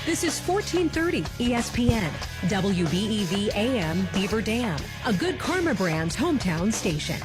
This is 1430 ESPN, WBEV AM Beaver Dam, a Good Karma Brands hometown station.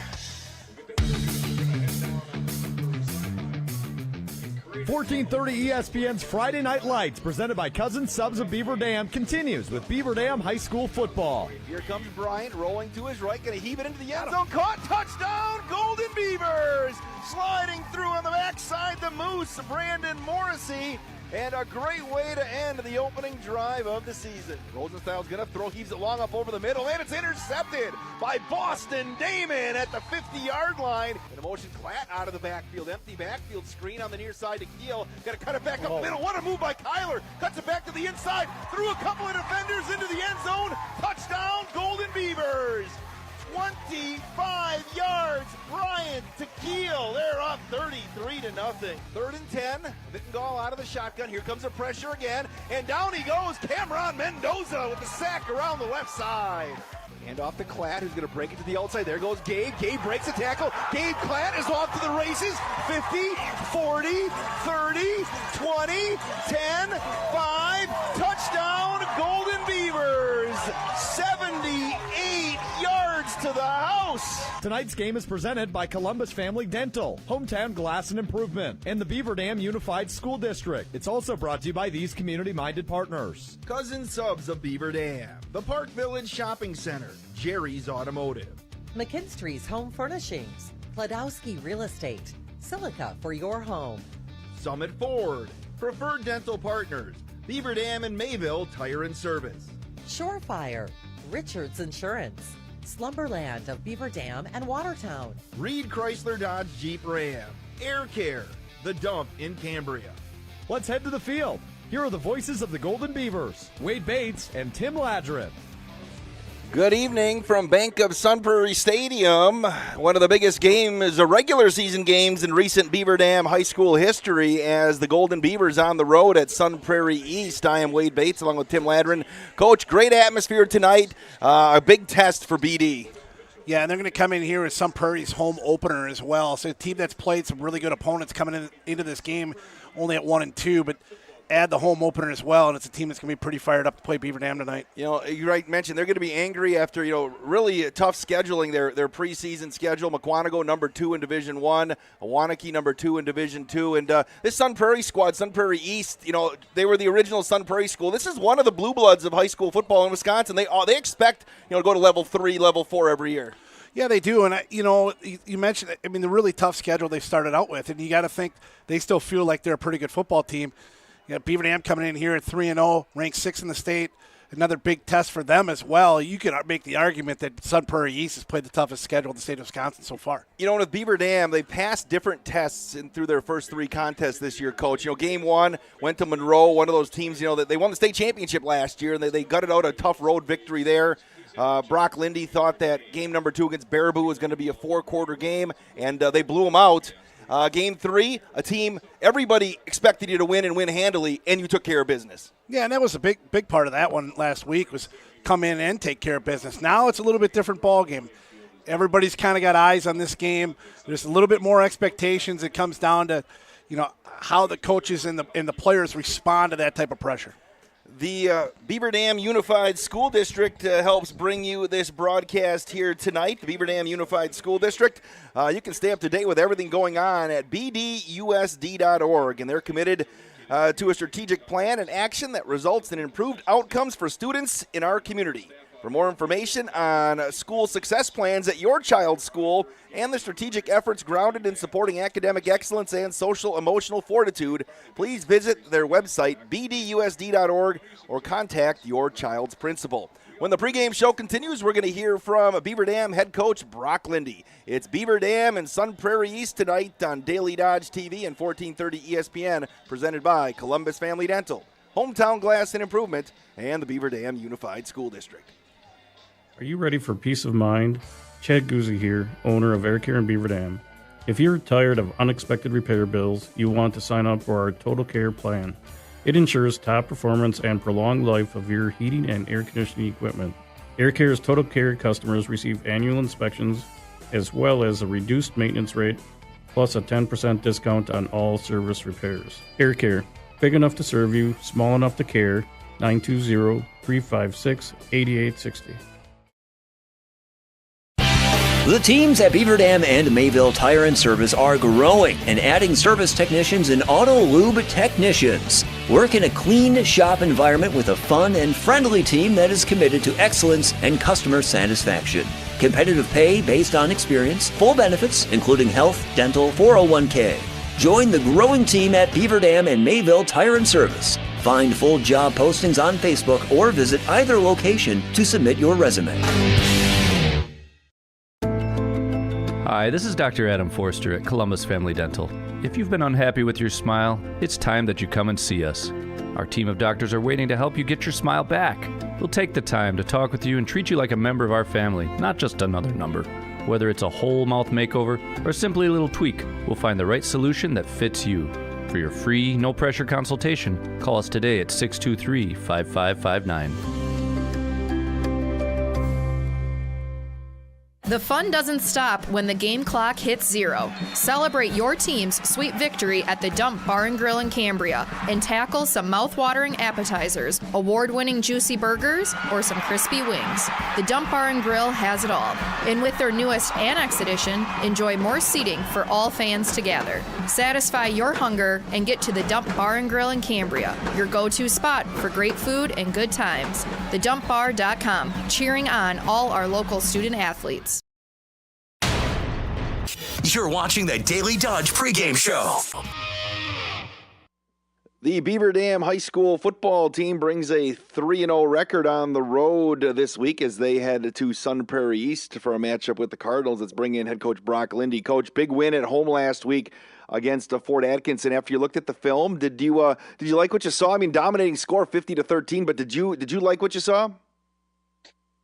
1430 ESPN's Friday Night Lights, presented by Cousins Subs of Beaver Dam, continues with Beaver Dam High School football. Here comes Bryant, rolling to his right, going to heave it into the end zone. Caught, touchdown, Golden Beavers! Sliding through on the backside, the Moose, Brandon Morrissey. And a great way to end the opening drive of the season. Rosenstine's going to throw, heaves it long up over the middle, and it's intercepted by Boston Damon at the 50-yard line. In a motion, Klatt out of the backfield, empty backfield screen on the near side to Keel. Got to cut it back up middle. What a move by Kyler. Cuts it back to the inside, threw a couple of defenders into the end zone. Touchdown, Golden Beavers. 25 yards, Bryant to Keel. They're up 33-0. 3rd and 10. Vittengall out of the shotgun. Here comes the pressure again. And down he goes. Cameron Mendoza with the sack around the left side. Hand off to Klatt, who's going to break it to the outside. There goes Gabe. Gabe breaks a tackle. Gabe Klatt is off to the races. 50, 40, 30, 20, 10, 5. Touchdown, Golden Beavers. 78 yards to the house. Tonight's game is presented by Columbus Family Dental, Hometown Glass and Improvement, and the Beaver Dam Unified School District. It's also brought to you by these community-minded partners. Cousins Subs of Beaver Dam, the Park Village Shopping Center, Jerry's Automotive, McKinstry's Home Furnishings, Kladowski Real Estate, Silica for your home, Summit Ford, Preferred Dental Partners, Beaver Dam and Mayville Tire and Service, Shorefire, Richards Insurance, Slumberland of Beaver Dam and Watertown, Reed Chrysler Dodge Jeep Ram, Air Care, The Dump in Cambria. Let's head to the field. Here are the voices of the Golden Beavers, Wade Bates and Tim Ladrin. Good evening from Bank of Sun Prairie Stadium. One of the biggest games, regular season games in recent Beaver Dam high school history, as the Golden Beavers on the road at Sun Prairie East. I am Wade Bates along with Tim Ladrin. Coach, great atmosphere tonight. A big test for BD. Yeah, and they're going to come in here with Sun Prairie's home opener as well. So a team that's played some really good opponents coming into this game, only at 1-2, but add the home opener as well, and it's a team that's going to be pretty fired up to play Beaver Dam tonight. You know, you mentioned they're going to be angry after, really tough scheduling, their preseason schedule. McQuantico, number 2 in Division 1, Awanaki, number 2 in Division 2, and this Sun Prairie squad, Sun Prairie East, they were the original Sun Prairie school. This is one of the blue bloods of high school football in Wisconsin. They expect, to go to level 3, level 4 every year. Yeah, they do, and you mentioned, the really tough schedule they started out with, and you got to think they still feel like they're a pretty good football team. Beaver Dam coming in here at 3-0, ranked 6th in the state. Another big test for them as well. You could make the argument that Sun Prairie East has played the toughest schedule in the state of Wisconsin so far. With Beaver Dam, they passed different tests through their first 3 contests this year, Coach. Game 1 went to Monroe, one of those teams, that they won the state championship last year, and they gutted out a tough road victory there. Brock Lindy thought that game number 2 against Baraboo was going to be a 4-quarter game, and they blew them out. Game 3, a team everybody expected you to win and win handily, and you took care of business. Yeah, and that was a big part of that one last week, was come in and take care of business. Now it's a little bit different ball game. Everybody's kind of got eyes on this game. There's a little bit more expectations. It comes down to, how the coaches and the players respond to that type of pressure. The Beaver Dam Unified School District helps bring you this broadcast here tonight. The Beaver Dam Unified School District. You can stay up to date with everything going on at bdusd.org, and they're committed to a strategic plan and action that results in improved outcomes for students in our community. For more information on school success plans at your child's school and the strategic efforts grounded in supporting academic excellence and social-emotional fortitude, please visit their website, bdusd.org, or contact your child's principal. When the pregame show continues, we're going to hear from Beaver Dam head coach Brock Lindy. It's Beaver Dam and Sun Prairie East tonight on Daily Dodge TV and 1430 ESPN, presented by Columbus Family Dental, Hometown Glass and Improvement, and the Beaver Dam Unified School District. Are you ready for peace of mind? Chad Guzzi here, owner of Air Care in Beaver Dam. If you're tired of unexpected repair bills, you want to sign up for our Total Care plan. It ensures top performance and prolonged life of your heating and air conditioning equipment. Air Care's Total Care customers receive annual inspections, as well as a reduced maintenance rate, plus a 10% discount on all service repairs. Air Care, big enough to serve you, small enough to care. 920-356-8860. The teams at Beaver Dam and Mayville Tire and Service are growing and adding service technicians and auto lube technicians. Work in a clean shop environment with a fun and friendly team that is committed to excellence and customer satisfaction. Competitive pay based on experience, full benefits, including health, dental, 401k. Join the growing team at Beaver Dam and Mayville Tire and Service. Find full job postings on Facebook or visit either location to submit your resume. Hi, this is Dr. Adam Forster at Columbus Family Dental. If you've been unhappy with your smile, it's time that you come and see us. Our team of doctors are waiting to help you get your smile back. We'll take the time to talk with you and treat you like a member of our family, not just another number. Whether it's a whole mouth makeover or simply a little tweak, we'll find the right solution that fits you. For your free, no-pressure consultation, call us today at 623-5559. The fun doesn't stop when the game clock hits 0. Celebrate your team's sweet victory at the Dump Bar and Grill in Cambria and tackle some mouth-watering appetizers, award-winning juicy burgers, or some crispy wings. The Dump Bar and Grill has it all. And with their newest Annex Edition, enjoy more seating for all fans to gather. Satisfy your hunger and get to the Dump Bar and Grill in Cambria, your go-to spot for great food and good times. TheDumpBar.com, cheering on all our local student athletes. You're watching the Daily Dodge pregame show. The Beaver Dam High School football team brings a 3-0 record on the road this week as they head to Sun Prairie East for a matchup with the Cardinals. Let's bring in head coach Brock Lindy. Coach, big win at home last week against Fort Atkinson. After you looked at the film, did you like what you saw? I mean, dominating score 50-13, but did you like what you saw?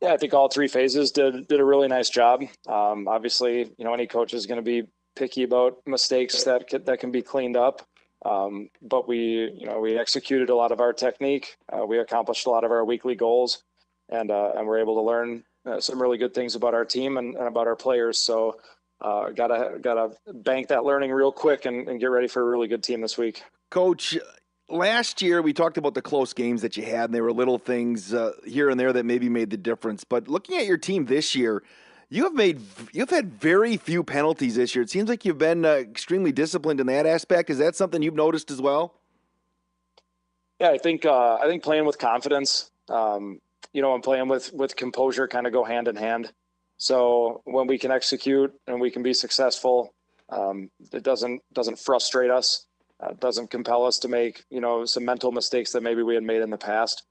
Yeah, I think all three phases did a really nice job. Obviously, any coach is going to be picky about mistakes that can be cleaned up. But we executed a lot of our technique. We accomplished a lot of our weekly goals, and we're able to learn some really good things about our team and about our players. So gotta bank that learning real quick and get ready for a really good team this week. Coach, last year we talked about the close games that you had, and there were little things here and there that maybe made the difference. But looking at your team this year, you've had very few penalties this year. It seems like you've been extremely disciplined in that aspect. Is that something you've noticed as well? Yeah, I think playing with confidence, and playing with composure kind of go hand in hand. So when we can execute and we can be successful, it doesn't frustrate us. It doesn't compel us to make some mental mistakes that maybe we had made in the past.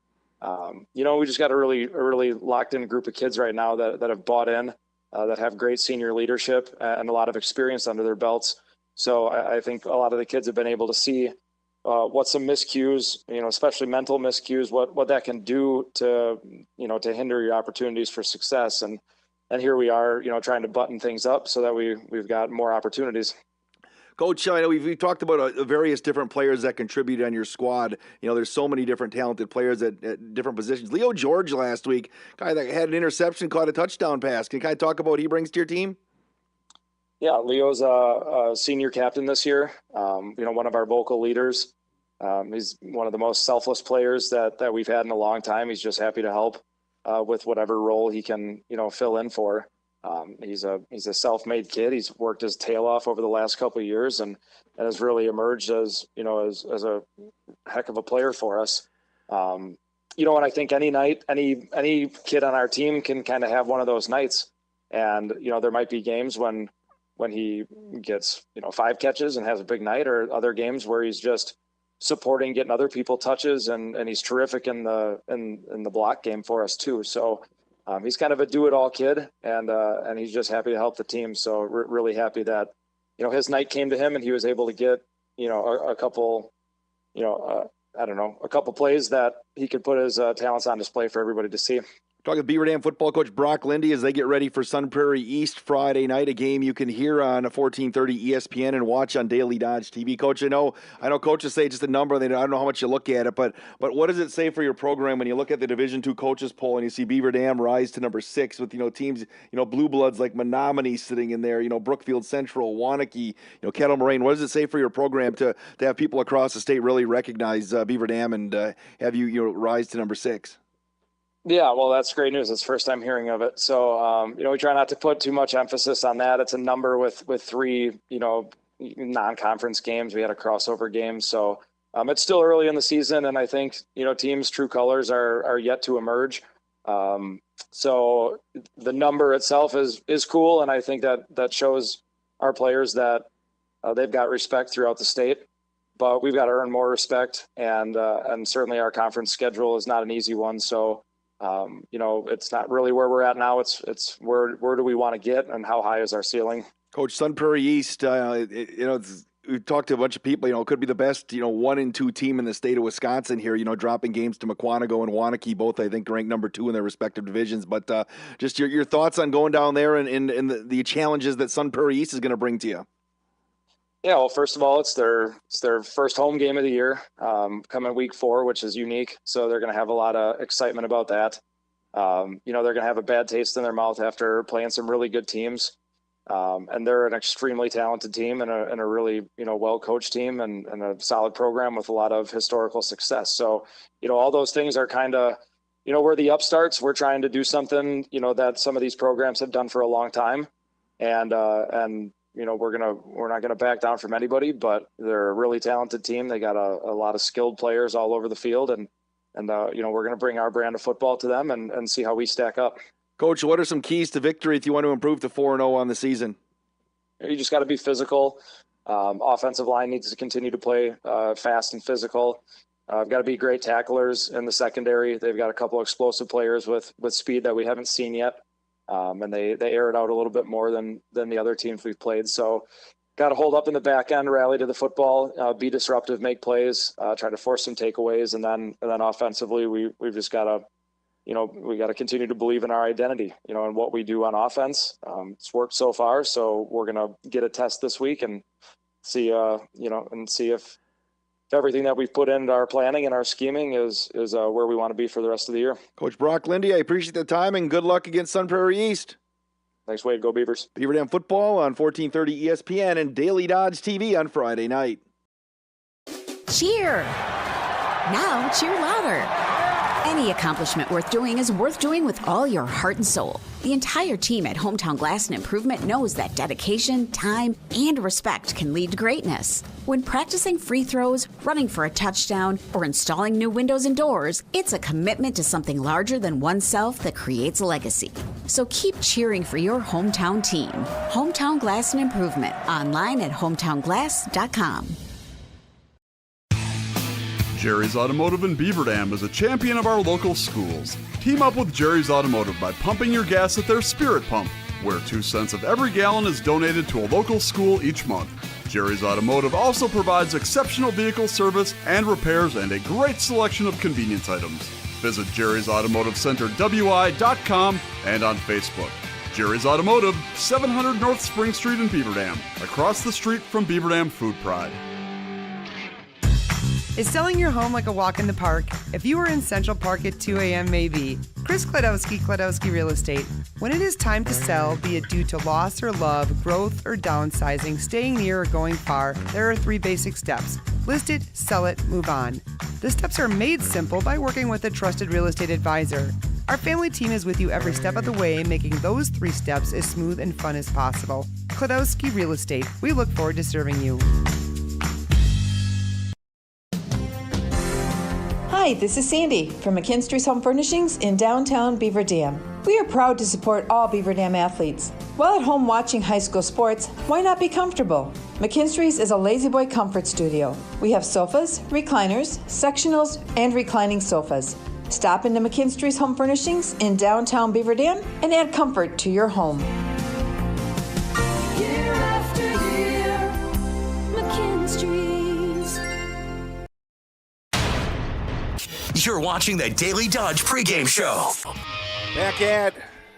We just got a really locked in group of kids right now that have bought in, that have great senior leadership and a lot of experience under their belts. So I think a lot of the kids have been able to see what some miscues, especially mental miscues, what that can do to hinder your opportunities for success. And here we are, trying to button things up so that we've got more opportunities. Coach, I know we've talked about various different players that contribute on your squad. There's so many different talented players at different positions. Leo George last week, guy that had an interception, caught a touchdown pass. Can you kind of talk about what he brings to your team? Yeah, Leo's a senior captain this year. One of our vocal leaders. He's one of the most selfless players that we've had in a long time. He's just happy to help with whatever role he can, fill in for. He's a self-made kid. He's worked his tail off over the last couple of years and has really emerged as a heck of a player for us. And I think any night, any kid on our team can kind of have one of those nights. And, there might be games when he gets, 5 catches and has a big night, or other games where he's just supporting, getting other people touches, and he's terrific in the block game for us too. So he's kind of a do-it-all kid, and he's just happy to help the team. So really happy that his night came to him and he was able to get a couple plays that he could put his talents on display for everybody to see. Talking with Beaver Dam football coach Brock Lindy as they get ready for Sun Prairie East Friday night, a game you can hear on 1430 ESPN and watch on Daily Dodge TV. Coach, I know coaches say just a number. I don't know how much you look at it, but what does it say for your program when you look at the Division II coaches poll and you see Beaver Dam rise to number 6 with teams blue bloods like Menominee sitting in there, Brookfield Central, Waunakee, Kettle Moraine. What does it say for your program to have people across the state really recognize Beaver Dam and have you rise to number 6? Yeah, well, that's great news. It's the first time hearing of it. So, we try not to put too much emphasis on that. It's a number with 3, non-conference games. We had a crossover game. So it's still early in the season. And I think, teams' true colors are yet to emerge. So the number itself is cool. And I think that shows our players that they've got respect throughout the state. But we've got to earn more respect. And certainly our conference schedule is not an easy one. So, it's not really where we're at now. It's where do we want to get and how high is our ceiling? Coach, Sun Prairie East, we've talked to a bunch of people, it could be the best, 1 and 2 team in the state of Wisconsin here, dropping games to Mukwonago and Waunakee, both I think ranked number 2 in their respective divisions. But just your thoughts on going down there and the challenges that Sun Prairie East is going to bring to you. Yeah, well, first of all, it's their first home game of the year, coming week 4, which is unique. So they're going to have a lot of excitement about that. They're going to have a bad taste in their mouth after playing some really good teams. And they're an extremely talented team and a really, well-coached team and a solid program with a lot of historical success. So, all those things are kind of, we're the upstarts. We're trying to do something, that some of these programs have done for a long time. And we're not gonna back down from anybody, but they're a really talented team. They got a lot of skilled players all over the field, and we're gonna bring our brand of football to them and see how we stack up. Coach, what are some keys to victory if you want to improve to 4-0 on the season? You just got to be physical. Offensive line needs to continue to play fast and physical. I've got to be great tacklers in the secondary. They've got a couple of explosive players with speed that we haven't seen yet. And they air it out a little bit more than the other teams we've played. So got to hold up in the back end, rally to the football, be disruptive, make plays, try to force some takeaways. And then offensively, we've just got to, we got to continue to believe in our identity, and what we do on offense. It's worked so far. So we're going to get a test this week and see, and see if everything that we've put into our planning and our scheming is where we want to be for the rest of the year. Coach Brock Lindy, I appreciate the time and good luck against Sun Prairie East. Thanks, Wade. Go Beavers. Beaver Dam football on 1430 ESPN and Daily Dodge TV on Friday night. Cheer. Now cheer louder. Any accomplishment worth doing is worth doing with all your heart and soul. The entire team at Hometown Glass and Improvement knows that dedication, time, and respect can lead to greatness. When practicing free throws, running for a touchdown, or installing new windows and doors, it's a commitment to something larger than oneself that creates a legacy. So keep cheering for your hometown team. Hometown Glass and Improvement, online at hometownglass.com. Jerry's Automotive in Beaver Dam is a champion of our local schools. Team up with Jerry's Automotive by pumping your gas at their Spirit Pump, where 2 cents of every gallon is donated to a local school each month. Jerry's Automotive also provides exceptional vehicle service and repairs and a great selection of convenience items. Visit Jerry's Automotive Center WI.com and on Facebook. Jerry's Automotive, 700 North Spring Street in Beaver Dam, across the street from Beaver Dam Food Pride. Is selling your home like a walk in the park? If you were in Central Park at 2 a.m. maybe. Chris Kladowski Real Estate. When it is time to sell, be it due to loss or love, growth or downsizing, staying near or going far, there are 3 basic steps. List it, sell it, move on. The steps are made simple by working with a trusted real estate advisor. Our family team is with you every step of the way, making those 3 steps as smooth and fun as possible. Kladowski Real Estate. We look forward to serving you. Hi, this is Sandy from McKinstry's Home Furnishings in downtown Beaver Dam. We are proud to support all Beaver Dam athletes. While at home watching high school sports, why not be comfortable? McKinstry's is a lazy boy comfort studio. We have sofas, recliners, sectionals, and reclining sofas. Stop into McKinstry's Home Furnishings in downtown Beaver Dam and add comfort to your home. Year after year, McKinstry's. You're watching the Daily Dodge Pregame Show. Back at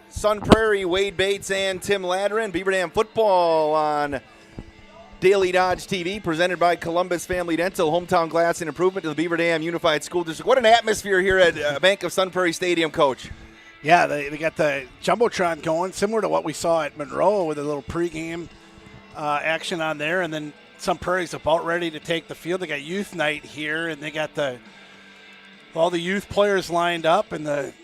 Sun Prairie, Wade Bates and Tim Ladrin. Beaver Dam football on Daily Dodge TV, presented by Columbus Family Dental, hometown glass and improvement to the Beaver Dam Unified School District. What an atmosphere here at Bank of Sun Prairie Stadium, Coach. Yeah, they got the Jumbotron going, similar to what we saw at Monroe with a little pregame action on there. And then Sun Prairie's about ready to take the field. They got youth night here, and they got all the youth players lined up, and the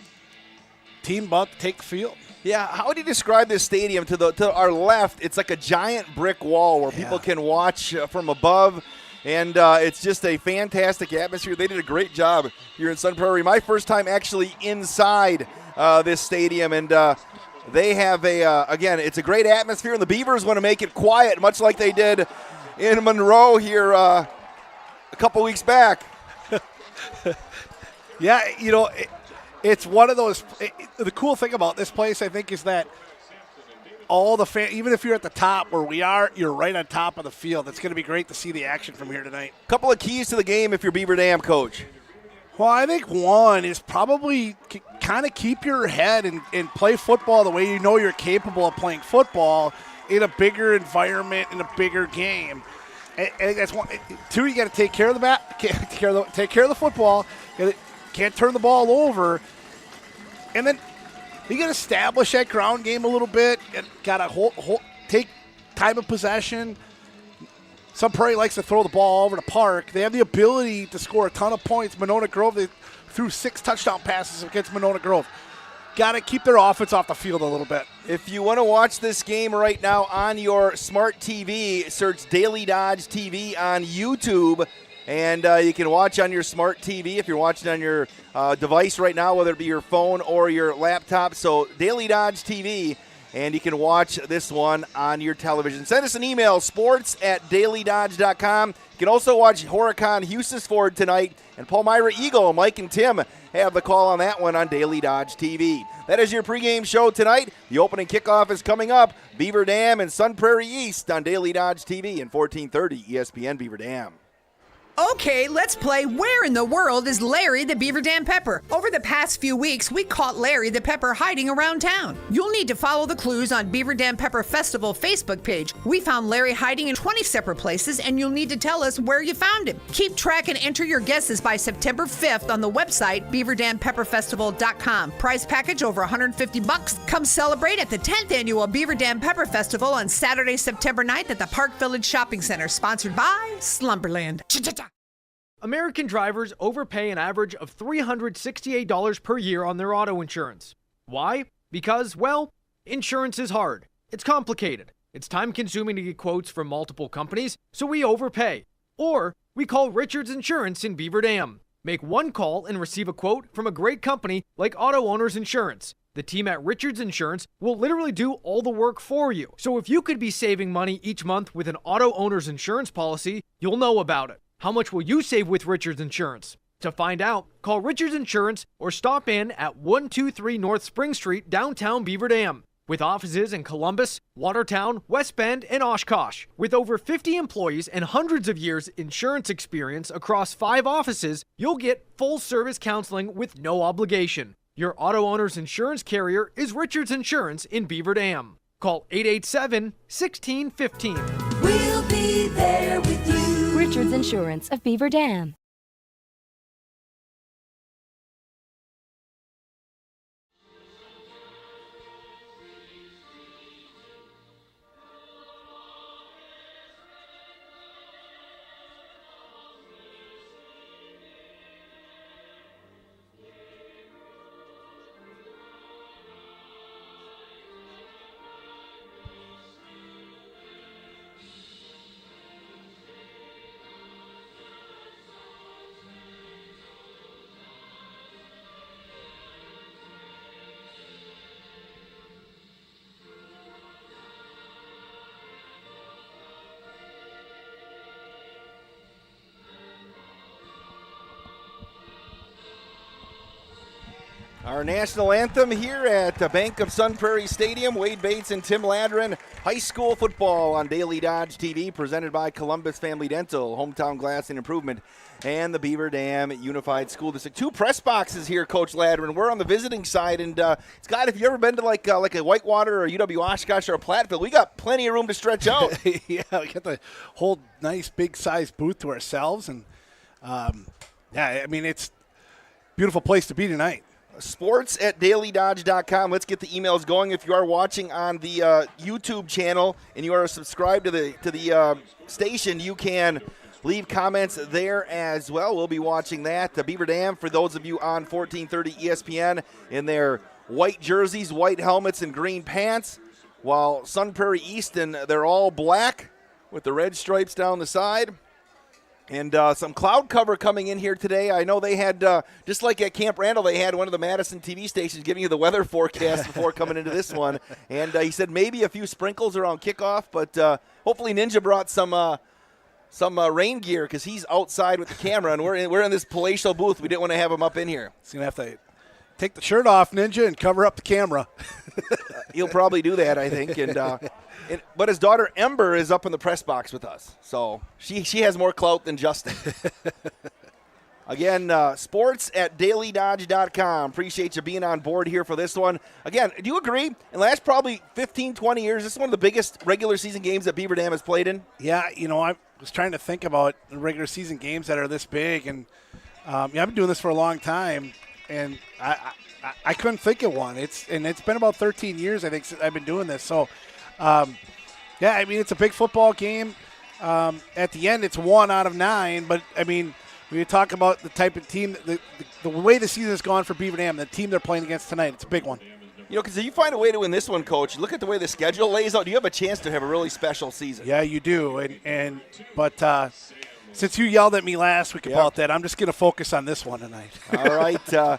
team about to take the field. Yeah, how would you describe this stadium? To our left, it's like a giant brick wall where people can watch from above, and it's just a fantastic atmosphere. They did a great job here in Sun Prairie. My first time actually inside this stadium, and they have again, it's a great atmosphere, and the Beavers want to make it quiet, much like they did in Monroe here a couple weeks back. Yeah, it's one of those. The cool thing about this place, I think, is that all the even if you're at the top where we are, you're right on top of the field. It's going to be great to see the action from here tonight. Couple of keys to the game if you're Beaver Dam, Coach. Well, I think one is probably kind of keep your head and play football the way you know you're capable of playing football in a bigger environment, in a bigger game. And that's one. Two, you got to take care of the take care of the football. Can't turn the ball over. And then you got to establish that ground game a little bit and got to take time of possession. Sun Prairie likes to throw the ball over the park. They have the ability to score a ton of points. Monona Grove, they threw 6 touchdown passes against Monona Grove. Got to keep their offense off the field a little bit. If you want to watch this game right now on your smart TV, search Daily Dodge TV on YouTube. And you can watch on your smart TV if you're watching on your device right now, whether it be your phone or your laptop. So Daily Dodge TV, and you can watch this one on your television. Send us an email, sports@dailydodge.com. You can also watch Horicon Hustisford tonight, and Palmyra Eagle. Mike and Tim have the call on that one on Daily Dodge TV. That is your pregame show tonight. The opening kickoff is coming up. Beaver Dam and Sun Prairie East on Daily Dodge TV and 1430 ESPN Beaver Dam. Okay, let's play Where in the World is Larry the Beaver Dam Pepper? Over the past few weeks, we caught Larry the Pepper hiding around town. You'll need to follow the clues on Beaver Dam Pepper Festival Facebook page. We found Larry hiding in 20 separate places, and you'll need to tell us where you found him. Keep track and enter your guesses by September 5th on the website beaverdam.pepperfestival.com. Prize package over $150. Come celebrate at the 10th annual Beaver Dam Pepper Festival on Saturday, September 9th at the Park Village Shopping Center, sponsored by Slumberland. American drivers overpay an average of $368 per year on their auto insurance. Why? Because, well, insurance is hard. It's complicated. It's time-consuming to get quotes from multiple companies, so we overpay. Or we call Richards Insurance in Beaver Dam. Make one call and receive a quote from a great company like Auto Owners Insurance. The team at Richards Insurance will literally do all the work for you. So if you could be saving money each month with an Auto Owners Insurance policy, you'll know about it. How much will you save with Richards Insurance? To find out, call Richards Insurance or stop in at 123 North Spring Street, downtown Beaver Dam. With offices in Columbus, Watertown, West Bend, and Oshkosh. With over 50 employees and hundreds of years insurance experience across 5 offices, you'll get full-service counseling with no obligation. Your auto owner's insurance carrier is Richards Insurance in Beaver Dam. Call 887-1615. We'll be there with you. Richards Insurance of Beaver Dam. Our national anthem here at the Bank of Sun Prairie Stadium. Wade Bates and Tim Ladrin. High school football on Daily Dodge TV, presented by Columbus Family Dental, Hometown Glass and Improvement, and the Beaver Dam Unified School District. 2 press boxes here, Coach Ladrin. We're on the visiting side, and Scott, if you ever been to like a Whitewater or UW Oshkosh or a Platteville, we got plenty of room to stretch out. Yeah, we got the whole nice big size booth to ourselves, and yeah, I mean it's a beautiful place to be tonight. Sports at dailydodge.com. Let's get the emails going. If you are watching on the YouTube channel and you are subscribed to the station, you can leave comments there as well. We'll be watching that. The Beaver Dam, for those of you on 1430 ESPN, in their white jerseys, white helmets, and green pants, while Sun Prairie Easton, they're all black with the red stripes down the side. And some cloud cover coming in here today. I know they had, just like at Camp Randall, they had one of the Madison TV stations giving you the weather forecast before coming into this one. And he said maybe a few sprinkles around kickoff, but hopefully Ninja brought some rain gear because he's outside with the camera, and we're in this palatial booth. We didn't want to have him up in here. He's going to have to take the shirt off, Ninja, and cover up the camera. He'll probably do that, I think. But his daughter Ember is up in the press box with us, so she has more clout than Justin. Again, sports at dailydodge.com. Appreciate you being on board here for this one. Again, do you agree? In the last probably 15, 20 years, this is one of the biggest regular season games that Beaver Dam has played in? Yeah, I was trying to think about the regular season games that are this big, and I've been doing this for a long time, and I couldn't think of one. It's been about 13 years, I think, since I've been doing this. So, yeah, I mean, it's a big football game. At the end, it's 1 out of 9, but, I mean, when you talk about the type of team, the way the season has gone for Beaver Dam, the team they're playing against tonight, it's a big one. Because if you find a way to win this one, Coach, look at the way the schedule lays out. You have a chance to have a really special season. Yeah, you do. But since you yelled at me last week about that, I'm just going to focus on this one tonight. All right.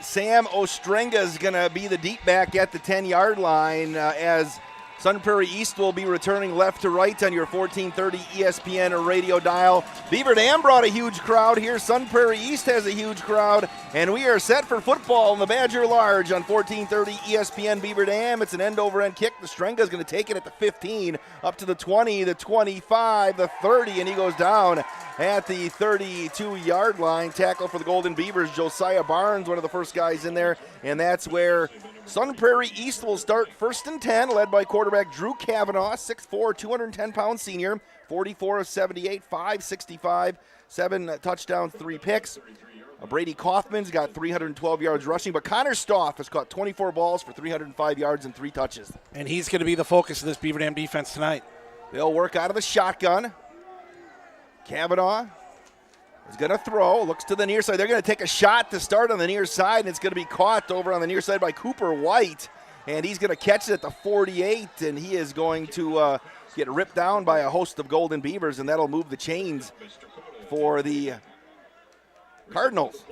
Sam Ostrenga is going to be the deep back at the 10-yard line as Sun Prairie East will be returning left to right on your 1430 ESPN radio dial. Beaver Dam brought a huge crowd here. Sun Prairie East has a huge crowd. And we are set for football in the Badger Large on 1430 ESPN Beaver Dam. It's an end-over-end kick. The Strenga is going to take it at the 15, up to the 20, the 25, the 30, and he goes down at the 32-yard line. Tackle for the Golden Beavers, Josiah Barnes, one of the first guys in there. And that's where Sun Prairie East will start 1st and 10, led by quarterback Drew Kavanaugh, 6'4", 210-pound senior, 44 of 78, 565, 7 touchdowns, 3 picks. Brady Kaufman's got 312 yards rushing, but Connor Stoff has caught 24 balls for 305 yards and 3 touches. And he's going to be the focus of this Beaver Dam defense tonight. They'll work out of the shotgun. Kavanaugh is going to throw, looks to the near side. They're going to take a shot to start on the near side, and it's going to be caught over on the near side by Cooper White. And he's going to catch it at the 48, and he is going to get ripped down by a host of Golden Beavers, and that'll move the chains for the Cardinals.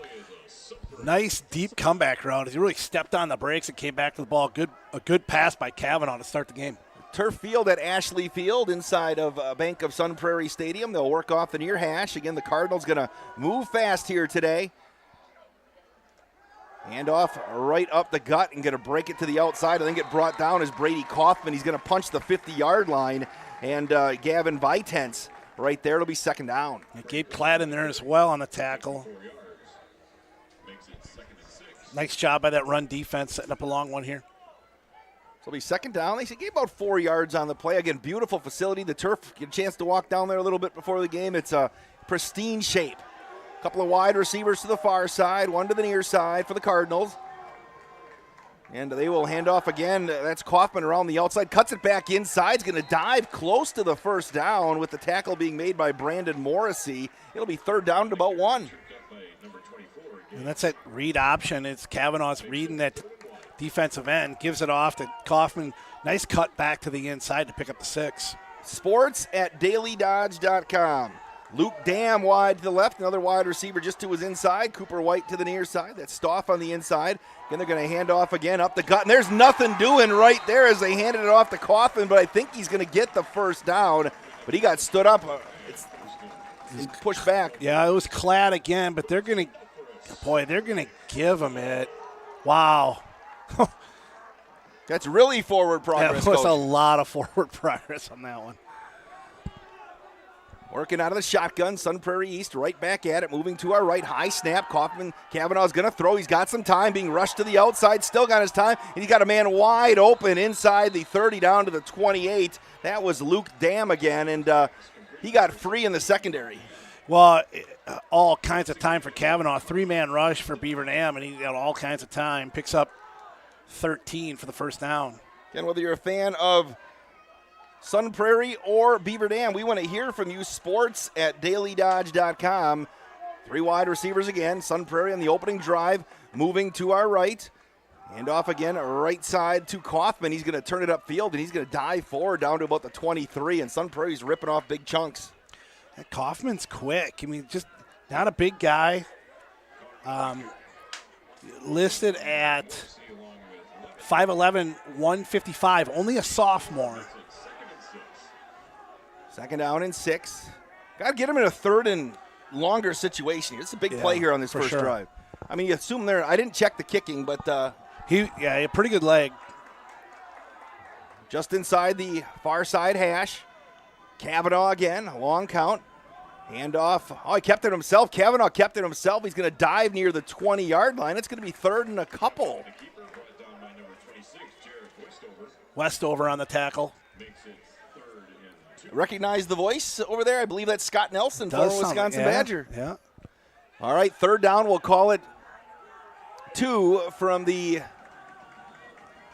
Nice deep comeback route. He really stepped on the brakes and came back to the ball. A good pass by Kavanaugh to start the game. Turf field at Ashley Field inside of Bank of Sun Prairie Stadium. They'll work off the near hash. Again, the Cardinals going to move fast here today. Hand off right up the gut and going to break it to the outside and then get brought down as Brady Kaufman. He's going to punch the 50-yard line. And Gavin Vitens right there. It'll be 2nd down. And Gabe Klatt in there as well on the tackle. Nice job by that run defense, setting up a long one here. So it'll be 2nd down. They gave about 4 yards on the play. Again, beautiful facility. The turf, get a chance to walk down there a little bit before the game. It's a pristine shape. A couple of wide receivers to the far side, one to the near side for the Cardinals. And they will hand off again. That's Kaufman around the outside. Cuts it back inside. He's going to dive close to the 1st down with the tackle being made by Brandon Morrissey. It'll be 3rd down to about 1. And that's that read option. It's Kavanaugh's reading that defensive end. Gives it off to Kaufman. Nice cut back to the inside to pick up the 6. Sports at dailydodge.com. Luke Dam wide to the left. Another wide receiver just to his inside. Cooper White to the near side. That's Stoff on the inside. Again, they're going to hand off again up the gut. And there's nothing doing right there as they handed it off to Kaufman, but I think he's going to get the 1st down. But he got stood up. He's pushed back. Yeah, it was Klatt again, but they're going to Boy, they're going to give him it. Wow. That's really forward progress, That was Coach. a lot of forward progress on that one. Working out of the shotgun, Sun Prairie East right back at it, moving to our right, high snap. Kavanaugh's going to throw. He's got some time, being rushed to the outside, still got his time, and he's got a man wide open inside the 30 down to the 28. That was Luke Dam again, and he got free in the secondary. Well, all kinds of time for Kavanaugh. 3-man rush for Beaver Dam, and he got all kinds of time. Picks up 13 for the first down. Again, whether you're a fan of Sun Prairie or Beaver Dam, we want to hear from you. sports@dailydodge.com. 3 wide receivers again. Sun Prairie on the opening drive, moving to our right. And off again, right side to Kaufman. He's going to turn it upfield, and he's going to dive forward down to about the 23, and Sun Prairie's ripping off big chunks. Kaufman's quick. I mean, just not a big guy. Listed at 5'11", 155, only a sophomore. 2nd down and 6. Got to get him in a 3rd and longer situation. It's a big play here on this first drive. I mean, you assume there. I didn't check the kicking, but a pretty good leg. Just inside the far side hash. Kavanaugh again, a long count. Handoff. Oh, he kept it himself. Kavanaugh kept it himself. He's going to dive near the 20-yard line. It's going to be 3rd and a couple. Westover on the tackle. Recognize the voice over there? I believe that's Scott Nelson, former Wisconsin Badger. Yeah. All right, 3rd down. We'll call it 2 from the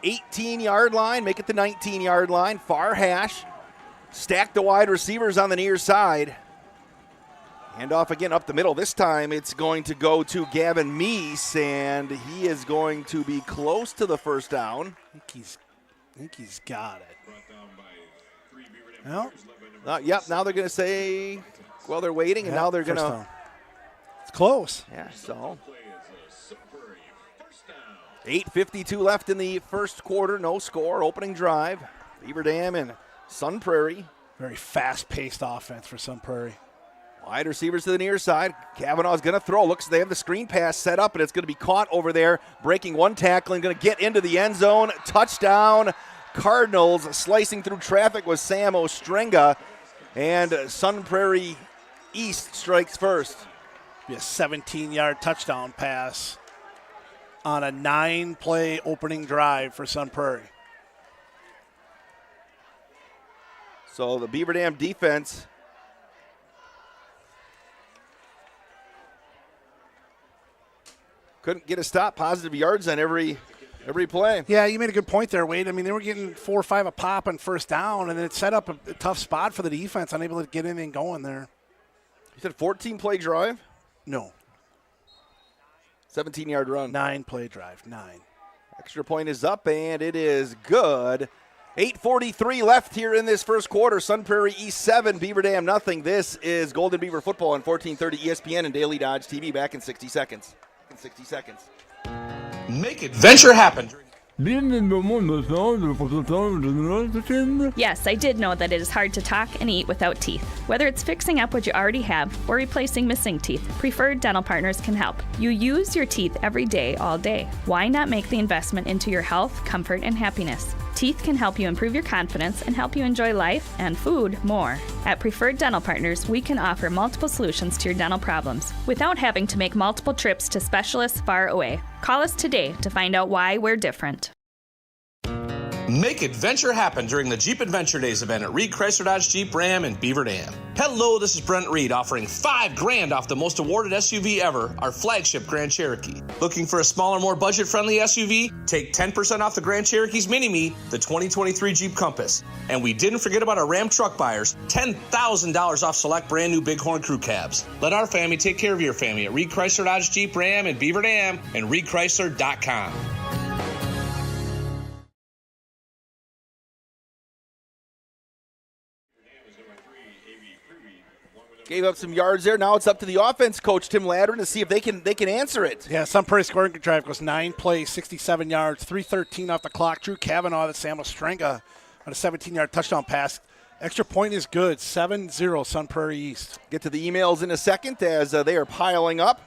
18-yard line. Make it the 19-yard line. Far hash. Stack the wide receivers on the near side. Hand off again up the middle. This time it's going to go to Gavin Meese, and he is going to be close to the first down. I think he's got it. No? Yep, now they're going to say, well, they're waiting, and now they're going to. It's close. Yeah, so 8:52 left in the first quarter. No score. Opening drive. Beaver Dam and Sun Prairie. Very fast-paced offense for Sun Prairie. Wide receivers to the near side. Kavanaugh's going to throw. Looks they have the screen pass set up, and it's going to be caught over there. Breaking one tackle and going to get into the end zone. Touchdown, Cardinals. Slicing through traffic was Sam Ostrenga. And Sun Prairie East strikes first. Be a 17-yard touchdown pass on a 9-play opening drive for Sun Prairie. So the Beaver Dam defense couldn't get a stop. Positive yards on every play. Yeah, you made a good point there, Wade. I mean, they were getting 4 or 5 a pop on first down, and then it set up a tough spot for the defense, unable to get anything going there. You said 14-play drive? No. 17-yard run. 9-play drive, 9. Extra point is up, and it is good. 8:43 left here in this first quarter. Sun Prairie East 7, Beaver Dam nothing. This is Golden Beaver football on 1430 ESPN and Daily Dodge TV. Back in 60 seconds. Make adventure happen. Yes, I did know that it is hard to talk and eat without teeth. Whether it's fixing up what you already have or replacing missing teeth, Preferred Dental Partners can help. You use your teeth every day, all day. Why not make the investment into your health, comfort, and happiness? Teeth can help you improve your confidence and help you enjoy life and food more. At Preferred Dental Partners, we can offer multiple solutions to your dental problems without having to make multiple trips to specialists far away. Call us today to find out why we're different. Make adventure happen during the Jeep Adventure Days event at Reed Chrysler Dodge Jeep Ram in Beaver Dam. Hello, this is Brent Reed offering $5,000 off the most awarded SUV ever, our flagship Grand Cherokee. Looking for a smaller, more budget-friendly SUV? Take 10% off the Grand Cherokee's Mini-Me, the 2023 Jeep Compass. And we didn't forget about our Ram truck buyers, $10,000 off select brand new Bighorn crew cabs. Let our family take care of your family at Reed Chrysler Dodge Jeep Ram in Beaver Dam and reedchrysler.com. Gave up some yards there. Now it's up to the offense coach, Tim Ladron, to see if they can answer it. Yeah, Sun Prairie scoring drive goes 9 plays, 67 yards, 3:13 off the clock. Drew Kavanaugh to Sam Ostrenga on a 17-yard touchdown pass. Extra point is good, 7-0 Sun Prairie East. Get to the emails in a second as they are piling up.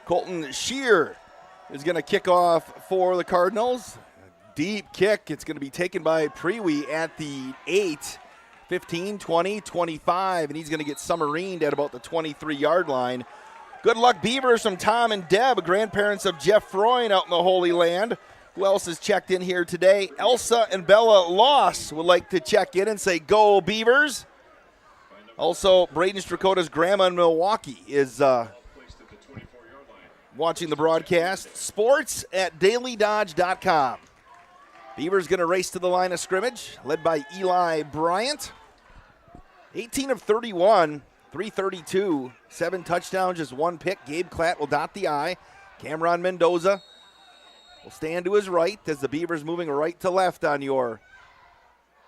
Colton Shear is going to kick off for the Cardinals. Deep kick. It's going to be taken by Prairie at the 8, 15, 20, 25, and he's going to get submarined at about the 23-yard line. Good luck, Beavers, from Tom and Deb, grandparents of Jeff Freund out in the Holy Land. Who else has checked in here today? Elsa and Bella Loss would like to check in and say, go Beavers. Also, Braden Strakota's grandma in Milwaukee is watching the broadcast. Sports at dailydodge.com. Beavers going to race to the line of scrimmage, led by Eli Bryant. 18 of 31, 332, 7 touchdowns, just 1 pick. Gabe Klatt will dot the I. Cameron Mendoza will stand to his right as the Beavers moving right to left on your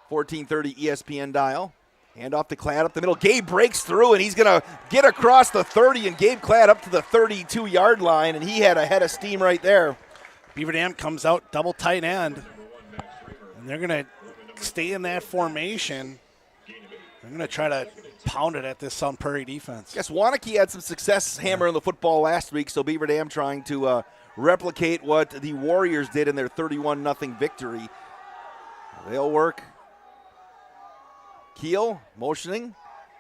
1430 ESPN dial. Hand off to Klatt up the middle. Gabe breaks through, and he's going to get across the 30, and Gabe Klatt up to the 32-yard line, and he had a head of steam right there. Beaver Dam comes out double tight end, and they're going to stay in that formation. They're going to try to pound it at this Sun Prairie defense. Guess Wanakee had some success hammering the football last week, so Beaver Dam trying to replicate what the Warriors did in their 31-0 victory. They'll work. Keel motioning.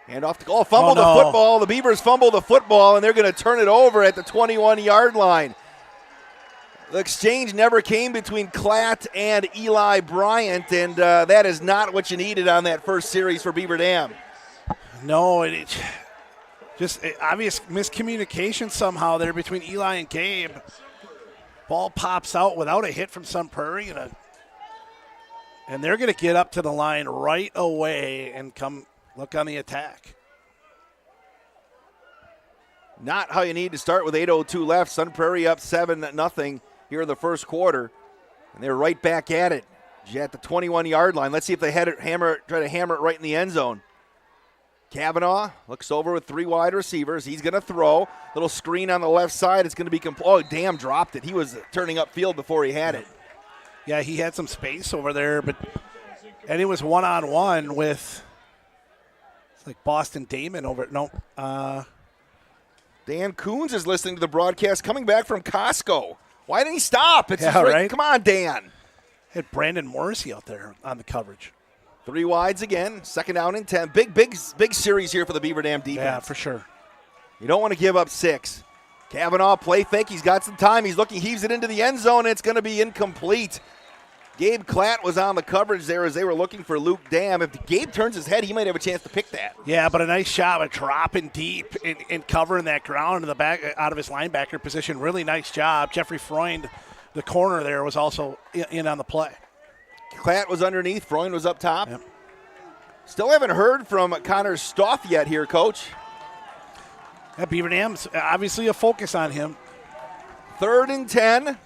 Hand off to goal. Fumble the football. The Beavers fumble the football, and they're going to turn it over at the 21-yard line. The exchange never came between Klatt and Eli Bryant, and that is not what you needed on that first series for Beaver Dam. No, it's just obvious miscommunication somehow there between Eli and Gabe. Ball pops out without a hit from Sun Prairie, and they're going to get up to the line right away and come look on the attack. Not how you need to start with 8:02 left. Sun Prairie up 7-0 here in the first quarter, and they're right back at it at the 21-yard line. Let's see if they try to hammer it right in the end zone. Kavanaugh looks over with 3 wide receivers. He's going to throw. Little screen on the left side. It's going to be oh, damn, dropped it. He was turning upfield before he had it. Yeah, he had some space over there, and it was one-on-one with it's like Boston Damon over. Dan Coons is listening to the broadcast coming back from Costco. Why didn't he stop? It's right. Come on, Dan. Had Brandon Morrissey out there on the coverage. 3 wides again. 2nd down and 10. Big series here for the Beaver Dam defense. Yeah, for sure. You don't want to give up 6. Kavanaugh play fake. He's got some time. He's looking, heaves it into the end zone. And it's going to be incomplete. Gabe Klatt was on the coverage there as they were looking for Luke Dam. If Gabe turns his head, he might have a chance to pick that. Yeah, but a nice job of dropping deep and covering that ground in the back out of his linebacker position. Really nice job. Jeffrey Freund, the corner there, was also in on the play. Klatt was underneath. Freund was up top. Yep. Still haven't heard from Connor Stoff yet here, Coach. Yeah, Beaver Dam's obviously a focus on him. 3rd and 10.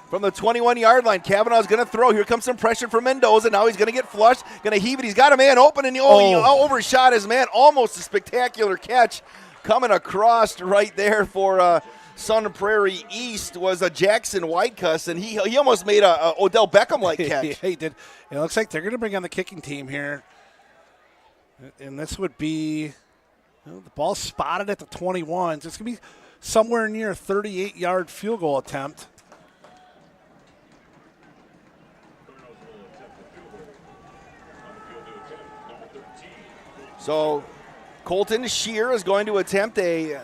From the 21-yard line, Kavanaugh's going to throw. Here comes some pressure from Mendoza. Now he's going to get flushed, going to heave it. He's got a man open, and he overshot his man. Almost a spectacular catch coming across right there for Sun Prairie East was a Jackson Whitecuss, and he almost made a Odell Beckham-like catch. Yeah, he did. It looks like they're going to bring on the kicking team here, and this would be the ball spotted at the 21. So it's going to be somewhere near a 38-yard field goal attempt. So Colton Shear is going to attempt a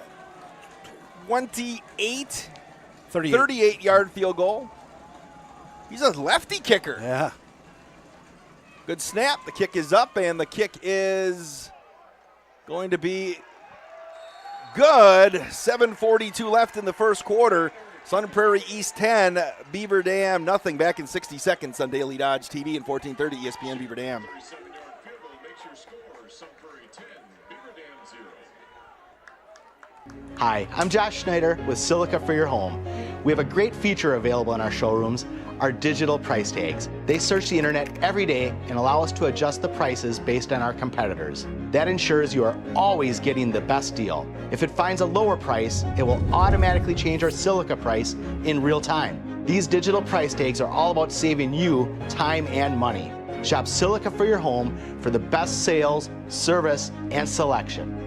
38-yard field goal. He's a lefty kicker. Yeah. Good snap. The kick is up, and the kick is going to be good. 7:42 left in the first quarter. Sun Prairie East 10, Beaver Dam nothing. Back in 60 seconds on Daily Dodge TV and 1430 ESPN Beaver Dam. Hi, I'm Josh Schneider with Silica for Your Home. We have a great feature available in our showrooms, our digital price tags. They search the internet every day and allow us to adjust the prices based on our competitors. That ensures you are always getting the best deal. If it finds a lower price, it will automatically change our Silica price in real time. These digital price tags are all about saving you time and money. Shop Silica for Your Home for the best sales, service, and selection.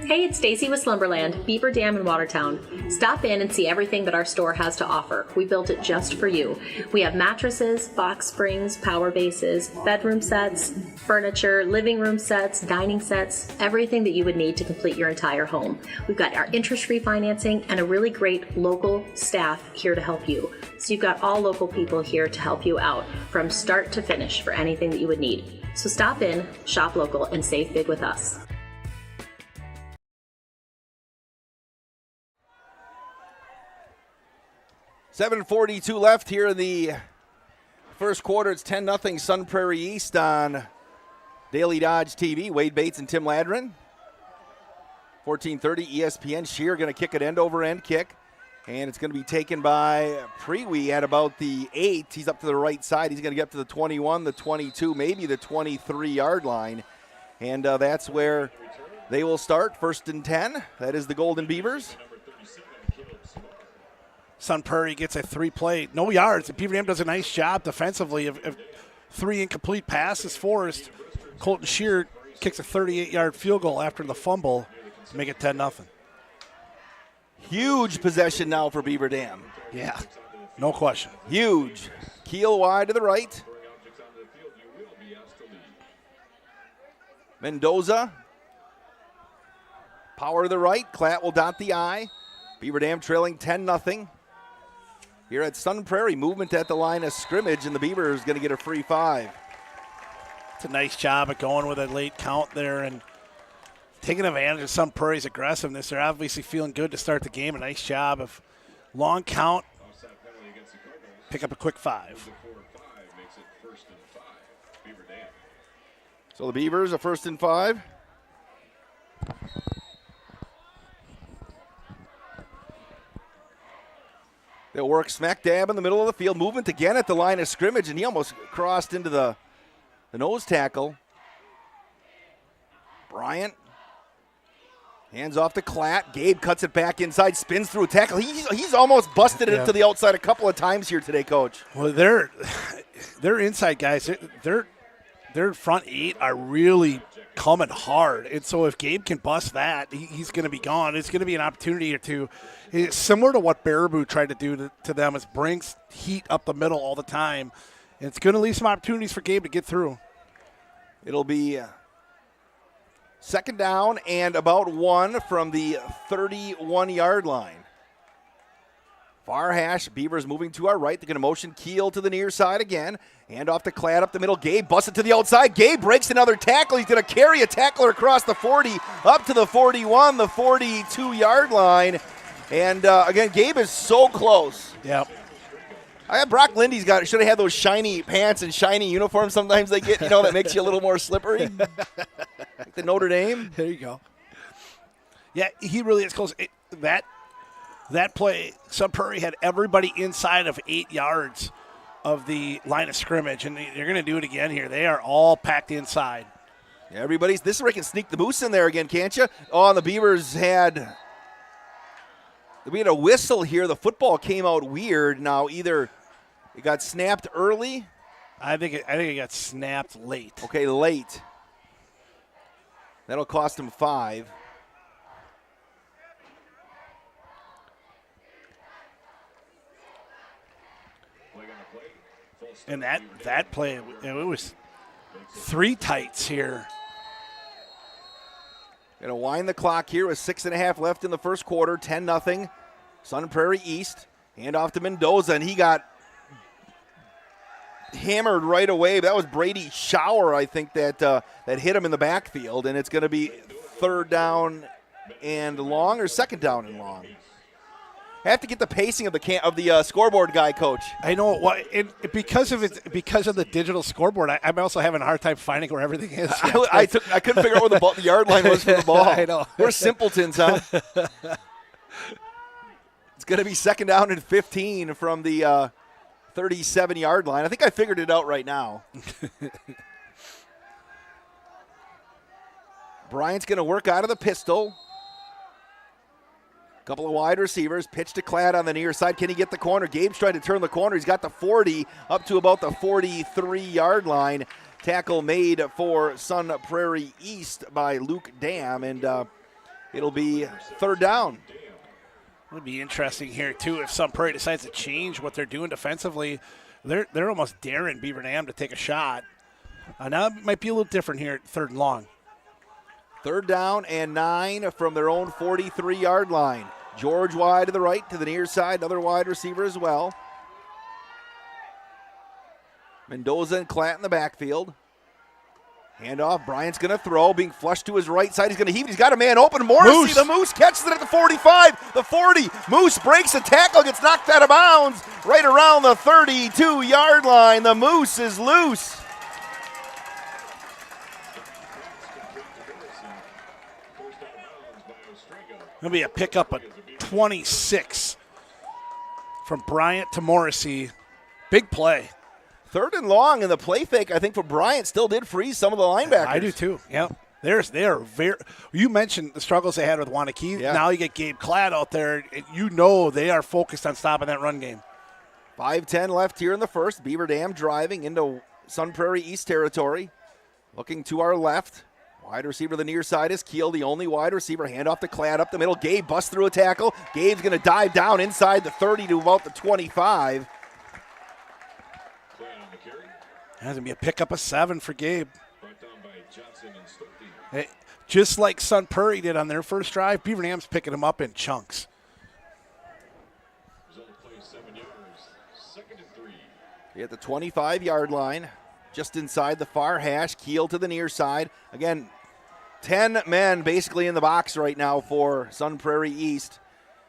Hey, it's Stacy with Slumberland, Beaver Dam in Watertown. Stop in and see everything that our store has to offer. We built it just for you. We have mattresses, box springs, power bases, bedroom sets, furniture, living room sets, dining sets, everything that you would need to complete your entire home. We've got our interest-free financing and a really great local staff here to help you. So you've got all local people here to help you out from start to finish for anything that you would need. So stop in, shop local, and save big with us. 7:42 left here in the first quarter. It's 10-0 Sun Prairie East on Daily Dodge TV. Wade Bates and Tim Ladrin. 14:30 ESPN. Shear going to kick an end-over-end kick, and it's going to be taken by Prairie at about the 8. He's up to the right side. He's going to get up to the 21, the 22, maybe the 23-yard line, and that's where they will start. 1st and 10. That is the Golden Beavers. Sun Prairie gets a 3-play, no yards. Beaver Dam does a nice job defensively of 3 incomplete passes forced. Colton Shear kicks a 38-yard field goal after the fumble to make it 10-0. Huge possession now for Beaver Dam. Yeah, no question. Huge. Keel wide to the right. Mendoza. Power to the right. Klatt will dot the I. Beaver Dam trailing 10-0. Here at Sun Prairie, movement at the line of scrimmage, and the Beavers going to get a free 5. It's a nice job of going with a late count there and taking advantage of Sun Prairie's aggressiveness. They're obviously feeling good to start the game. A nice job of long count, pick up a quick 5. So the Beavers, a 1st and 5. They'll work smack dab in the middle of the field. Movement again at the line of scrimmage, and he almost crossed into the nose tackle. Bryant. Hands off to Klatt. Gabe cuts it back inside, spins through a tackle. He's almost busted it to the outside a couple of times here today, Coach. Well, they're inside guys. Their front 8 are really coming hard. And so if Gabe can bust that, he's going to be gone. It's going to be an opportunity or two. It's similar to what Baraboo tried to do to them, is brings heat up the middle all the time. And it's going to leave some opportunities for Gabe to get through. It'll be 2nd down and about 1 from the 31-yard line. Far hash, Beavers moving to our right. They're going to motion Keel to the near side again. Hand off to Klatt up the middle. Gabe busts it to the outside. Gabe breaks another tackle. He's going to carry a tackler across the 40 up to the 41, the 42-yard line. And again, Gabe is so close. Yep. Brock Lindy's should have had those shiny pants and shiny uniforms sometimes they get, that makes you a little more slippery. Like the Notre Dame. There you go. Yeah, he really is close. That play, Sun Prairie had everybody inside of 8 yards of the line of scrimmage, and they're going to do it again here. They are all packed inside. Yeah, this is where you can sneak the Moose in there again, can't you? Oh, and the Beavers we had a whistle here. The football came out weird. Now, either it got snapped early. I think it got snapped late. Okay, late. That'll cost them 5. And that play, it was 3 tights here. Going to wind the clock here with 6.5 left in the first quarter. 10-0. Sun Prairie East. Hand off to Mendoza, and he got hammered right away. That was Brady Schauer, I think, that hit him in the backfield. And it's going to be 3rd down and long, or 2nd down and long. I have to get the pacing of the scoreboard guy, Coach. I know because of the digital scoreboard. I'm also having a hard time finding where everything is. I couldn't figure out where the yard line was for the ball. I know. We're simpletons, huh? It's going to be 2nd down and 15 from the 37-yard line. I think I figured it out right now. Bryant's going to work out of the pistol. Couple of wide receivers. Pitch to Klatt on the near side. Can he get the corner? Gabe's trying to turn the corner. He's got the 40 up to about the 43-yard line. Tackle made for Sun Prairie East by Luke Dam. And It'll be third down. It'll be interesting here, too, if Sun Prairie decides to change what they're doing defensively. They're almost daring Beaver Dam to take a shot. Now it might be a little different here at 3rd and long. 3rd down and 9 from their own 43-yard line. George wide to the right, to the near side, another wide receiver as well. Mendoza and Klatt in the backfield. Handoff, Bryant's going to throw, being flushed to his right side. He's going to heave, he's got a man open. Morrissey, the Moose catches it at the 45, the 40. Moose breaks a tackle, gets knocked out of bounds right around the 32-yard line. The Moose is loose. Going to be a pickup of 26 from Bryant to Morrissey. Big play. 3rd and long, and the play fake, I think, for Bryant still did freeze some of the linebackers. I do too. Yep. They are very. You mentioned the struggles they had with Wanakee. Yeah. Now you get Gabe Klatt out there. You know they are focused on stopping that run game. 5:10 left here in the first. Beaver Dam driving into Sun Prairie East territory. Looking to our left. Wide receiver to the near side is Keel, the only wide receiver. Hand off to Klatt up the middle. Gabe busts through a tackle. Gabe's going to dive down inside the 30 to about the 25. That's going to be a pickup of 7 for Gabe. Hey, just like Sun Prairie did on their first drive, Beaver Dam's picking them up in chunks. At the 25-yard line, just inside the far hash. Keel to the near side. Again, 10 men basically in the box right now for Sun Prairie East.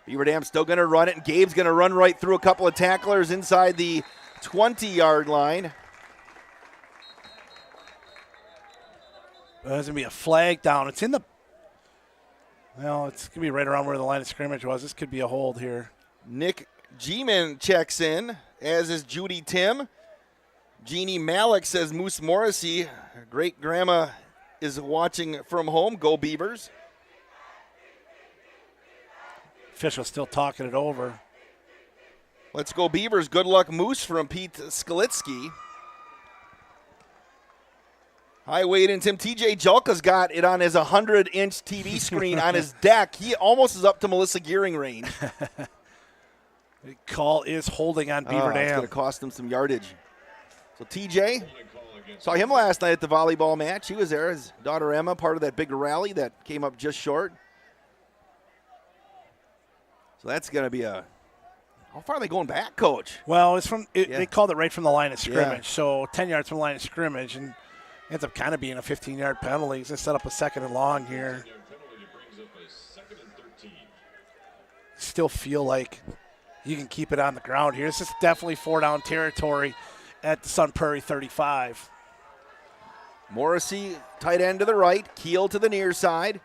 Beaver Dam's still going to run it, and Gabe's going to run right through a couple of tacklers inside the 20-yard line. There's going to be a flag down. It's in the – well, it's going to be right around where the line of scrimmage was. This could be a hold here. Nick G-Man checks in, as is Judy Tim. Jeannie Malik says Moose Morrissey, great-grandma, is watching from home. Go Beavers. Official still talking it over. Let's go Beavers. Good luck, Moose, from Pete Skalitsky. Hi, Wade and Tim. TJ Julka's got it on his 100-inch TV screen on his deck. He almost is up to Melissa Gearing range. The call is holding on Beaver Dam. It's going to cost him some yardage. So TJ, saw him last night at the volleyball match. He was there. His daughter Emma, part of that big rally that came up just short. So that's going to be a – how far are they going back, Coach? Well, it's from they called it right from the line of scrimmage. Yeah. So 10 yards from the line of scrimmage, and ends up kind of being a 15-yard penalty. He's going to set up a 2nd and long here. Still feel like you can keep it on the ground here. This is definitely 4-down territory at the Sun Prairie 35. Morrissey, tight end to the right. Keel to the near side.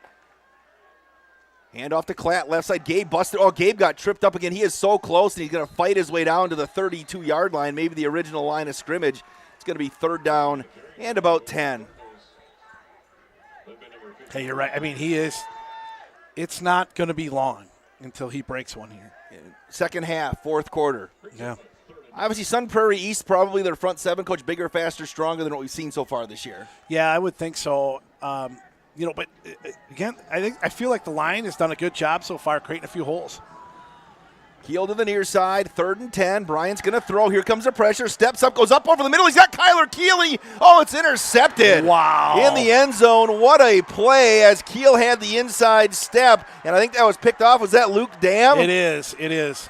Hand off to Klatt, left side. Gabe busted. Oh, Gabe got tripped up again. He is so close, and he's going to fight his way down to the 32-yard line, maybe the original line of scrimmage. It's going to be 3rd down and about 10. Hey, you're right. I mean, he is. It's not going to be long until he breaks one here. Second half, 4th quarter. Yeah. Obviously, Sun Prairie East, probably their front 7, Coach, bigger, faster, stronger than what we've seen so far this year. Yeah, I would think so. But again, I feel like the line has done a good job so far creating a few holes. Keel to the near side, 3rd and 10. Bryant's going to throw. Here comes the pressure. Steps up, goes up over the middle. He's got Kyler Keeley. Oh, it's intercepted. Wow. In the end zone. What a play as Keel had the inside step. And I think that was picked off. Was that Luke Dam? It is.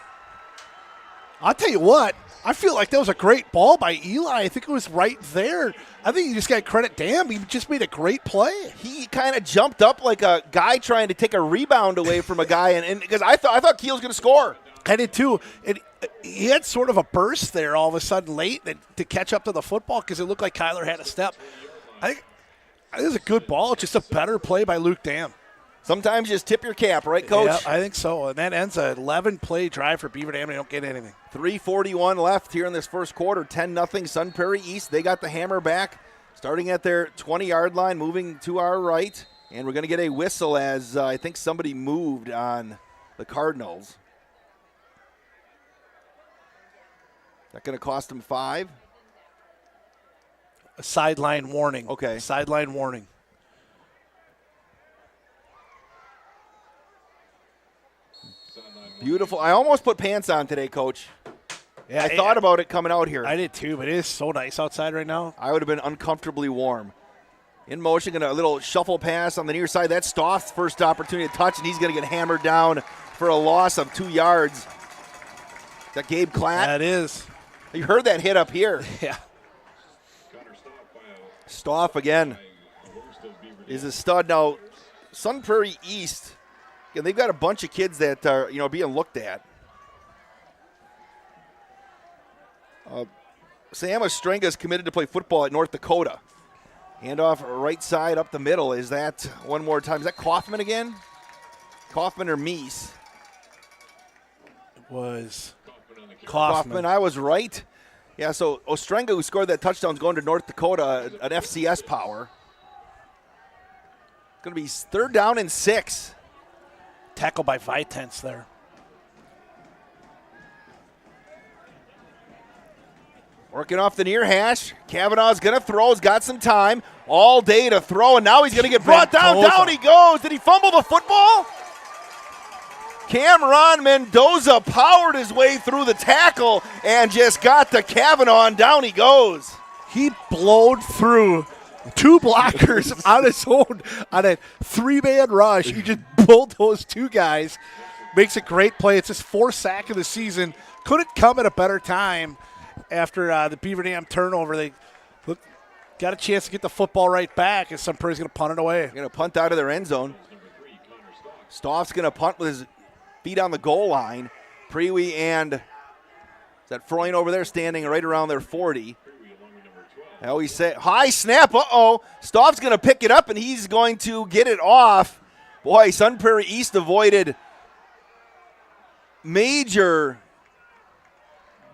I'll tell you what. I feel like that was a great ball by Eli. I think it was right there. I think you just got to credit Dam. He just made a great play. He kind of jumped up like a guy trying to take a rebound away from a guy. And because I thought Keel was going to score. I did too. He had sort of a burst there all of a sudden late to catch up to the football because it looked like Kyler had a step. I think it was a good ball, just a better play by Luke Dam. Sometimes you just tip your cap, right, Coach? Yeah, I think so. And that ends an 11-play drive for Beaver Dam. They don't get anything. 3:41 left here in this first quarter. 10-0 Sun Prairie East. They got the hammer back, starting at their 20-yard line, moving to our right. And we're going to get a whistle as I think somebody moved on the Cardinals. That going to cost them 5? A sideline warning. Okay. Sideline warning. Beautiful. I almost put pants on today, Coach. Yeah, I thought about it coming out here. I did too, but it is so nice outside right now. I would have been uncomfortably warm. In motion, going to a little shuffle pass on the near side. That's Stoff's first opportunity to touch, and he's going to get hammered down for a loss of 2 yards. Is that Gabe Klatt? That is. You heard that hit up here. Yeah. Stoff again is a stud. Now, Sun Prairie East, they've got a bunch of kids that are being looked at. Sam Ostrenga is committed to play football at North Dakota. Handoff right side up the middle. Is that one more time? Is that Kaufman again? Kaufman or Meese? It was Kaufman. I was right. Yeah, so Ostrenga, who scored that touchdown, is going to North Dakota, an FCS power. Going to be 3rd down and 6. Tackle by Vitens there. Working off the near hash. Kavanaugh's going to throw. He's got some time all day to throw, and now he's going to get brought down. Down he goes. Did he fumble the football? Cameron Mendoza powered his way through the tackle and just got to Kavanaugh, and down he goes. He blowed through 2 blockers on his own on a 3-man rush. He just pulled those 2 guys. Makes a great play. It's his 4th sack of the season. Couldn't come at a better time. After the Beaver Dam turnover, they got a chance to get the football right back, and Sun Prairie's going to punt it away. Going to punt out of their end zone. Stoff's going to punt with his feet on the goal line. Prairie and is that Freund over there standing right around their 40. I always say high snap. Stoff's going to pick it up, and he's going to get it off. Boy, Sun Prairie East avoided major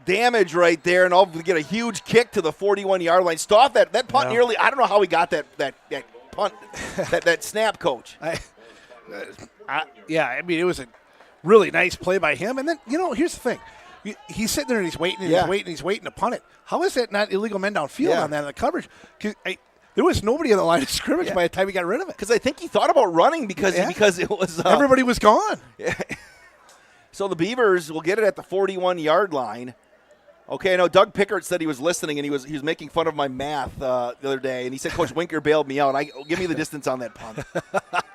damage right there, and I'll get a huge kick to the 41-yard line. Stoff, that punt nearly, I don't know how he got that punt, that snap, Coach. I mean, it was a really nice play by him. And then, here's the thing. He's sitting there and he's waiting and he's waiting to punt it. How is that not illegal men downfield on that in the coverage? Because there was nobody on the line of scrimmage by the time he got rid of it. Because I think he thought about running because it was everybody was gone. Yeah. So the Beavers will get it at the 41-yard line. Okay, I know Doug Pickert said he was listening, and he was making fun of my math the other day, and he said Coach Winker bailed me out. Give me the distance on that punt.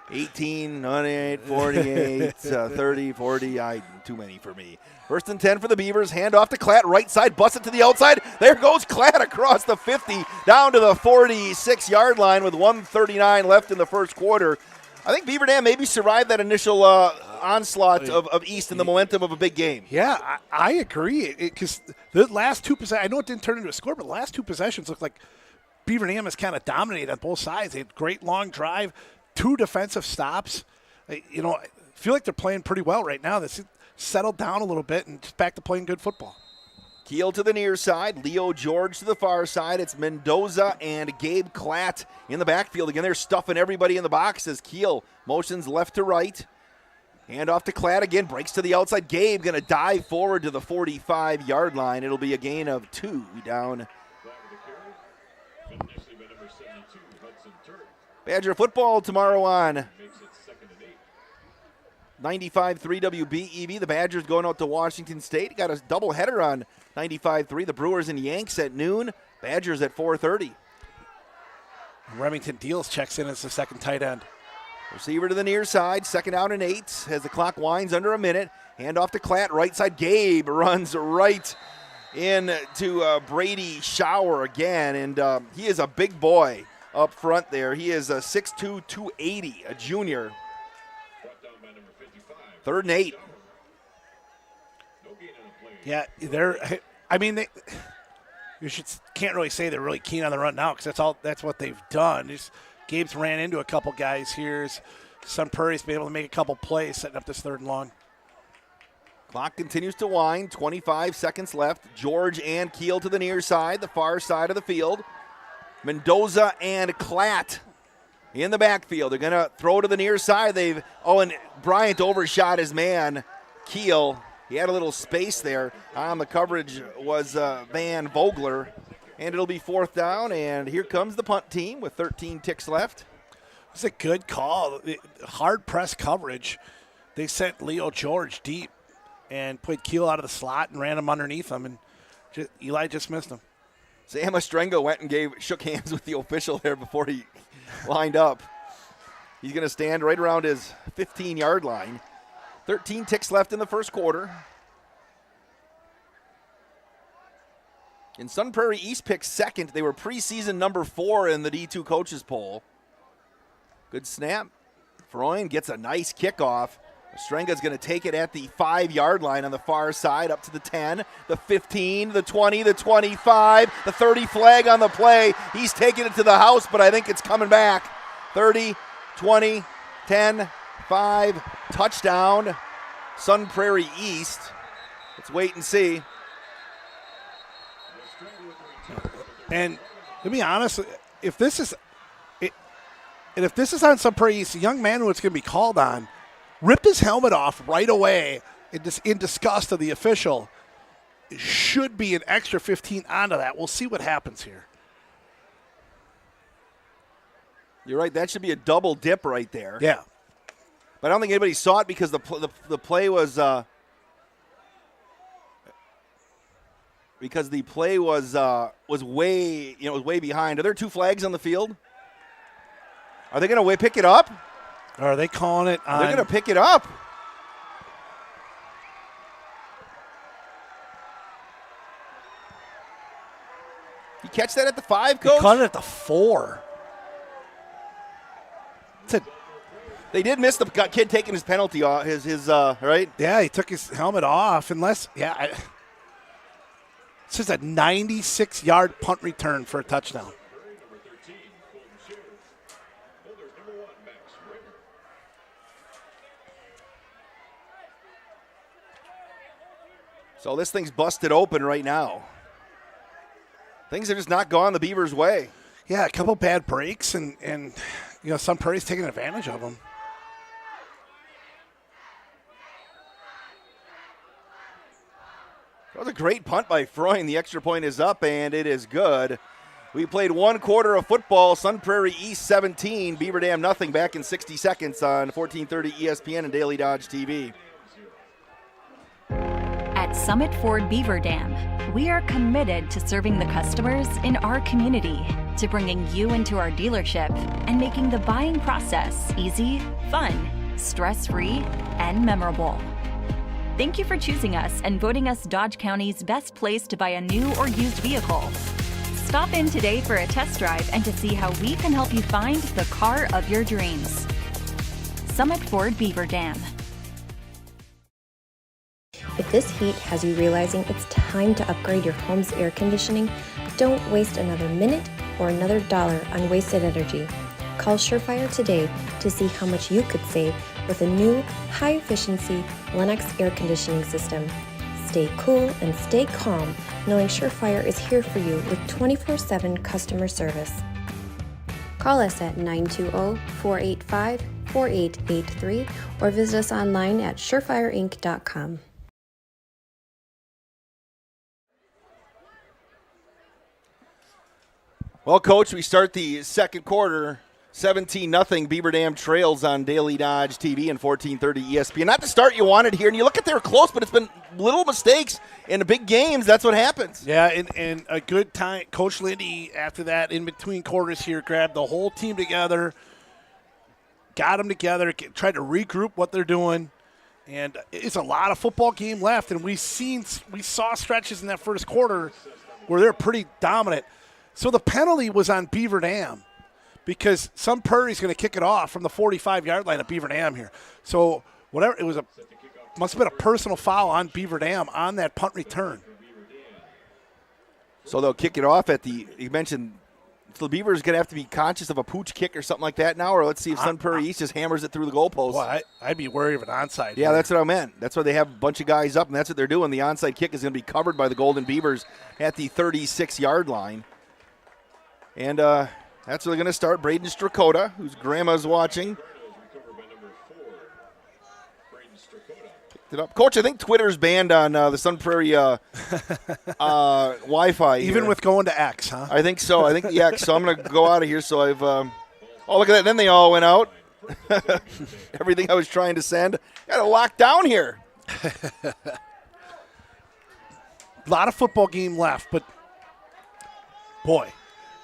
18, 98, 48, 30, 40. Too many for me. 1st and 10 for the Beavers. Hand off to Klatt, right side, bust it to the outside. There goes Klatt across the 50, down to the 46-yard line with 1:39 left in the first quarter. I think Beaver Dam maybe survived that initial onslaught of East and the momentum of a big game. Yeah, I agree. Because the last 2 possessions, I know it didn't turn into a score, but the last 2 possessions looked like Beaver Dam has kind of dominated on both sides. They had great long drive, 2 defensive stops. I feel like they're playing pretty well right now. They've settled down a little bit and just back to playing good football. Keel to the near side, Leo George to the far side. It's Mendoza and Gabe Klatt in the backfield. Again, they're stuffing everybody in the box as Keel motions left to right. Hand off to Klatt again, breaks to the outside. Gabe going to dive forward to the 45-yard line. It'll be a gain of 2 down. Badger football tomorrow on 95.3 WBEV. The Badgers going out to Washington State. Got a doubleheader on 95.3. The Brewers and Yanks at noon. Badgers at 4:30. Remington Deals checks in as the second tight end. Receiver to the near side. 2nd down and 8 as the clock winds under a minute. Hand off to Klatt. Right side. Gabe runs right into Brady Shower again. And he is a big boy up front there. He is a 6'2", 280, a junior. 3rd and 8. Yeah, can't really say they're really keen on the run now because that's what they've done. Gabe's ran into a couple guys here. Sun Prairie's been able to make a couple plays setting up this 3rd and long. Clock continues to wind. 25 seconds left. George and Keel to the near side, the far side of the field. Mendoza and Klatt in the backfield. They're going to throw to the near side. And Bryant overshot his man, Keel. He had a little space there. On the coverage was Van Vogler. And it'll be 4th down, and here comes the punt team with 13 ticks left. It's a good call. Hard press coverage. They sent Leo George deep. and played Keel out of the slot and ran him underneath him, and Eli just missed him. Sam Ostrengo went and shook hands with the official there before he lined up. He's going to stand right around his 15-yard line. 13 ticks left in the first quarter. And Sun Prairie East picked second. They were preseason number 4 in the D2 coaches poll. Good snap. Freund gets a nice kickoff. Ostrenga's going to take it at the 5-yard line on the far side, up to the 10, the 15, the 20, the 25, the 30 flag on the play. He's taking it to the house, but I think it's coming back. 30, 20, 10, 5, touchdown, Sun Prairie East. Let's wait and see. And to be honest, if this is on Sun Prairie East, the young man who it's going to be called on ripped his helmet off right away in disgust of the official. It should be an extra 15 onto that. We'll see what happens here. You're right. That should be a double dip right there. Yeah. But I don't think anybody saw it because the play was way behind. Are there 2 flags on the field? Are they going to pick it up? Or are they calling it on? They're going to pick it up. You catch that at the 5, Coach? He caught it at the 4. They did miss the kid taking his penalty off, his right? Yeah, he took his helmet off. It's just a 96-yard punt return for a touchdown. So this thing's busted open right now. Things are just not gone the Beavers' way. Yeah, a couple bad breaks, and Sun Prairie's taking advantage of them. That was a great punt by Freund. The extra point is up, and it is good. We played 1 quarter of football. Sun Prairie East 17, Beaver Dam nothing. Back in 60 seconds on 1430 ESPN and Daily Dodge TV. At Summit Ford Beaver Dam, we are committed to serving the customers in our community, to bringing you into our dealership and making the buying process easy, fun, stress-free, and memorable. Thank you for choosing us and voting us Dodge County's best place to buy a new or used vehicle. Stop in today for a test drive and to see how we can help you find the car of your dreams. Summit Ford Beaver Dam. If this heat has you realizing it's time to upgrade your home's air conditioning, don't waste another minute or another dollar on wasted energy. Call Surefire today to see how much you could save with a new, high-efficiency Lennox air conditioning system. Stay cool and stay calm knowing Surefire is here for you with 24/7 customer service. Call us at 920-485-4883 or visit us online at surefireinc.com. Well, Coach, we start the second quarter, 17-0. Beaver Dam trails on Daily Dodge TV and 1430 ESPN. Not the start you wanted here, and you look at they're close, but it's been little mistakes in the big games. That's what happens. Yeah, and a good time. Coach Lindy, after that, in between quarters here, grabbed the whole team together, got them together, tried to regroup what they're doing, and it's a lot of football game left, and we saw stretches in that first quarter where they're pretty dominant. So the penalty was on Beaver Dam because Sun Prairie's going to kick it off from the 45-yard line at Beaver Dam here. So whatever it was, must have been a personal foul on Beaver Dam on that punt return. So they'll kick it off you mentioned, so the Beavers going to have to be conscious of a pooch kick or something like that now, or let's see if Sun Prairie East just hammers it through the goalpost. Well, I'd be worried of an onside. Yeah, that's what I meant. That's why they have a bunch of guys up, and that's what they're doing. The onside kick is going to be covered by the Golden Beavers at the 36-yard line. And that's where they're going to start. Braden Strakota, whose grandma's watching. Picked it up. Coach, I think Twitter's banned on the Sun Prairie Wi-Fi. Even with going to X, huh? I think so. I think the X. So I'm going to go out of here. So I've oh, look at that. Then they all went out. Everything I was trying to send. Got it locked down here. A lot of football game left, but boy,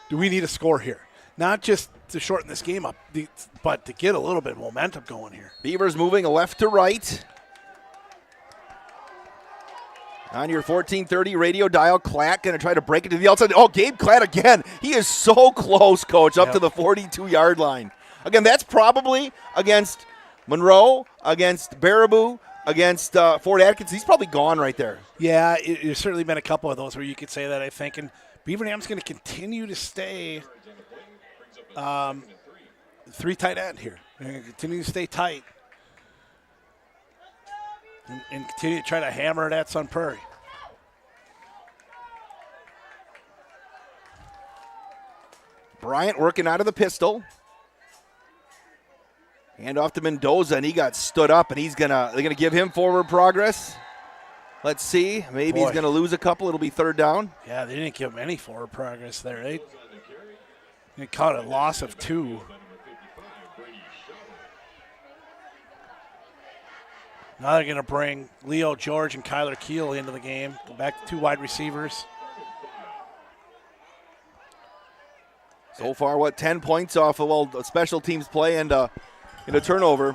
do we need a score here. Not just to shorten this game up, but to get a little bit of momentum going here. Beavers moving left to right. On your 1430 radio dial, Klatt going to try to break it to the outside. Oh, Gabe Klatt again. He is so close, Coach, up to the 42-yard line. Again, that's probably against Monroe, against Baraboo, against Fort Atkins. He's probably gone right there. Yeah, there's certainly been a couple of those where you could say that, I think. And Beaver Dam's going to continue to stay three tight end here. They're going to continue to stay tight and continue to try to hammer it at Sun Prairie. Bryant working out of the pistol. Hand off to Mendoza, and he got stood up, and they're gonna give him forward progress. Let's see. Maybe he's gonna lose a couple. It'll be third down. Yeah, they didn't give him any forward progress there. They caught a loss of 2. Now they're gonna bring Leo George and Kyler Keel into the game. Go back to 2 wide receivers. So far, 10 points off of a special teams play and a turnover.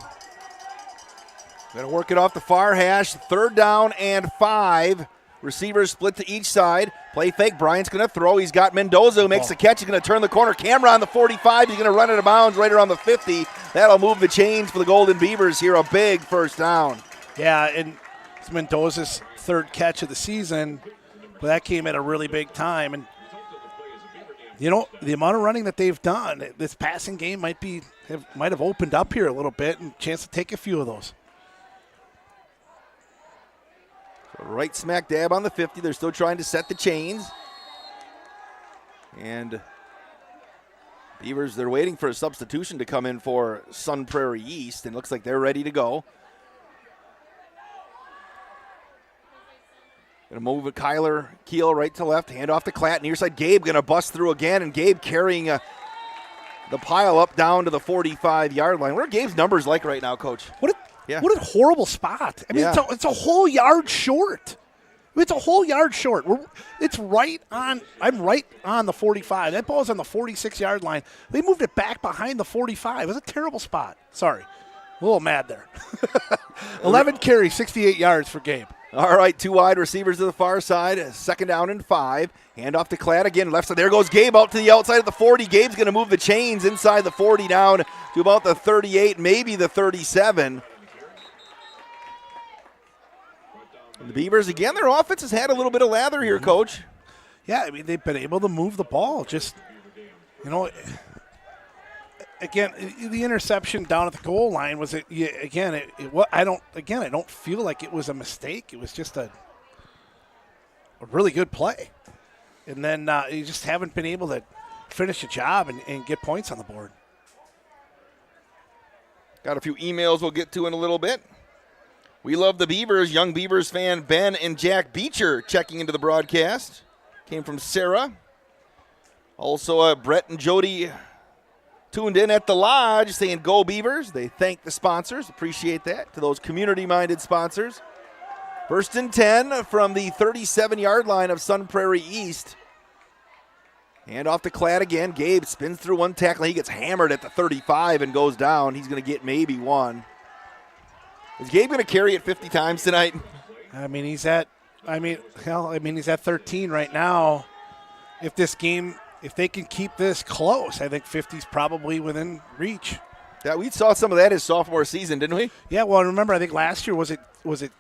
Going to work it off the far hash. Third down and 5. Receivers split to each side. Play fake. Bryant's going to throw. He's got Mendoza who makes the catch. He's going to turn the corner. Camera on the 45. He's going to run out of bounds right around the 50. That'll move the chains for the Golden Beavers here. A big first down. Yeah, and it's Mendoza's 3rd catch of the season, but that came at a really big time. And you know, the amount of running that they've done, this passing game might have opened up here a little bit and a chance to take a few of those. So right smack dab on the 50. They're still trying to set the chains. And Beavers, they're waiting for a substitution to come in for Sun Prairie East, and looks like they're ready to go. Going to move with Kyler Keel right to left, hand off to Klatt, near side. Gabe going to bust through again, and Gabe carrying the pile up down to the 45-yard line. What are Gabe's numbers like right now, Coach? What a horrible spot. I mean, it's a whole yard short. It's a whole yard short. It's right on. I'm right on the 45. That ball's on the 46-yard line. They moved it back behind the 45. It was a terrible spot. Sorry. A little mad there. 11 carries, 68 yards for Gabe. All right, 2 wide receivers to the far side. 2nd down and 5. Hand off to Klatt again. Left side. There goes Gabe out to the outside of the 40. Gabe's going to move the chains inside the 40 down to about the 38, maybe the 37. And the Beavers, again, their offense has had a little bit of lather here, Coach. Yeah, I mean, they've been able to move the ball. Just, you know, again, the interception down at the goal line was I don't feel like it was a mistake. It was just a really good play, and then you just haven't been able to finish the job and get points on the board. Got a few emails we'll get to in a little bit. We love the Beavers. Young Beavers fan Ben and Jack Beecher checking into the broadcast. Came from Sarah. Also, Brett and Jody tuned in at the lodge saying, "Go Beavers." They thank the sponsors. Appreciate that. To those community-minded sponsors. 1st and 10 from the 37-yard line of Sun Prairie East. Hand off to Klatt again. Gabe spins through one tackle. He gets hammered at the 35 and goes down. He's going to get maybe 1. Is Gabe going to carry it 50 times tonight? I mean, he's at 13 right now. If they can keep this close, I think 50's probably within reach. Yeah, we saw some of that his sophomore season, didn't we? Yeah, well, remember, I think last year was it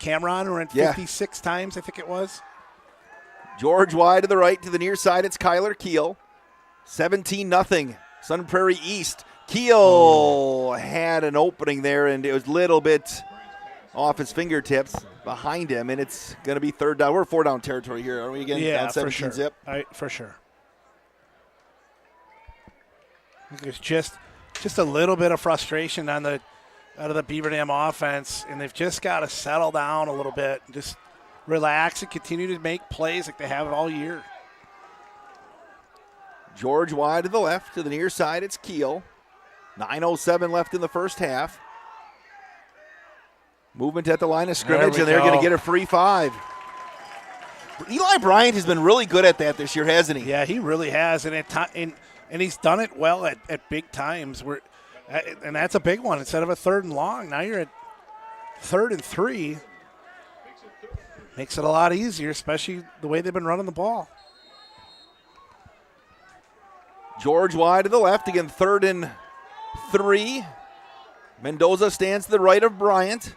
Cameron who ran 56 times, I think it was. George wide to the right, to the near side, it's Kyler Keel. 17-0, Sun Prairie East. Keel had an opening there, and it was a little bit off his fingertips behind him, and it's going to be 3rd down. We're 4-down territory here, aren't we again? Yeah, down 17 for sure. Zip. For sure. There's just a little bit of frustration out of the Beaver Dam offense, and they've just got to settle down a little bit, just relax and continue to make plays like they have all year. George wide to the left, to the near side, it's Keel. 9:07 left in the first half. Movement at the line of scrimmage, and they're going to get a free 5. Eli Bryant has been really good at that this year, hasn't he? Yeah, he really has, and he's done it well at big times. And that's a big one. Instead of a 3rd and long, now you're at 3rd and 3. Makes it a lot easier, especially the way they've been running the ball. George wide to the left, again 3rd and 3. Mendoza stands to the right of Bryant.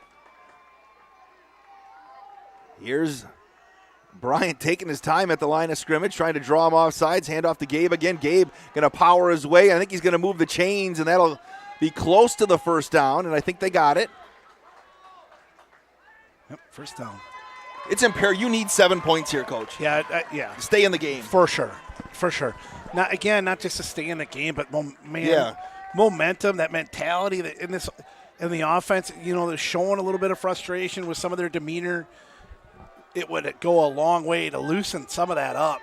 Here's Bryant taking his time at the line of scrimmage, trying to draw him off sides. Hand off to Gabe again. Gabe going to power his way. I think he's going to move the chains, and that'll be close to the first down, and I think they got it. Yep, first down. It's imperative. You need 7 points here, Coach. Yeah. Stay in the game. For sure. Not just to stay in the game, but momentum, that mentality that in the offense, they're showing a little bit of frustration with some of their demeanor. It would go a long way to loosen some of that up.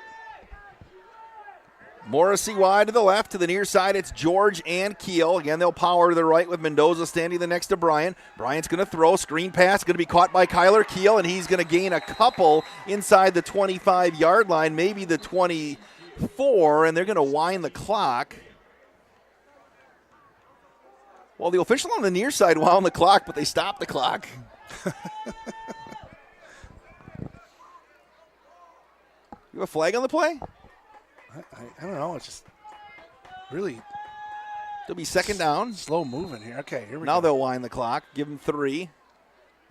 Morrissey wide to the left. To the near side, it's George and Keel. Again, they'll power to the right with Mendoza standing the next to Bryant. Bryant's going to throw. Screen pass going to be caught by Kyler Keel, and he's going to gain a couple inside the 25-yard line, maybe the 24, and they're going to wind the clock. Well, the official on the near side wound the clock, but they stopped the clock. You have a flag on the play? I don't know. It's just really. It'll be 2nd down. Slow moving here. Okay, here we go. Now they'll wind the clock. Give them 3.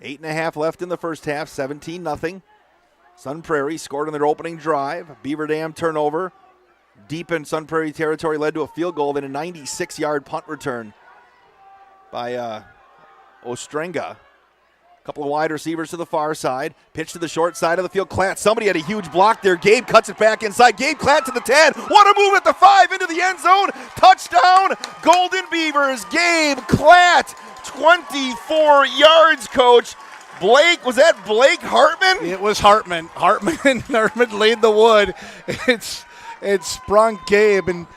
8.5 left in the first half. 17-0. Sun Prairie scored on their opening drive. Beaver Dam turnover. Deep in Sun Prairie territory led to a field goal, then a 96-yard punt return by Ostrenga. Couple of wide receivers to the far side. Pitch to the short side of the field. Klatt. Somebody had a huge block there. Gabe cuts it back inside. Gabe Klatt to the 10. What a move at the 5 into the end zone. Touchdown, Golden Beavers. Gabe Klatt, 24 yards, Coach. Blake, was that Blake Hartman? It was Hartman. Hartman laid the wood. It sprung Gabe and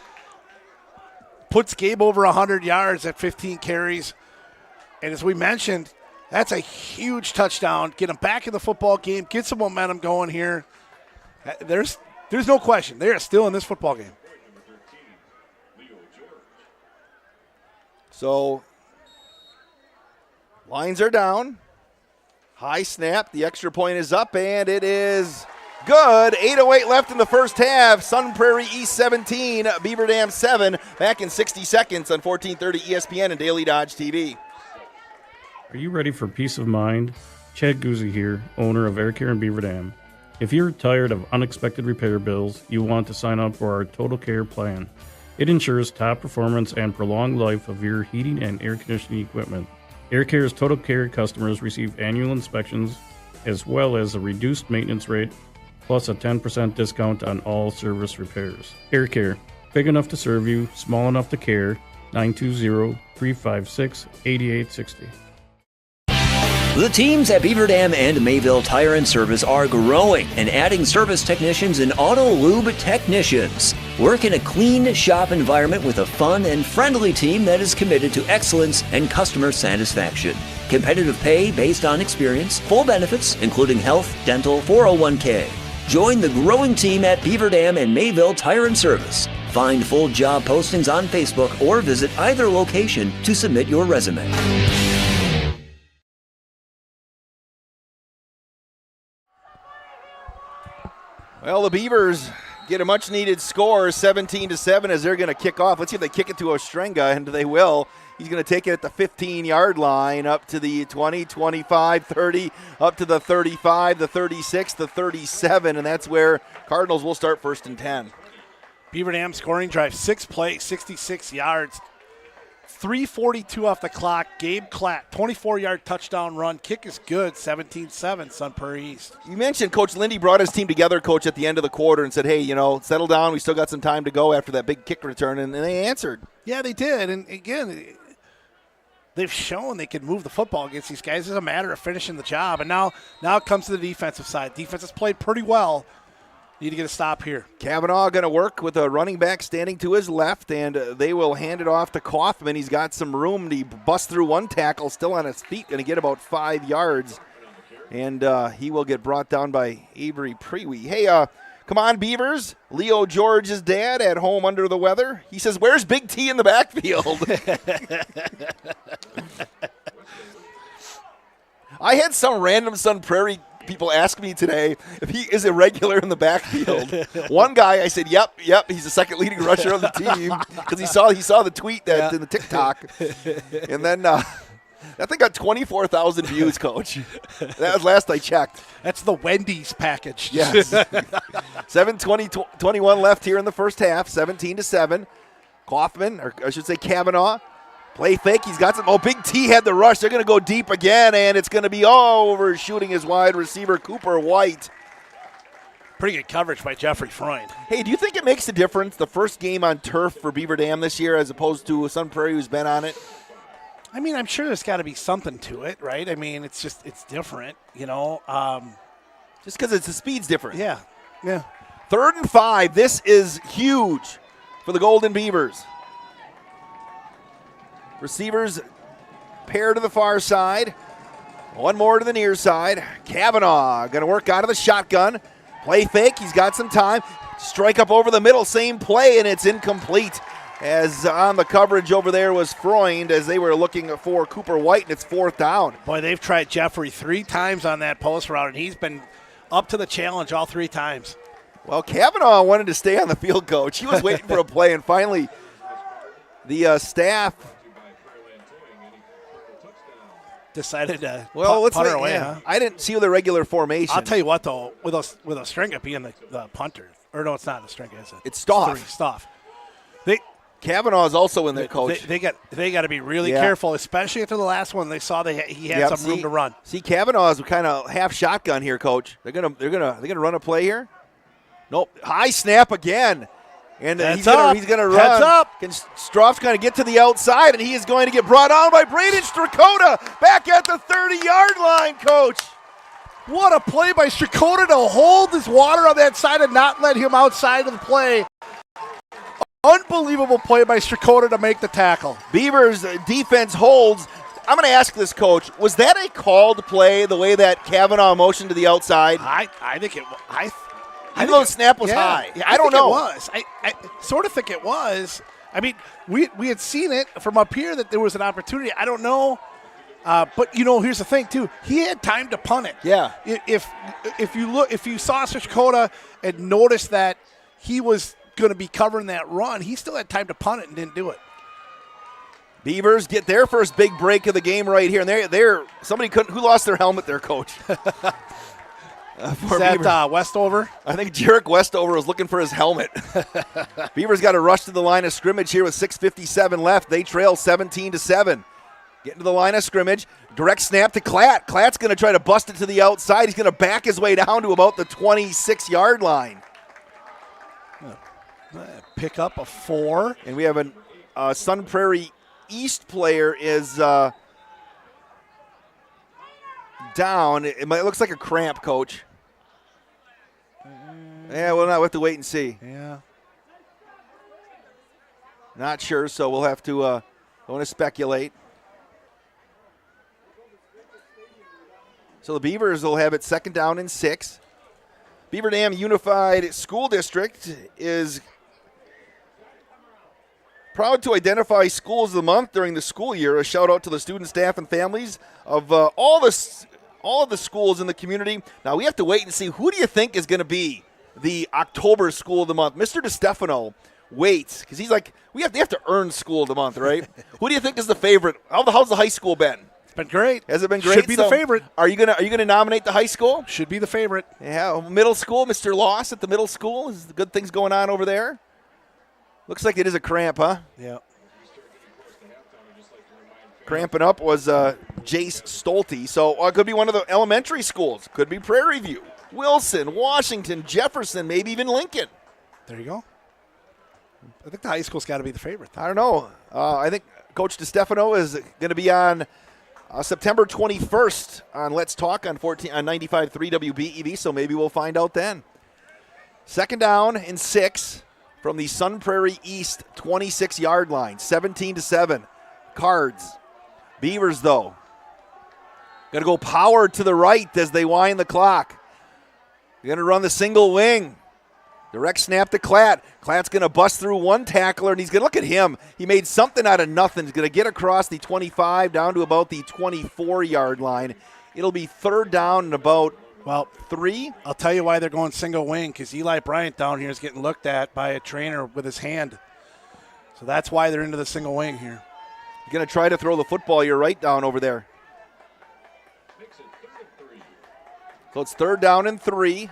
puts Gabe over 100 yards at 15 carries. And as we mentioned, that's a huge touchdown. Get them back in the football game. Get some momentum going here. There's no question. They are still in this football game. So, lines are down. High snap. The extra point is up, and it is good. 8:08 left in the first half. Sun Prairie East 17, Beaver Dam 7. Back in 60 seconds on 1430 ESPN and Daily Dodge TV. Are you ready for peace of mind? Chad Guzzi here, owner of Air Care in Beaver Dam. If you're tired of unexpected repair bills, you want to sign up for our Total Care plan. It ensures top performance and prolonged life of your heating and air conditioning equipment. Air Care's Total Care customers receive annual inspections as well as a reduced maintenance rate plus a 10% discount on all service repairs. Air Care, big enough to serve you, small enough to care. 920-356-8860. The teams at Beaver Dam and Mayville Tire and Service are growing and adding service technicians and auto lube technicians. Work in a clean shop environment with a fun and friendly team that is committed to excellence and customer satisfaction. Competitive pay based on experience, full benefits, including health, dental, 401k. Join the growing team at Beaver Dam and Mayville Tire and Service. Find full job postings on Facebook or visit either location to submit your resume. Well, the Beavers get a much-needed score, 17-7, as they're going to kick off. Let's see if they kick it to Ostrenga, and they will. He's going to take it at the 15-yard line, up to the 20, 25, 30, up to the 35, the 36, the 37, and that's where Cardinals will start 1st and 10. Beaver Dam scoring drive, 6 plays, 66 yards. 3:42 off the clock. Gabe Klatt, 24-yard touchdown run. Kick is good, 17-7, Sun Prairie East. You mentioned Coach Lindy brought his team together, Coach, at the end of the quarter and said, hey, settle down. We still got some time to go after that big kick return, and they answered. Yeah, they did. And, again, they've shown they can move the football against these guys. It's a matter of finishing the job. And now it comes to the defensive side. Defense has played pretty well. Need to get a stop here. Kavanaugh going to work with a running back standing to his left, and they will hand it off to Kaufman. He's got some room. He busts through one tackle, still on his feet, going to get about 5 yards. And he will get brought down by Avery Prairie. Hey, come on, Beavers. Leo George's dad at home under the weather. He says, where's Big T in the backfield? I had some random Sun Prairie people ask me today if he is a regular in the backfield. One guy, I said, yep, he's the second leading rusher on the team because he saw the tweet that in the TikTok. And then that thing got 24,000 views, Coach. That was last I checked. That's the Wendy's package. Yes. 7:21 left here in the first half, 17-7. Kaufman, or I should say Kavanaugh, play fake. He's got some. Oh, Big T had the rush. They're going to go deep again, and it's going to be all over shooting his wide receiver, Cooper White. Pretty good coverage by Jeffrey Freund. Hey, do you think it makes a difference, the first game on turf for Beaver Dam this year as opposed to Sun Prairie who's been on it? I mean, I'm sure there's got to be something to it, right? I mean, it's different, you know. Just because the speed's different. Yeah. 3rd and 5. This is huge for the Golden Beavers. Receivers pair to the far side. One more to the near side. Kavanaugh going to work out of the shotgun. Play fake. He's got some time. Strike up over the middle. Same play, and it's incomplete. As on the coverage over there was Freund as they were looking for Cooper White, and it's 4th down. Boy, they've tried Jeffrey 3 times on that post route, and he's been up to the challenge all 3 times. Well, Kavanaugh wanted to stay on the field, Coach. He was waiting for a play, and finally the staff decided to punt her away. Yeah. Huh? I didn't see the regular formation. I'll tell you what, though, with a Stringa being the punter, or no, it's not a Stringa, is it? It's Stoff. Stoff. Kavanaugh is also in there, Coach. They got to be really careful, especially after the last one. They saw he had some room to run. See, Kavanaugh is kind of half shotgun here, Coach. They're gonna run a play here. Nope, high snap again, and he's gonna run. Heads up. Stroff's going to get to the outside, and he is going to get brought on by Braden Strakota back at the 30-yard line, Coach. What a play by Strakota to hold his water on that side and not let him outside of the play. Unbelievable play by Strakota to make the tackle. Beavers defense holds. I'm going to ask this, Coach. Was that a called play, the way that Kavanaugh motioned to the outside? I think it was. Even though the snap was high. Yeah, I don't know. It was. I sort of think it was. I mean, we had seen it from up here that there was an opportunity. I don't know. But, here's the thing, too. He had time to punt it. Yeah. If you saw Strakota and noticed that he was going to be covering that run, he still had time to punt it and didn't do it. Beavers get their first big break of the game right here, and they're somebody who lost their helmet there, Coach. Is that Westover? I think Jarek Westover was looking for his helmet. Beavers got a rush to the line of scrimmage here with 6:57 left. They trail 17-7. Getting to the line of scrimmage. Direct snap to Klatt. Klatt's going to try to bust it to the outside. He's going to back his way down to about the 26-yard line. Pick up a 4. And we have a Sun Prairie East player is down. It looks like a cramp, Coach. Yeah, we'll have to wait and see. Yeah. Not sure, so we'll have to don't want to speculate. So the Beavers will have it 2nd down and 6. Beaver Dam Unified School District is proud to identify Schools of the Month during the school year. A shout out to the student, staff, and families of all of the schools in the community. Now we have to wait and see, who do you think is going to be the October School of the Month? Mr. DeStefano waits because he's like, they have to earn School of the Month, right? Who do you think is the favorite? How's the high school been? It's been great. Has it been great? Should be the favorite. Are you gonna nominate the high school? Should be the favorite. Yeah, middle school, Mr. Loss at the middle school. Is the good things going on over there? Looks like it is a cramp, huh? Yeah. Cramping up was Jace Stolte. So it could be one of the elementary schools. Could be Prairie View, Wilson, Washington, Jefferson, maybe even Lincoln. There you go. I think the high school's got to be the favorite. I don't know. I think Coach DeStefano is going to be on September 21st on Let's Talk on 95.3 WBEV, so maybe we'll find out then. Second down and 6 from the Sun Prairie East 26-yard line. 17-7. Cards. Beavers, though, going to go power to the right as they wind the clock. They're going to run the single wing. Direct snap to Klatt. Klatt's going to bust through one tackler, and he's going to look at him. He made something out of nothing. He's going to get across the 25 down to about the 24-yard line. It'll be third down and about 3. I'll tell you why they're going single wing, because Eli Bryant down here is getting looked at by a trainer with his hand. So that's why they're into the single wing here. You're going to try to throw the football. You're right down over there. So it's third down and 3.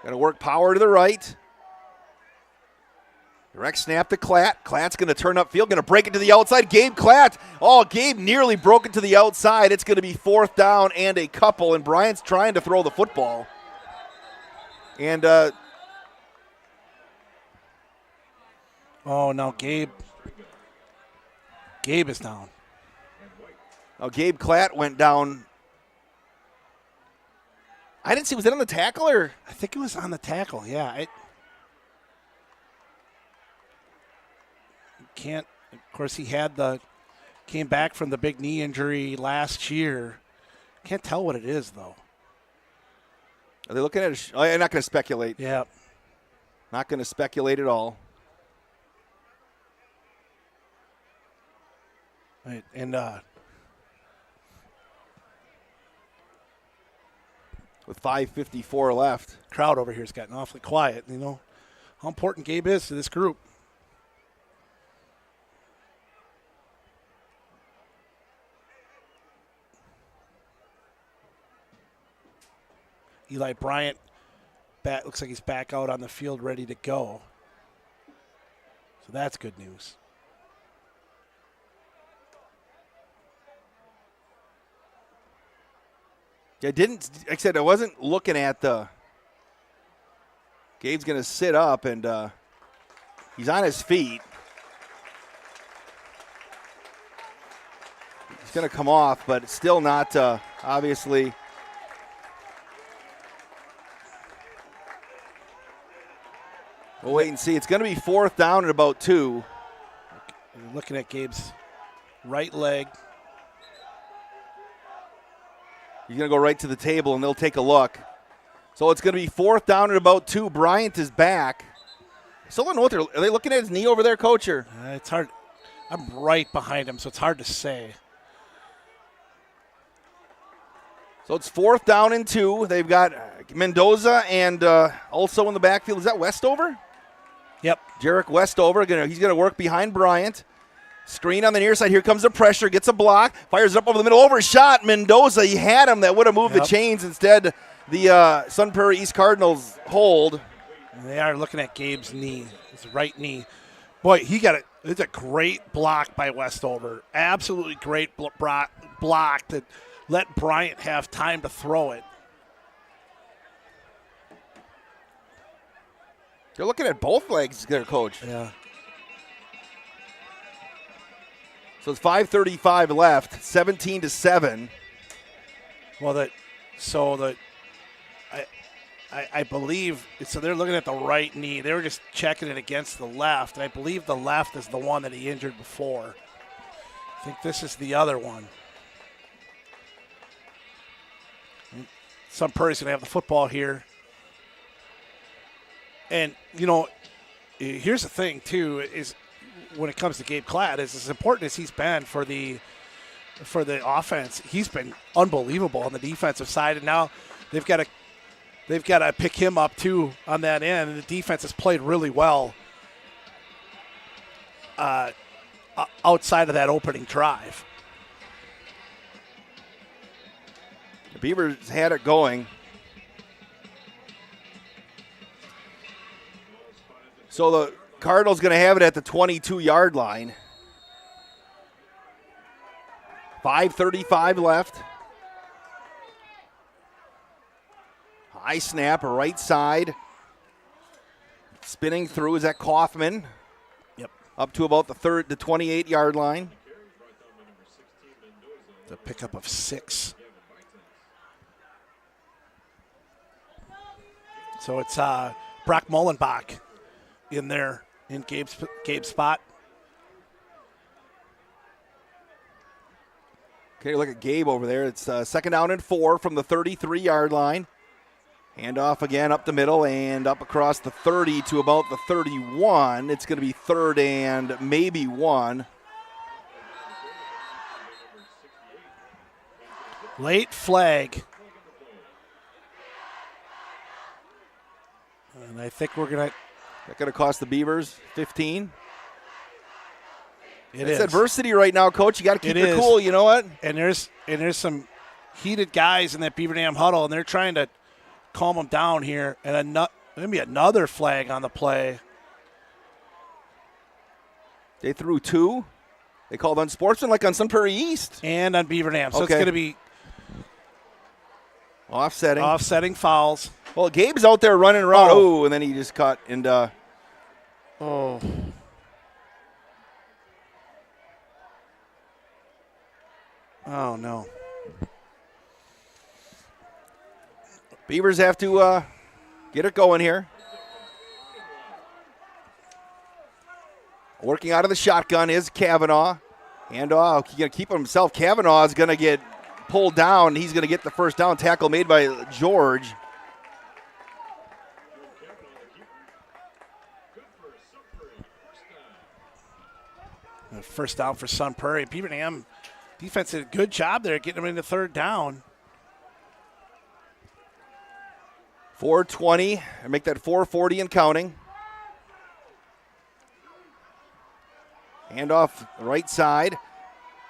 Going to work power to the right. Direct snap to Klatt. Klatt's going to turn upfield, going to break it to the outside. Gabe Klatt. Oh, Gabe nearly broke it to the outside. It's going to be fourth down and a couple, and Bryant's trying to throw the football. And now Gabe is down. Oh, Gabe Klatt went down. I didn't see. Was it on the tackle or? I think it was on the tackle. Yeah. Can't. Of course, he came back from the big knee injury last year. Can't tell what it is though. Are they looking at it? I'm not going to speculate. Yeah. Not going to speculate at all. Right, and with 5:54 left, crowd over here has gotten awfully quiet. You know how important Gabe is to this group. Eli Bryant looks like he's back out on the field ready to go. So that's good news. Like I said, I wasn't looking at the. Gabe's going to sit up, and he's on his feet. He's going to come off, but still not obviously. We'll wait and see. It's going to be fourth down at about 2. You're looking at Gabe's right leg. He's going to go right to the table, and they'll take a look. So it's going to be fourth down at about 2. Bryant is back. Still don't know what are they looking at his knee over there, Coach? Or? It's hard. I'm right behind him, so it's hard to say. So it's fourth down and 2. They've got Mendoza and also in the backfield. Is that Westover? Yep. Jarek Westover. He's going to work behind Bryant. Screen on the near side. Here comes the pressure. Gets a block. Fires it up over the middle. Overshot. Mendoza. He had him. That would have moved the chains. Instead, the Sun Prairie East Cardinals hold. And they are looking at Gabe's knee. His right knee. Boy, he got it. It's a great block by Westover. Absolutely great block that let Bryant have time to throw it. They're looking at both legs there, Coach. Yeah. So it's 5:35 left, 17-7. Well, I believe so. They're looking at the right knee. They were just checking it against the left, and I believe the left is the one that he injured before. I think this is the other one. Sun Prairie's going to have the football here. And, here's the thing, too, is when it comes to Gabe Klatt, is as important as he's been for the offense, he's been unbelievable on the defensive side. And now they've got to pick him up, too, on that end. And the defense has played really well outside of that opening drive. The Beavers had it going. So the Cardinals going to have it at the 22-yard line. 5:35 left. High snap, right side. Spinning through, is that Kaufman? Yep. Up to about the 28-yard line. It's a pickup of 6. So it's Brock Mullenbach in there in Gabe's spot. Okay, look at Gabe over there. It's 2nd down and 4 from the 33-yard line. Handoff again up the middle and up across the 30 to about the 31. It's going to be 3rd and maybe 1. Late flag. And I think we're going to... That's going to cost the Beavers 15. It's adversity right now, Coach. You got to keep your cool. You know what? And there's some heated guys in that Beaver Dam huddle, and they're trying to calm them down here. And maybe another flag on the play. They threw 2. They called unsportsmanlike on Sun Prairie East and on Beaver Dam. So It's going to be offsetting fouls. Well, Gabe's out there running around. Oh, and then he just caught and. Oh, no. Beavers have to get it going here. Working out of the shotgun is Kavanaugh. And he's going to keep it himself. Kavanaugh is going to get pulled down. He's going to get the first down. Tackle made by George. First down for Sun Prairie. Beaver Dam defense did a good job there getting them into 3rd down. 4:20 and make that 4:40 and counting. Handoff right side.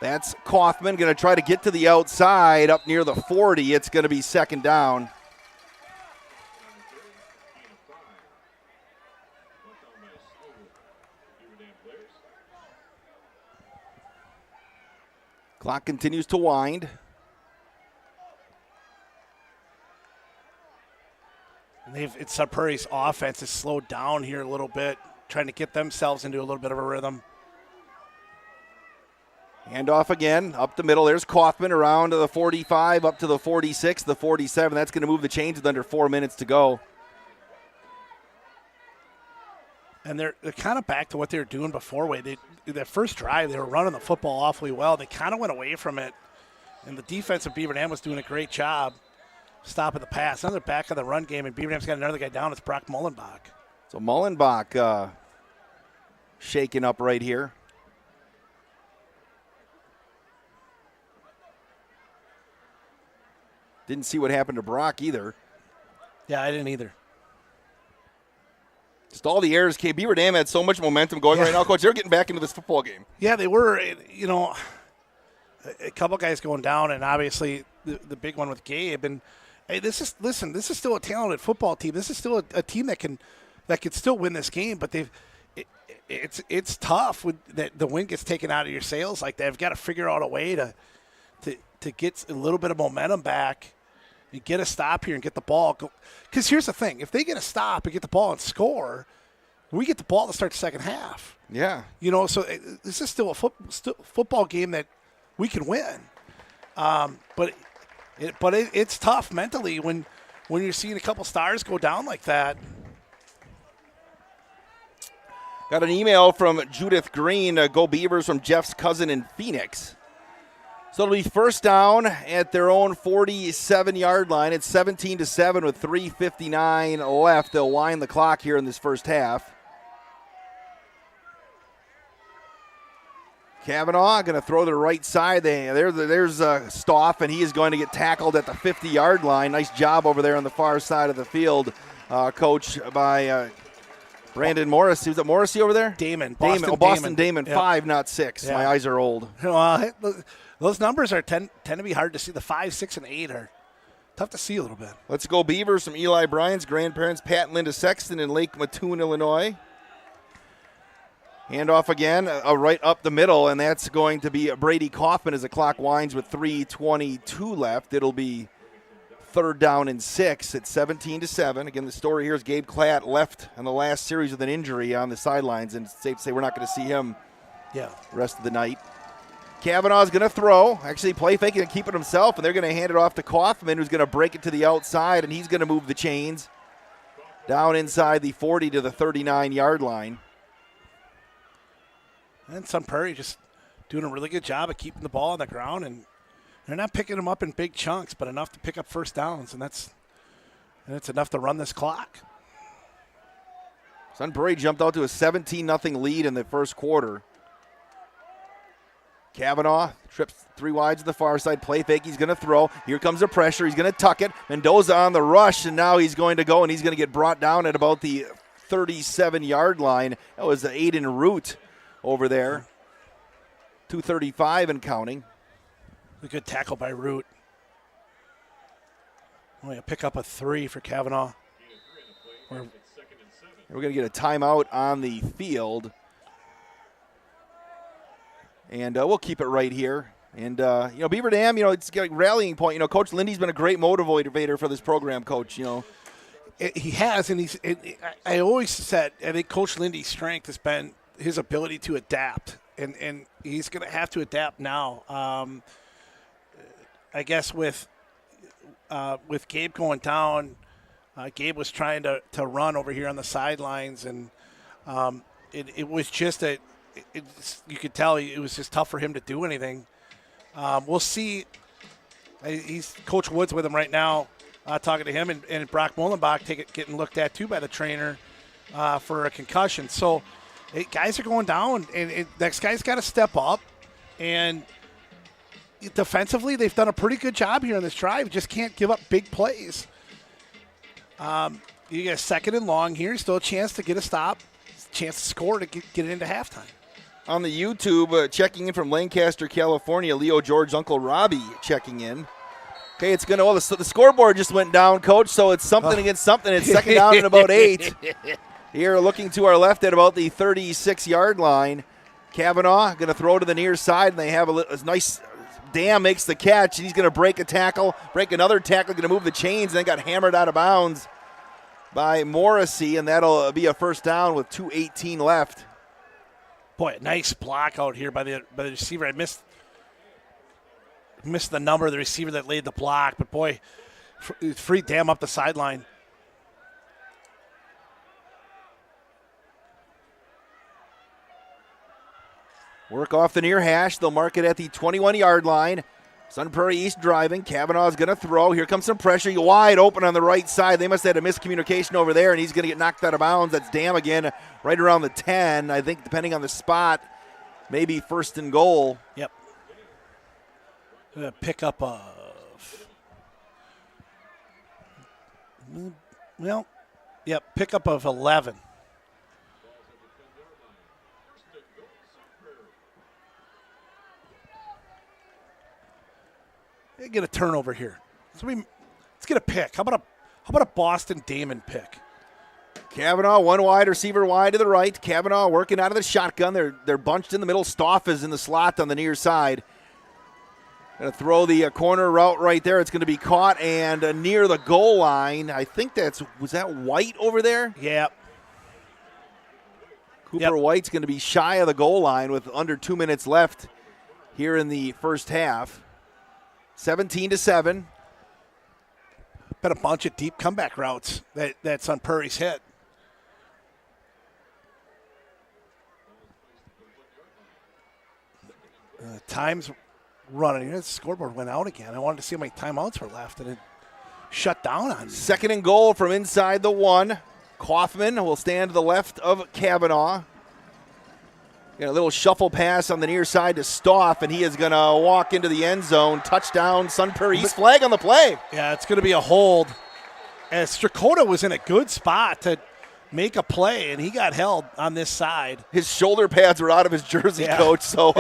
That's Kaufman going to try to get to the outside up near the 40. It's going to be 2nd down. Clock continues to wind. And it's Sun Prairie's offense has slowed down here a little bit, trying to get themselves into a little bit of a rhythm. Handoff again, up the middle. There's Kaufman around to the 45, up to the 46, the 47. That's going to move the chains with under 4 minutes to go. And they're kind of back to what they were doing before. Their first drive, they were running the football awfully well. They kind of went away from it. And the defense of Beaver Dam was doing a great job stopping the pass. Now they're back in the run game, and Beaver Dam's got another guy down. It's Brock Mullenbach. So Mullenbach shaking up right here. Didn't see what happened to Brock either. Yeah, I didn't either. Just all the errors came. Beaver Dam had so much momentum going right now, Coach. They're getting back into this football game. Yeah, they were. You know, a couple guys going down, and obviously the big one with Gabe. And hey, this is still a talented football team. This is still a team that can still win this game. But it's tough when the win gets taken out of your sails like that. They've got to figure out a way to get a little bit of momentum back. You get a stop here and get the ball. Because here's the thing. If they get a stop and get the ball and score, we get the ball to start the second half. Yeah. You know, so this is still a football game that we can win. But it's tough mentally when you're seeing a couple stars go down like that. Got an email from Judith Green, Go Beavers, from Jeff's cousin in Phoenix. So it'll be first down at their own 47-yard line. It's 17-7 with 3:59 left. They'll wind the clock here in this first half. Kavanaugh going to throw to the right side. There's Stoff, and he is going to get tackled at the 50-yard line. Nice job over there on the far side of the field, coach by Brandon Morris. Was it Morrissey over there? Damon. Boston Damon. Yep. 5, not 6. Yeah. My eyes are old. Those numbers tend to be hard to see. The 5, 6, and 8 are tough to see a little bit. Let's go Beavers from Eli Bryan's grandparents, Pat and Linda Sexton in Lake Mattoon, Illinois. Handoff again, right up the middle, and that's going to be Brady Kaufman as the clock winds with 3:22 left. It'll be 3rd down and 6 at 17-7. Again, the story here is Gabe Klatt left in the last series with an injury on the sidelines, and it's safe to say we're not going to see him the rest of the night. Kavanaugh's going to throw, actually play faking and keep it himself, and they're going to hand it off to Kaufman, who's going to break it to the outside, and he's going to move the chains. down inside the 40 to the 39-yard line. And Sun Prairie just doing a really good job of keeping the ball on the ground, and they're not picking them up in big chunks, but enough to pick up first downs, and it's enough to run this clock. Sun Prairie jumped out to a 17-0 lead in the first quarter. Kavanaugh trips 3 wide to the far side. Play fake. He's going to throw. Here comes the pressure. He's going to tuck it. Mendoza on the rush, and now he's going to go, and he's going to get brought down at about the 37-yard line. That was Aiden Root over there. 2:35 and counting. A good tackle by Root. Only a pick up a 3 for Kavanaugh. We're going to get a timeout on the field. And we'll keep it right here. And, Beaver Dam, it's got a rallying point. Coach Lindy's been a great motivator for this program, Coach, He has, and I always said, I think Coach Lindy's strength has been his ability to adapt. And he's going to have to adapt now. I guess with Gabe going down, Gabe was trying to run over here on the sidelines, and it was just you could tell it was just tough for him to do anything. We'll see. He's Coach Woods with him right now, talking to him, and Brock Molenbach getting looked at too by the trainer for a concussion. So guys are going down, and next guy's got to step up. And defensively, they've done a pretty good job here on this drive. Just can't give up big plays. You get a 2nd and long here. Still a chance to get a stop, chance to score to get it into halftime. On the YouTube, checking in from Lancaster, California, Leo George's Uncle Robbie checking in. Okay, it's going to, the scoreboard just went down, Coach, so it's something against something. It's 2nd down and about 8. Here, looking to our left at about the 36-yard line. Kavanaugh going to throw to the near side, and they have a nice Dam makes the catch, and he's going to break a tackle, break another tackle, going to move the chains, and then got hammered out of bounds by Morrissey, and that'll be a first down with 2:18 left. Boy, a nice block out here by the receiver. I missed the number of the receiver that laid the block, but boy, free Dam up the sideline. Work off the near hash. They'll mark it at the 21-yard line. Sun Prairie East driving. Kavanaugh's going to throw. Here comes some pressure. Wide open on the right side. They must have had a miscommunication over there, and he's going to get knocked out of bounds. That's Dam again, right around the 10. I think depending on the spot, maybe 1st and goal. Yep. Pickup of. Well, yep, pickup of 11. Get a turnover here. So let's get a pick. How about a Boston Damon pick? Kavanaugh, 1 wide, receiver wide to the right. Kavanaugh working out of the shotgun. They're bunched in the middle. Stoff is in the slot on the near side. Going to throw the corner route right there. It's going to be caught and near the goal line. I think was that White over there? Yeah. Cooper White's going to be shy of the goal line with under 2 minutes left here in the first half. 17-7. Been a bunch of deep comeback routes that's on Prairie's hit. Time's running. The scoreboard went out again. I wanted to see how many timeouts were left, and it shut down on me. 2nd and goal from inside the 1. Kaufman will stand to the left of Kavanaugh. Got a little shuffle pass on the near side to Stoff, and he is going to walk into the end zone. Touchdown, Sun Prairie East. Flag on the play. Yeah, it's going to be a hold. As Strakota was in a good spot to make a play, and he got held on this side. His shoulder pads were out of his jersey, Coach, so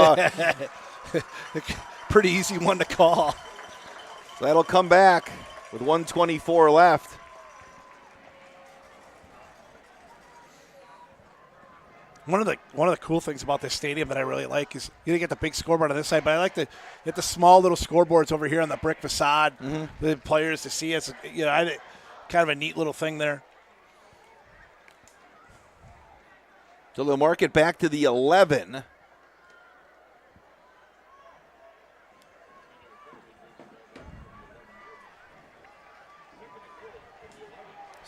pretty easy one to call. So that'll come back with 1:24 left. One of the cool things about this stadium that I really like is you get the big scoreboard on this side, but I like to get the small little scoreboards over here on the brick facade. Mm-hmm. The players to see us. Kind of a neat little thing there. So they'll mark it back to the 11.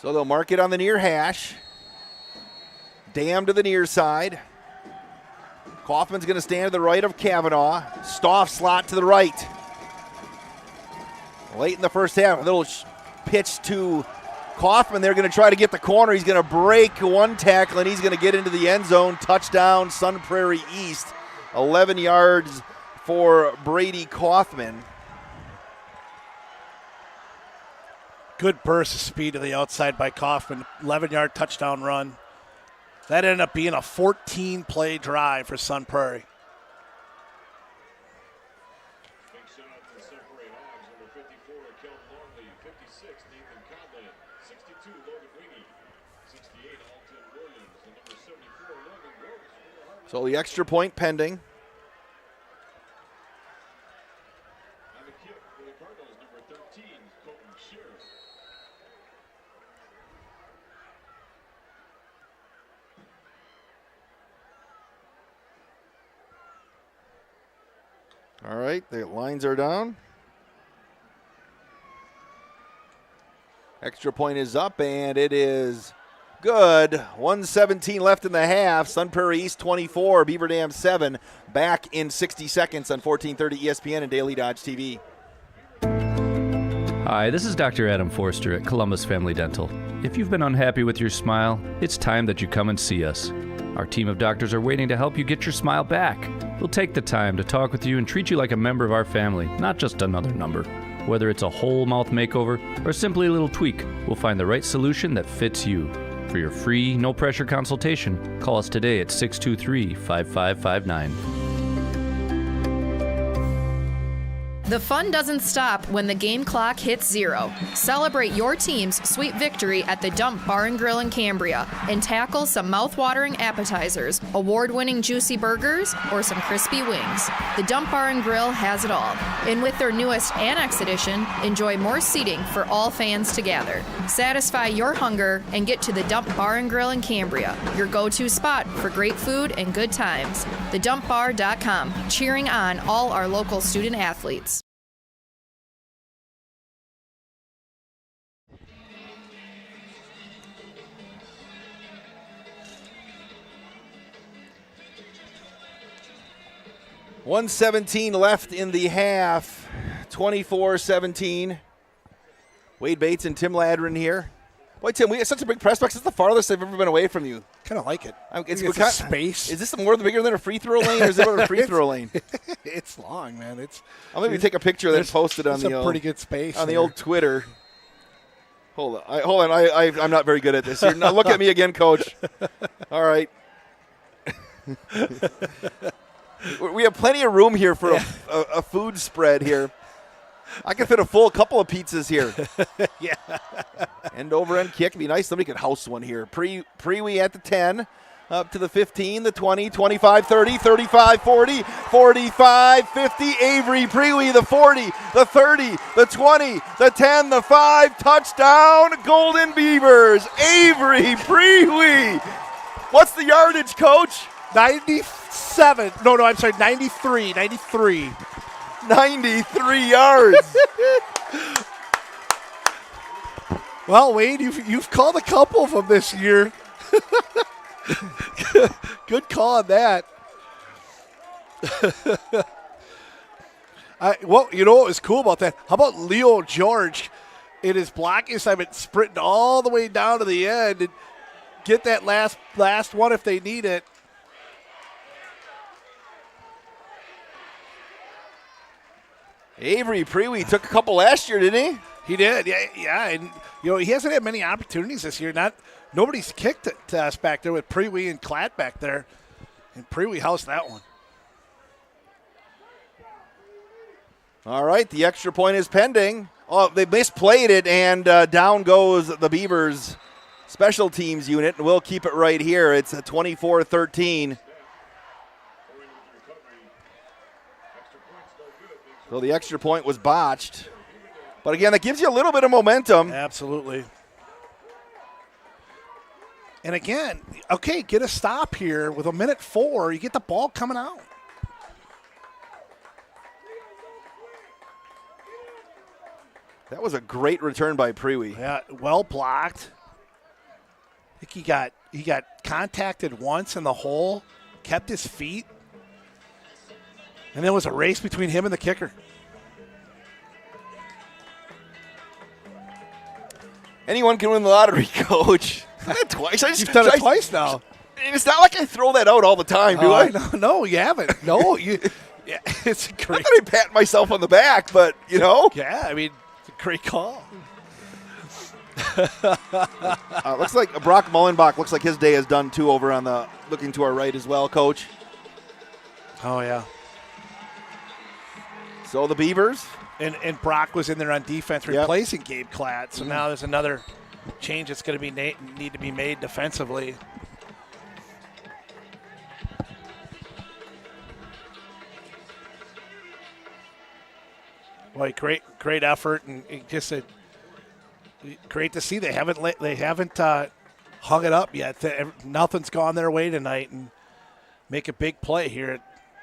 So they'll mark it on the near hash. Dam to the near side. Kaufman's going to stand to the right of Kavanaugh. Stoff slot to the right. Late in the first half, a little pitch to Kaufman. They're going to try to get the corner. He's going to break one tackle, and he's going to get into the end zone. Touchdown, Sun Prairie East. 11 yards for Brady Kaufman. Good burst of speed to the outside by Kaufman. 11-yard touchdown run. That ended up being a 14-play drive for Sun Prairie. So the extra point pending. All right, the lines are down. Extra point is up, and it is good. 1:17 left in the half. Sun Prairie East 24, Beaver Dam 7. Back in 60 seconds on 1430 ESPN and Daily Dodge TV. Hi, this is Dr. Adam Forster at Columbus Family Dental. If you've been unhappy with your smile, it's time that you come and see us. Our team of doctors are waiting to help you get your smile back. We'll take the time to talk with you and treat you like a member of our family, not just another number. Whether it's a whole mouth makeover or simply a little tweak, we'll find the right solution that fits you. For your free, no-pressure consultation, call us today at 623-5559. The fun doesn't stop when the game clock hits 0. Celebrate your team's sweet victory at the Dump Bar and Grill in Cambria and tackle some mouth-watering appetizers, award-winning juicy burgers, or some crispy wings. The Dump Bar and Grill has it all. And with their newest Annex edition, enjoy more seating for all fans to gather. Satisfy your hunger and get to the Dump Bar and Grill in Cambria, your go-to spot for great food and good times. TheDumpBar.com, cheering on all our local student athletes. .117 left in the half. 24-17. Wade Bates and Tim Ladrin here. Boy, Tim, we have such a big press box. It's the farthest I've ever been away from you. Kind of like it. It's space. Is this more bigger than a free throw lane, or is it a free throw lane? It's long, man. I'll maybe take a picture and then post it on the pretty good space on the old Twitter. Hold on. I'm not very good at this. Now look at me again, Coach. All right. We have plenty of room here for a food spread here. I can fit a full couple of pizzas here. Yeah. End over end kick. It'd be nice. Somebody could house one here. Prairie at the 10, up to the 15, the 20, 25, 30, 35, 40, 45, 50. Avery Prairie, the 40, the 30, the 20, the 10, the 5. Touchdown, Golden Beavers. Avery Prairie. What's the yardage, Coach? 97. No, I'm sorry, 93. 93 yards. Well, Wade, you've called a couple of them this year. Good call on that. Well, you know what was cool about that? How about Leo George in his blocking assignment, sprinting all the way down to the end and get that last one if they need it. Avery Prairie took a couple last year, didn't he? He did, yeah. And he hasn't had many opportunities this year. Nobody's kicked it to us back there with Prairie and Klatt back there, and Prairie housed that one. All right, the extra point is pending. Oh, they misplayed it, and down goes the Beavers special teams unit, and we'll keep it right here. It's a 24-13. So the extra point was botched. But again, that gives you a little bit of momentum. Absolutely. And again, okay, get a stop here with 1:04. You get the ball coming out. That was a great return by Prairie. Yeah, well blocked. think he got contacted once in the hole, kept his feet, and there was a race between him and the kicker. Anyone can win the lottery, Coach. Twice. You've done it twice now. It's not like I throw that out all the time, do I? No, you haven't. No, yeah, it's a great. I thought I pat myself on the back, but Yeah, I mean, it's a great call. Looks like Brock Mullenbach looks like his day is done too. Over on the looking to our right as well, Coach. Oh yeah. So the Beavers and Brock was in there on defense replacing Gabe Klatt. So now there's another change that's going to be need to be made defensively. Boy, great effort, and just great to see they haven't hung it up yet. Nothing's gone their way tonight, and make a big play here.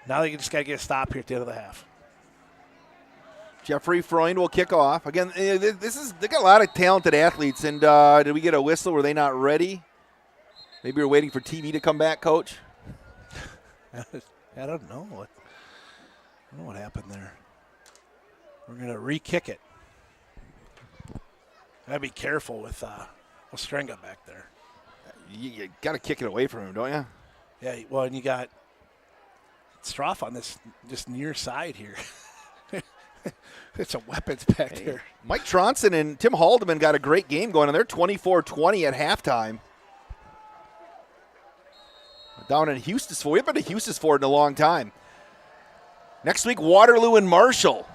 Now they just got to get a stop here at the end of the half. Jeffrey Freund will kick off again. They got a lot of talented athletes, and did we get a whistle? Were they not ready? Maybe we're waiting for TV to come back, Coach. I don't know. I don't know what happened there. We're going to re-kick it. Got to be careful with Ostrenga back there. You got to kick it away from him, don't you? Yeah, well, and you got Stroff on this just near side here. It's a weapons back there. Mike Tronson and Tim Haldeman got a great game going, and they're 24-20 at halftime. Down in Houston. We haven't been to Houston for it in a long time. Next week, Waterloo and Marshall.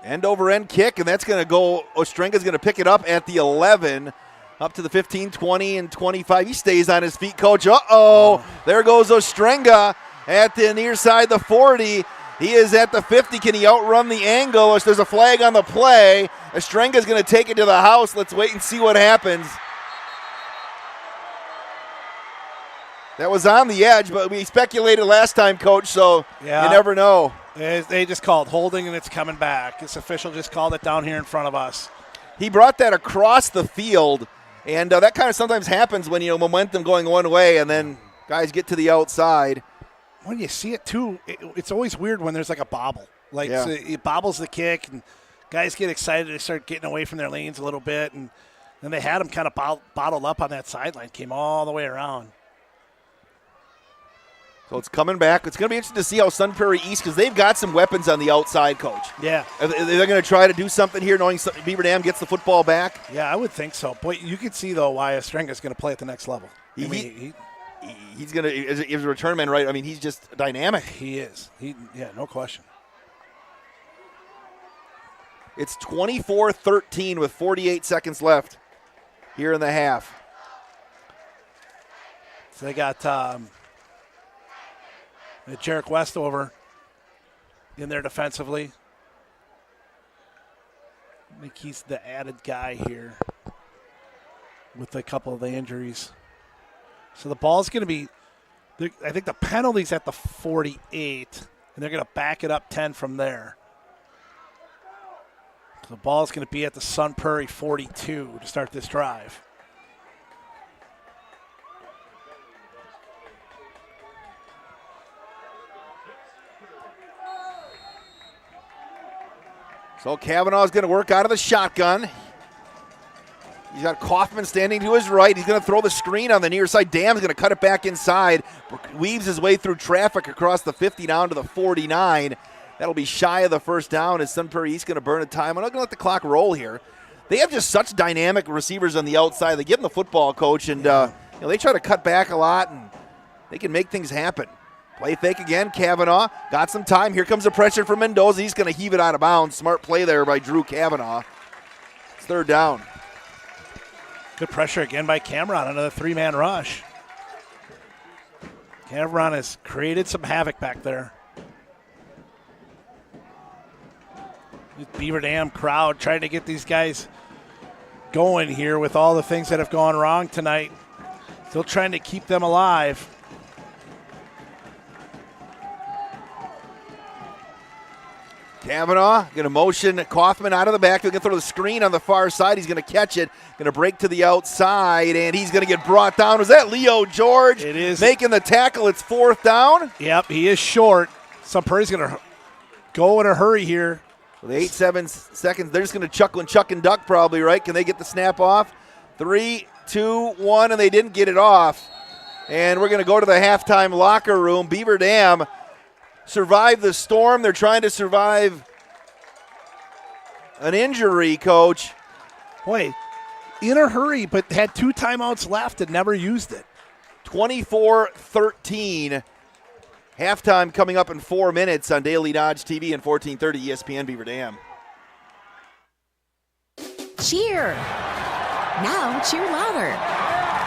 End-over-end kick, and that's going to go. Ostrenga's going to pick it up at the 11, up to the 15, 20, and 25. He stays on his feet, Coach. There goes Ostrenga at the near side, the 40. He is at the 50. Can he outrun the angle? There's a flag on the play. Ostrenga's going to take it to the house. Let's wait and see what happens. That was on the edge, but we speculated last time, Coach, so you never know. They just called holding, and it's coming back. This official just called it down here in front of us. He brought that across the field, and that kind of sometimes happens when, momentum going one way, and then guys get to the outside. When you see it, too, it's always weird when there's like a bobble. So it bobbles the kick, and guys get excited. They start getting away from their lanes a little bit, and then they had them kind of bottled up on that sideline, came all the way around. So it's coming back. It's going to be interesting to see how Sun Prairie East, because they've got some weapons on the outside, Coach. Yeah. They're going to try to do something here, knowing Beaver Dam gets the football back. Yeah, I would think so. Boy, you can see, though, why Ostrenga's going to play at the next level. He's going to, as a return man, right? I mean, he's just dynamic. He is. No question. It's 24-13 with 48 seconds left here in the half. So they got Jarek Westover in there defensively. I think he's the added guy here with a couple of the injuries. So the ball's going to be, I think the penalty's at the 48, and they're going to back it up 10 from there. So the ball's going to be at the Sun Prairie 42 to start this drive. So Kavanaugh's going to work out of the shotgun. He's got Kaufman standing to his right. He's going to throw the screen on the near side. Dam's going to cut it back inside. Weaves his way through traffic across the 50 down to the 49. That'll be shy of the first down as Sun Prairie East going to burn a time. I'm not going to let the clock roll here. They have just such dynamic receivers on the outside. They give them the football, Coach, and they try to cut back a lot, and they can make things happen. Play fake again. Kavanaugh got some time. Here comes the pressure from Mendoza. He's going to heave it out of bounds. Smart play there by Drew Kavanaugh. It's third down. Good pressure again by Cameron. Another three-man rush. Cameron has created some havoc back there. Beaver Dam crowd trying to get these guys going here with all the things that have gone wrong tonight. Still trying to keep them alive. Kavanaugh going to motion Kaufman out of the back. They're going to throw the screen on the far side. He's going to catch it. Going to break to the outside, and he's going to get brought down. Was that Leo George? It is. Making the tackle. It's 4th down. Yep, he is short. So Prairie's going to go in a hurry here. With 8-7 seconds, they're just going to chuck and duck probably, right? Can they get the snap off? 3, 2, 1, and they didn't get it off. And we're going to go to the halftime locker room. Beaver Dam survived the storm. They're trying to survive an injury, Coach. Boy, in a hurry, but had 2 timeouts left and never used it. 24-13. Halftime coming up in 4 minutes on Daily Dodge TV and 1430 ESPN Beaver Dam. Cheer! Now cheer louder.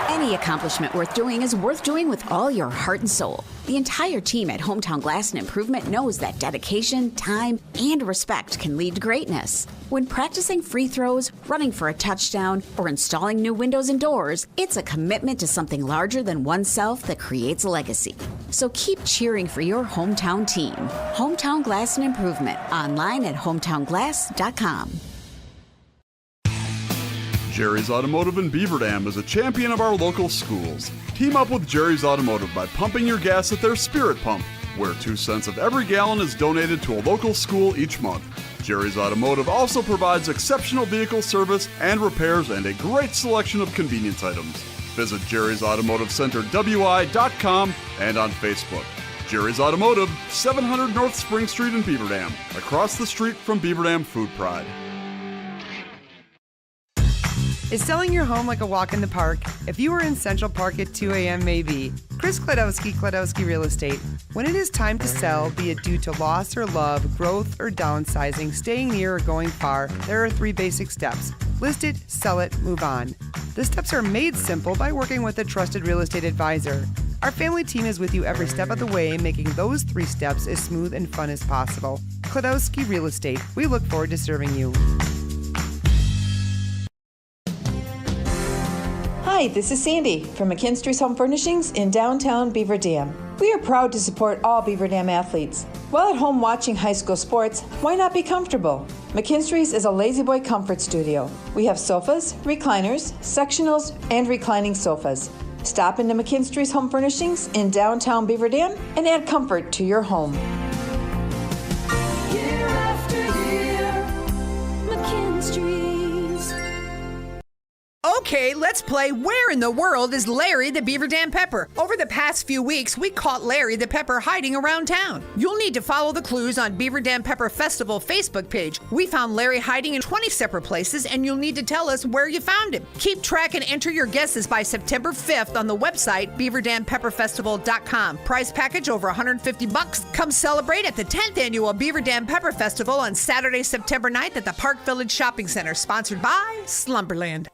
Any accomplishment worth doing is worth doing with all your heart and soul. The entire team at Hometown Glass and Improvement knows that dedication, time, and respect can lead to greatness. When practicing free throws, running for a touchdown, or installing new windows and doors, it's a commitment to something larger than oneself that creates a legacy. So keep cheering for your hometown team. Hometown Glass and Improvement, online at hometownglass.com. Jerry's Automotive in Beaver Dam is a champion of our local schools. Team up with Jerry's Automotive by pumping your gas at their Spirit Pump, where 2 cents of every gallon is donated to a local school each month. Jerry's Automotive also provides exceptional vehicle service and repairs and a great selection of convenience items. Visit Jerry's Automotive Center WI.com and on Facebook. Jerry's Automotive, 700 North Spring Street in Beaver Dam, across the street from Beaver Dam Food Pride. Is selling your home like a walk in the park? If you were in Central Park at 2 a.m. maybe. Chris Kladowski Real Estate. When it is time to sell, be it due to loss or love, growth or downsizing, staying near or going far, there are 3 basic steps. List it, sell it, move on. The steps are made simple by working with a trusted real estate advisor. Our family team is with you every step of the way, making those 3 steps as smooth and fun as possible. Kladowski Real Estate. We look forward to serving you. Hi, this is Sandy from McKinstry's Home Furnishings in downtown Beaver Dam. We are proud to support all Beaver Dam athletes. While at home watching high school sports, why not be comfortable? McKinstry's is a lazy boy comfort studio. We have sofas, recliners, sectionals, and reclining sofas. Stop into McKinstry's Home Furnishings in downtown Beaver Dam and add comfort to your home. Year after year, McKinstry's. Okay, let's play Where in the World is Larry the Beaver Dam Pepper? Over the past few weeks, we caught Larry the Pepper hiding around town. You'll need to follow the clues on Beaver Dam Pepper Festival Facebook page. We found Larry hiding in 20 separate places, and you'll need to tell us where you found him. Keep track and enter your guesses by September 5th on the website beaverdampepperfestival.com. Prize package over $150. Come celebrate at the 10th annual Beaver Dam Pepper Festival on Saturday, September 9th at the Park Village Shopping Center, sponsored by Slumberland.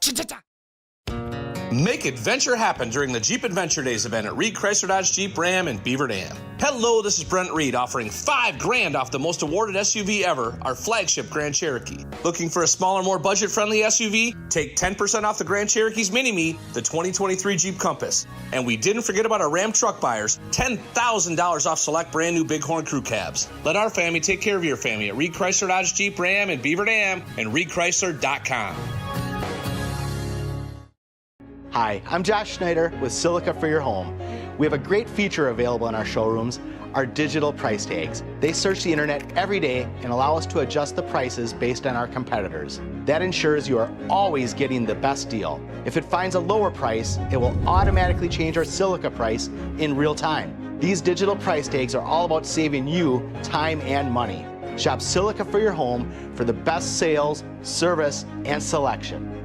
Make adventure happen during the Jeep Adventure Days event at Reed Chrysler Dodge Jeep Ram in Beaver Dam. Hello, this is Brent Reed offering $5,000 off the most awarded SUV ever, our flagship Grand Cherokee. Looking for a smaller, more budget-friendly SUV? Take 10% off the Grand Cherokee's Mini-Me, the 2023 Jeep Compass. And we didn't forget about our Ram truck buyers, $10,000 off select brand new Bighorn Crew cabs. Let our family take care of your family at Reed Chrysler Dodge Jeep Ram in Beaver Dam and reedchrysler.com. Hi, I'm Josh Schneider with Silica for Your Home. We have a great feature available in our showrooms, our digital price tags. They search the internet every day and allow us to adjust the prices based on our competitors. That ensures you are always getting the best deal. If it finds a lower price, it will automatically change our Silica price in real time. These digital price tags are all about saving you time and money. Shop Silica for Your Home for the best sales, service, and selection.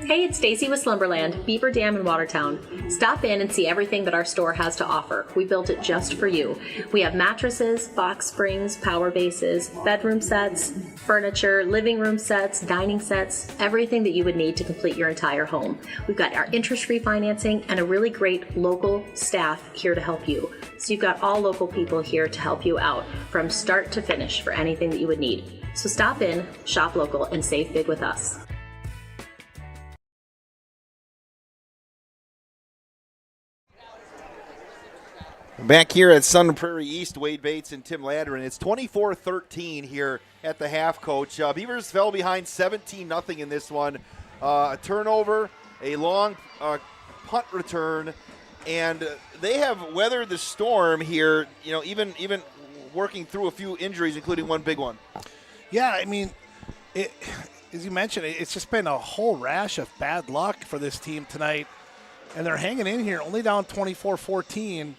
Hey, it's Stacy with Slumberland, Beaver Dam in Watertown. Stop in and see everything that our store has to offer. We built it just for you. We have mattresses, box springs, power bases, bedroom sets, furniture, living room sets, dining sets, everything that you would need to complete your entire home. We've got our interest-free financing and a really great local staff here to help you. So you've got all local people here to help you out from start to finish for anything that you would need. So stop in, shop local, and save big with us. Back here at Sun Prairie East, Wade Bates and Tim Ladrin. It's 24-13 here at the half, Coach. Beavers fell behind 17-0 in this one. A turnover, a long punt return, and they have weathered the storm here, even working through a few injuries, including one big one. Yeah, I mean, as you mentioned, it's just been a whole rash of bad luck for this team tonight, and they're hanging in here, only down 24-14.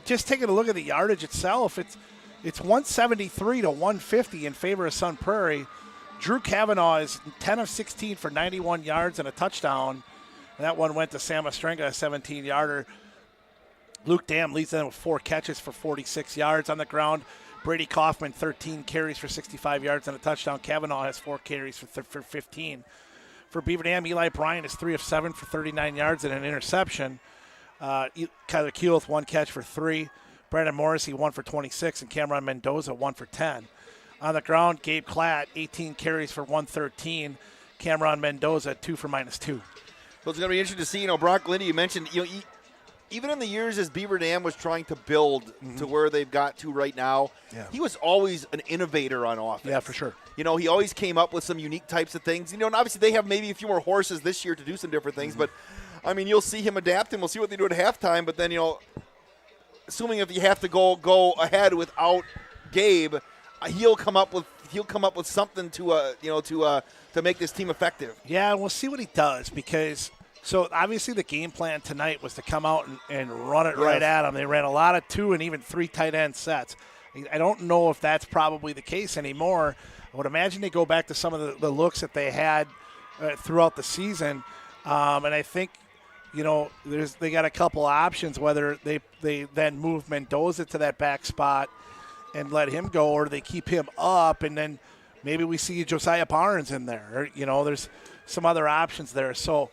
Just taking a look at the yardage itself, it's 173 to 150 in favor of Sun Prairie. Drew Kavanaugh is 10 of 16 for 91 yards and a touchdown. And that one went to Sam Ostrenga, a 17-yarder. Luke Dam leads them with 4 catches for 46 yards on the ground. Brady Kaufman, 13 carries for 65 yards and a touchdown. Kavanaugh has 4 carries for 15. For Beaver Dam, Eli Bryant is 3 of 7 for 39 yards and an interception. Kyler Keel with 1 catch for 3. Brandon Morrissey 1 for 26, and Cameron Mendoza 1 for 10. On the ground, Gabe Klatt 18 carries for 113. Cameron Mendoza 2 for -2. Well, it's going to be interesting to see. Brock Lindy, you mentioned, even in the years as Beaver Dam was trying to build to where they've got to right now, he was always an innovator on offense. Yeah, for sure. He always came up with some unique types of things. And obviously they have maybe a few more horses this year to do some different things, but you'll see him adapt, and we'll see what they do at halftime. But then, assuming if you have to go ahead without Gabe, he'll come up with something to make this team effective. Yeah, and we'll see what he does, because so obviously the game plan tonight was to come out and run it right at them. They ran a lot of 2 and even 3 tight end sets. I don't know if that's probably the case anymore. I would imagine they go back to some of the looks that they had throughout the season, and I think. They got a couple options, whether they then move Mendoza to that back spot and let him go, or they keep him up, and then maybe we see Josiah Barnes in there. There's some other options there. So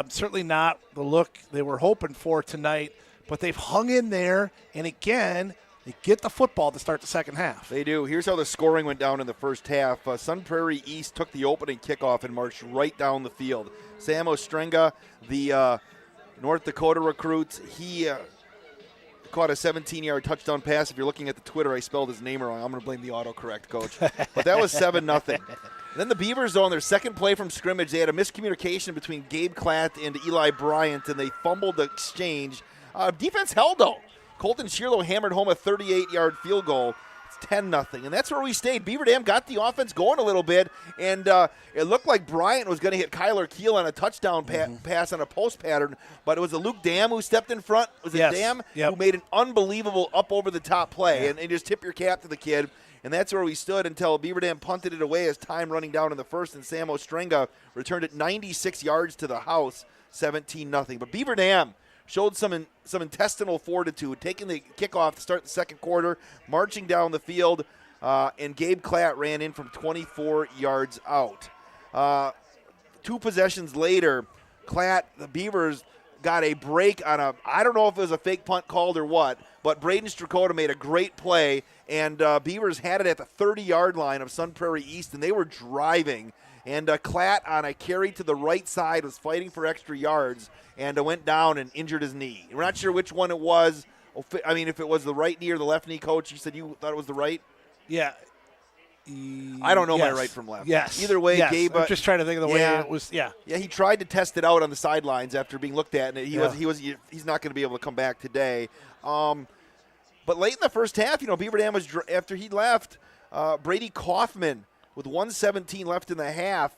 certainly not the look they were hoping for tonight, but they've hung in there, and again, they get the football to start the second half. They do. Here's how the scoring went down in the first half. Sun Prairie East took the opening kickoff and marched right down the field. Sam Ostrenga, the North Dakota recruit, he caught a 17-yard touchdown pass. If you're looking at the Twitter, I spelled his name wrong. I'm going to blame the autocorrect, Coach. But that was 7-0. Then the Beavers, on their second play from scrimmage, they had a miscommunication between Gabe Klatt and Eli Bryant, and they fumbled the exchange. Defense held, though. Colton Shearlow hammered home a 38-yard field goal. It's 10-0, and that's where we stayed. Beaver Dam got the offense going a little bit, and it looked like Bryant was going to hit Kyler Keel on a touchdown pass on a post pattern, but it was Luke Dam who stepped in front. Was it Dam who made an unbelievable up-over-the-top play, and just tip your cap to the kid. And that's where we stood until Beaver Dam punted it away as time running down in the first, and Sam Ostrenga returned it 96 yards to the house, 17-0. But Beaver Dam showed some intestinal fortitude, taking the kickoff to start the second quarter, marching down the field, and Gabe Klatt ran in from 24 yards out. 2 possessions later, Klatt, the Beavers, got a break on I don't know if it was a fake punt called or what, but Braden Strakota made a great play, and Beavers had it at the 30-yard line of Sun Prairie East, and they were driving. And Klatt on a carry to the right side was fighting for extra yards and went down and injured his knee. We're not sure which one it was. If it was the right knee or the left knee, Coach. You said you thought it was the right? Yeah. I don't know my right from left. Yes. Either way, yes. Gabe. I'm just trying to think of the way it was. Yeah. Yeah, he tried to test it out on the sidelines after being looked at, and he's not going to be able to come back today. But late in the first half, Beaver Dam was, after he left, Brady Kaufman, with 1:17 left in the half,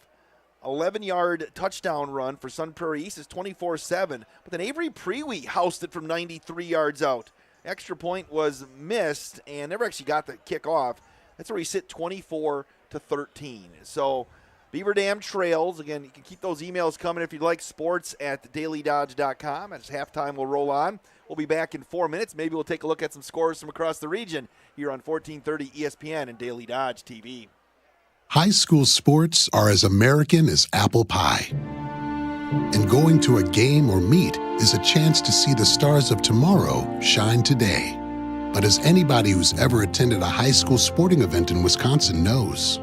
11-yard touchdown run for Sun Prairie East is 24-7. But then Avery Prairie housed it from 93 yards out. Extra point was missed and never actually got the kick off. That's where he sit 24-13. So Beaver Dam trails. Again, you can keep those emails coming if you'd like. Sports at dailydodge.com. As halftime will roll on. We'll be back in 4 minutes. Maybe we'll take a look at some scores from across the region here on 1430 ESPN and Daily Dodge TV. High school sports are as American as apple pie. And going to a game or meet is a chance to see the stars of tomorrow shine today. But as anybody who's ever attended a high school sporting event in Wisconsin knows,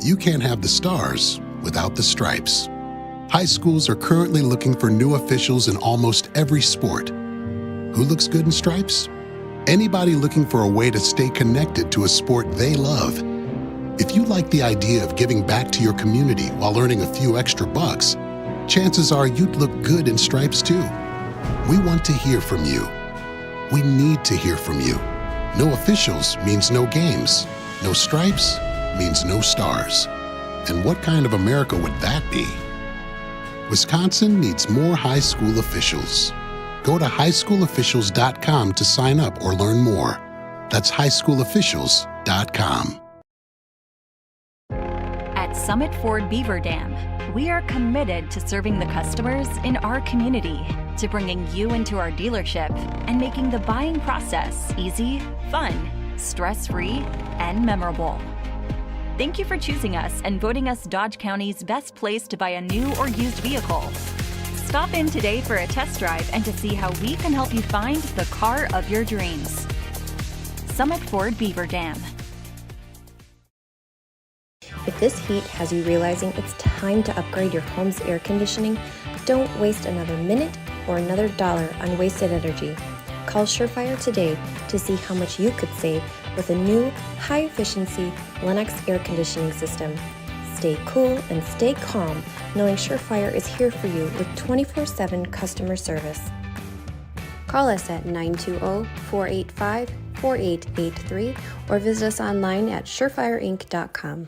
you can't have the stars without the stripes. High schools are currently looking for new officials in almost every sport. Who looks good in stripes? Anybody looking for a way to stay connected to a sport they love. If you like the idea of giving back to your community while earning a few extra bucks, chances are you'd look good in stripes too. We want to hear from you. We need to hear from you. No officials means no games. No stripes means no stars. And what kind of America would that be? Wisconsin needs more high school officials. Go to highschoolofficials.com to sign up or learn more. That's highschoolofficials.com. At Summit Ford Beaver Dam, we are committed to serving the customers in our community, to bringing you into our dealership and making the buying process easy, fun, stress-free, and memorable. Thank you for choosing us and voting us Dodge County's best place to buy a new or used vehicle. Stop in today for a test drive and to see how we can help you find the car of your dreams. Summit Ford Beaver Dam. If this heat has you realizing it's time to upgrade your home's air conditioning, don't waste another minute or another dollar on wasted energy. Call Surefire today to see how much you could save with a new, high-efficiency Lennox air conditioning system. Stay cool and stay calm knowing Surefire is here for you with 24/7 customer service. Call us at 920-485-4883 or visit us online at surefireinc.com.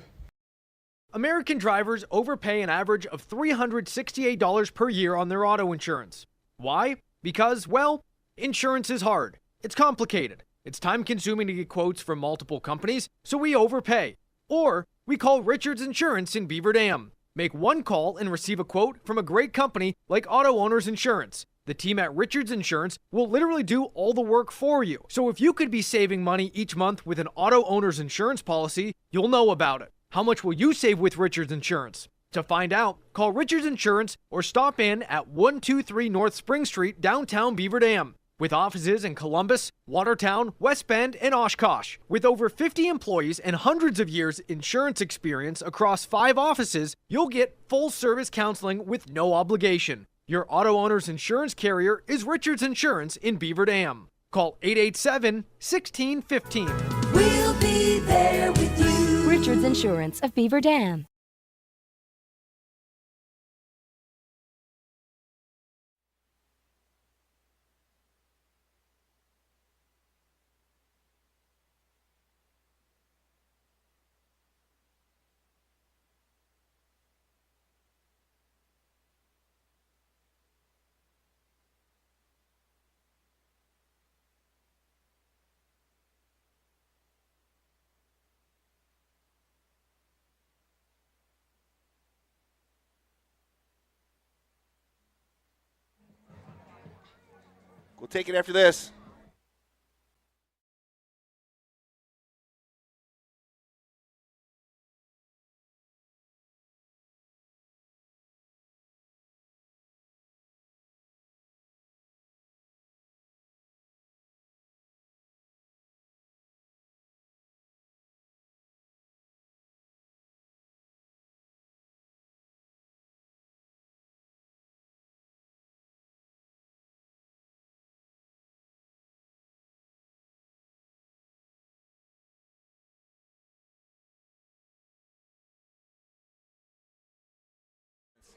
American drivers overpay an average of $368 per year on their auto insurance. Why? Because, well, insurance is hard. It's complicated. It's time-consuming to get quotes from multiple companies, so we overpay. Or we call Richards Insurance in Beaver Dam. Make one call and receive a quote from a great company like Auto Owners Insurance. The team at Richards Insurance will literally do all the work for you. So if you could be saving money each month with an Auto Owners Insurance policy, you'll know about it. How much will you save with Richards Insurance? To find out, call Richards Insurance or stop in at 123 North Spring Street, downtown Beaver Dam. With offices in Columbus, Watertown, West Bend, and Oshkosh. With over 50 employees and hundreds of years insurance experience across 5 offices, you'll get full-service counseling with no obligation. Your Auto Owners Insurance carrier is Richards Insurance in Beaver Dam. Call 887-1615. We'll be there with you. Richards Insurance of Beaver Dam. We'll take it after this.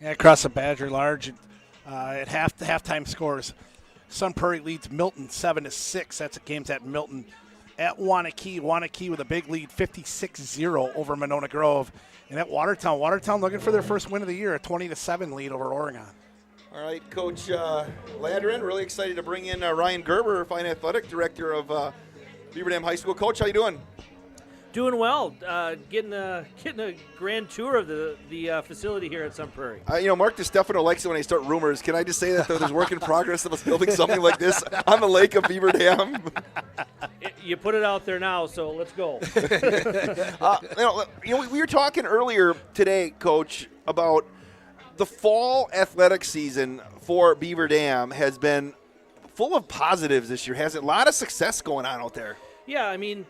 Yeah, across the Badger Large at halftime scores. Sun Prairie leads Milton 7-6. That's a game's at Milton at Wanakee. Wanakee with a big lead, 56-0 over Monona Grove. And at Watertown looking for their first win of the year, a 20-7 lead over Oregon. All right, Coach Landrin, really excited to bring in Ryan Gerber, Fine Athletic Director of Beaver Dam High School. Coach, how you doing? Doing well. Getting a grand tour of the facility here at Sun Prairie. Mark DiStefano likes it when I start rumors. Can I just say that there's work in progress of us building something like this on the lake of Beaver Dam? You put it out there now, so let's go. We were talking earlier today, Coach, about the fall athletic season for Beaver Dam has been full of positives this year. Has a lot of success going on out there. Yeah, I mean,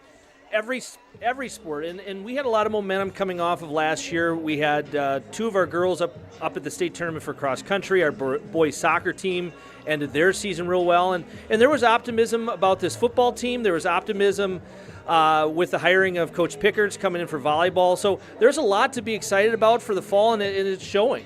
every sport, and we had a lot of momentum coming off of last year. We had 2 of our girls up at the state tournament for cross country. Our boys soccer team ended their season real well, and there was optimism about this football team. There was optimism with the hiring of Coach Pickards coming in for volleyball. So there's a lot to be excited about for the fall, and it's showing.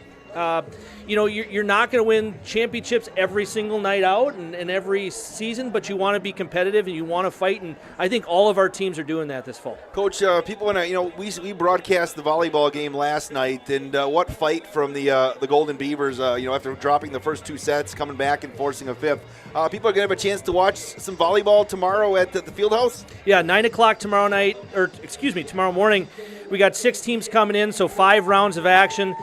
You're not going to win championships every single night out and every season, but you want to be competitive and you want to fight, and I think all of our teams are doing that this fall. Coach, people want to, we broadcast the volleyball game last night, and what fight from the Golden Beavers, after dropping the first 2 sets, coming back and forcing a 5th. People are going to have a chance to watch some volleyball tomorrow at the field house? Yeah, 9 o'clock tomorrow morning. We got 6 teams coming in, so 5 rounds of action.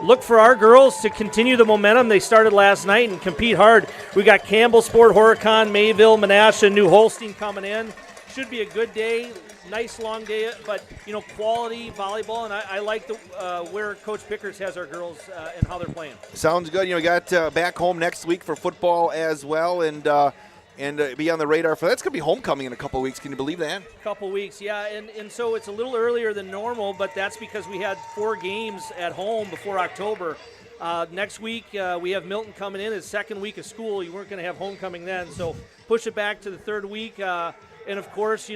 Look for our girls to continue the momentum they started last night and compete hard. We got Campbellsport, Horicon, Mayville, Menasha, New Holstein coming in. Should be a good day, nice long day, but quality volleyball, and I like where Coach Pickards has our girls and how they're playing. Sounds good. We got back home next week for football as well, and be on the radar for that's going to be homecoming in a couple of weeks. Can you believe that? A couple weeks, yeah, and so it's a little earlier than normal, but that's because we had 4 games at home before October. Next week we have Milton coming in, his second week of school. You weren't going to have homecoming then, so push it back to the 3rd week. And of course,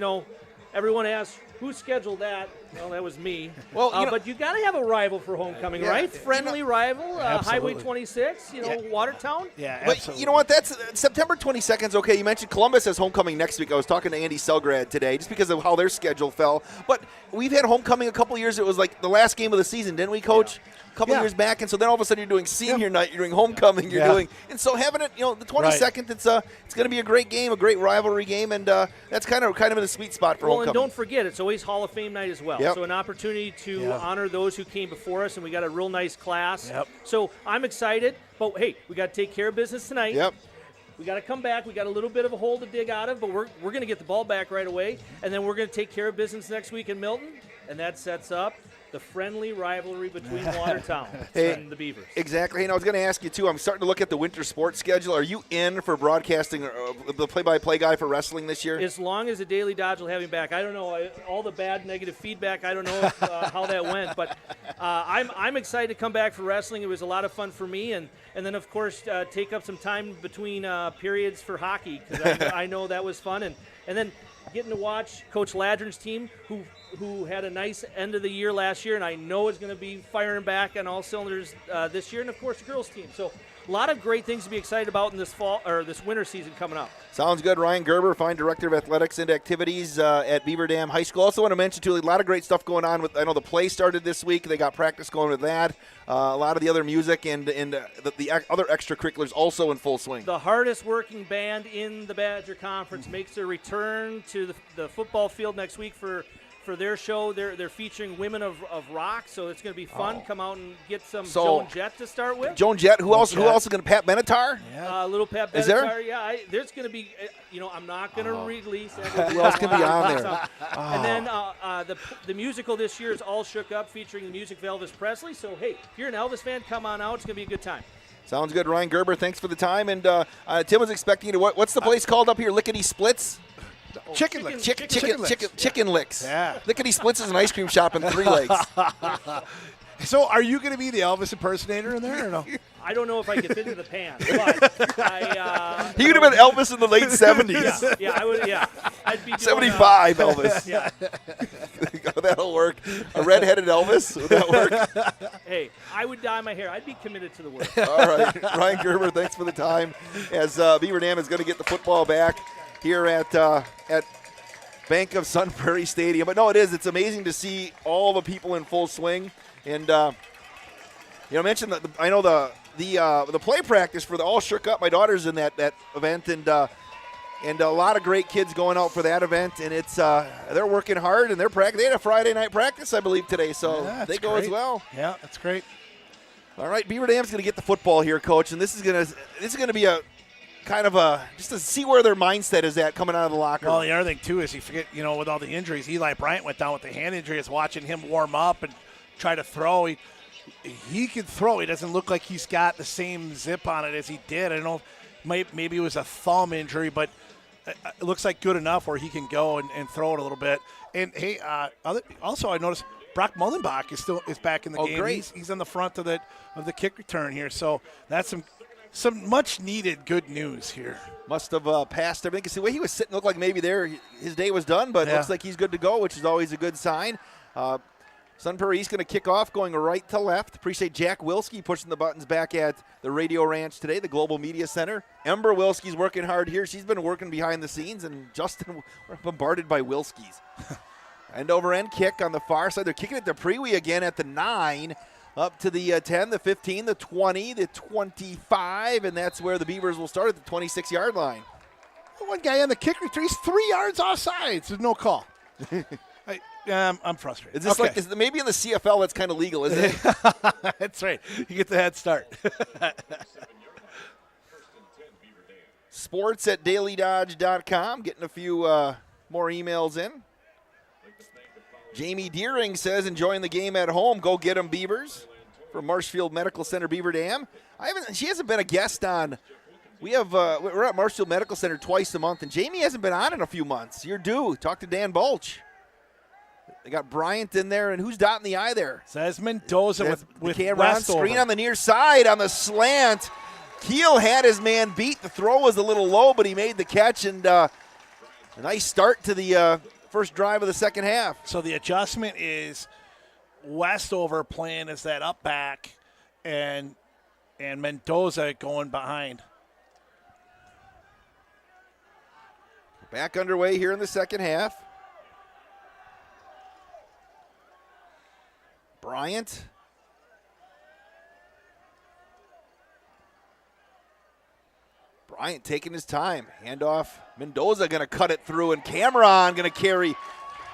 everyone asks, who scheduled that? Well, that was me. Well, but you got to have a rival for homecoming, right? Friendly rival, Highway 26, Watertown. Yeah, absolutely. But you know what? That's September 22nd is okay. You mentioned Columbus has homecoming next week. I was talking to Andy Selgrad today just because of how their schedule fell. But we've had homecoming a couple years. It was like the last game of the season, didn't we, Coach? Yeah. A couple years back, and so then all of a sudden you're doing senior night, you're doing homecoming, you're doing, and so having it, the 22nd, it's going to be a great game, a great rivalry game, and that's kind of in the sweet spot for homecoming. And don't forget, it's always Hall of Fame night as well. Yep. So an opportunity to honor those who came before us, and we got a real nice class. Yep. So I'm excited, but hey, we got to take care of business tonight. Yep. We got to come back. We got a little bit of a hole to dig out of, but we're going to get the ball back right away, and then we're going to take care of business next week in Milton, and that sets up the friendly rivalry between Watertown and the Beavers. Exactly. And I was going to ask you, too, I'm starting to look at the winter sports schedule. Are you in for broadcasting the play-by-play guy for wrestling this year? As long as the Daily Dodge will have me back. I don't know. All the bad, negative feedback, I don't know how that went. But I'm excited to come back for wrestling. It was a lot of fun for me. And then, of course, take up some time between periods for hockey because I know that was fun. And then getting to watch Coach Ladron's team, who had a nice end of the year last year, and I know is going to be firing back on all cylinders this year, and of course the girls team. So a lot of great things to be excited about in this fall or this winter season coming up. Sounds good. Ryan Gerber, Fine Director of Athletics and Activities at Beaver Dam High School. Also want to mention, too, a lot of great stuff going on. I know the play started this week. They got practice going with that. A lot of the other music and the other extracurriculars also in full swing. The hardest working band in the Badger Conference makes their return to the football field next week for their show. They're featuring Women of Rock, so it's going to be fun. Come out and get some Joan Jett to start with. Joan Jett. Who else is going to? Pat Benatar? Yeah. Little Pat Benatar. Is there? Yeah. There's going to be, I'm not going to release who else can be on there? And then the musical this year is All Shook Up, featuring the music of Elvis Presley. So, hey, if you're an Elvis fan, come on out. It's going to be a good time. Sounds good. Ryan Gerber, thanks for the time. And Tim was expecting you to, what's the place called up here? Lickety Splits? Chicken Licks. Chicken Licks. Yeah. Lickety Splits is an ice cream shop in 3 Lakes. So are you going to be the Elvis impersonator in there or no? I don't know if I could fit in the pants, but he would have been Elvis in the late 70s. Yeah, I would. Yeah, I'd be doing, 75 Elvis. Yeah, that'll work. A redheaded Elvis, would that work? Hey, I would dye my hair. I'd be committed to the work. All right, Ryan Gerber, thanks for the time. As Beaver Dam is going to get the football back here at Bank of Sun Prairie Stadium. But no, it's amazing to see all the people in full swing. And I mentioned that I know the play practice for the All Shook Up. My daughter's in that event, and a lot of great kids going out for that event. And it's they're working hard and they're practicing. They had a Friday night practice, I believe, today, so they go great. as well. Yeah, that's great. All right, Beaver Dam's going to get the football here, Coach, and this is going to be a kind of just to see where their mindset is at coming out of the locker room. Well, the other thing, too, is you forget, with all the injuries, Eli Bryant went down with the hand injury. Is watching him warm up and try to throw. He can throw. He doesn't look like he's got the same zip on it as he did. I don't know, maybe it was a thumb injury, but it looks like good enough where he can go and throw it a little bit. And, hey, also I noticed Brock Mullenbach is back in the game. Great. He's on the front of the kick return here. So that's some much-needed good news here. Must have passed everything. Because the way he was sitting looked like maybe his day was done, but it looks like he's good to go, which is always a good sign. Sun Prairie East going to kick off going right to left. Appreciate Jack Wilski pushing the buttons back at the Radio Ranch today, the Global Media Center. Ember Wilski's working hard here. She's been working behind the scenes, and Justin, we're bombarded by Wilskis. End-over-end kick on the far side. They're kicking it to Prairie again at the 9, up to the 10, the 15, the 20, the 25, and that's where the Beavers will start at the 26-yard line. One guy on the kick return, he's 3 yards offside. There's no call. I'm frustrated. Is this maybe in the CFL that's kind of legal, isn't it? That's right. You get the head start. Sports at dailydodge.com. Getting a few more emails in. Jamie Deering says, enjoying the game at home. Go get 'em, Beavers. From Marshfield Medical Center, Beaver Dam. She hasn't been a guest on. We're at Marshfield Medical Center twice a month, and Jamie hasn't been on in a few months. You're due. Talk to Dan Bulch. They got Bryant in there, and who's dotting the I there? Says Mendoza with Cameron screen on the near side on the slant. Keel had his man beat. The throw was a little low, but he made the catch, and a nice start to the first drive of the second half. So the adjustment is Westover playing as that up back, and Mendoza going behind. Back underway here in the second half. Bryant. Bryant taking his time. Handoff. Mendoza going to cut it through, and Cameron going to carry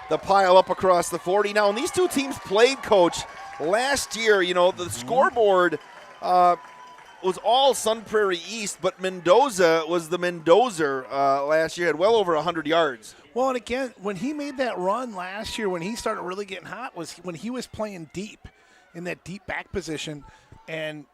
the pile up across the 40. Now, when these two teams played, Coach, last year, the scoreboard was all Sun Prairie East, but Mendoza was the Mendozer last year, had well over 100 yards. Well, and again, when he made that run last year, when he started really getting hot, was when he was playing deep in that deep back position, and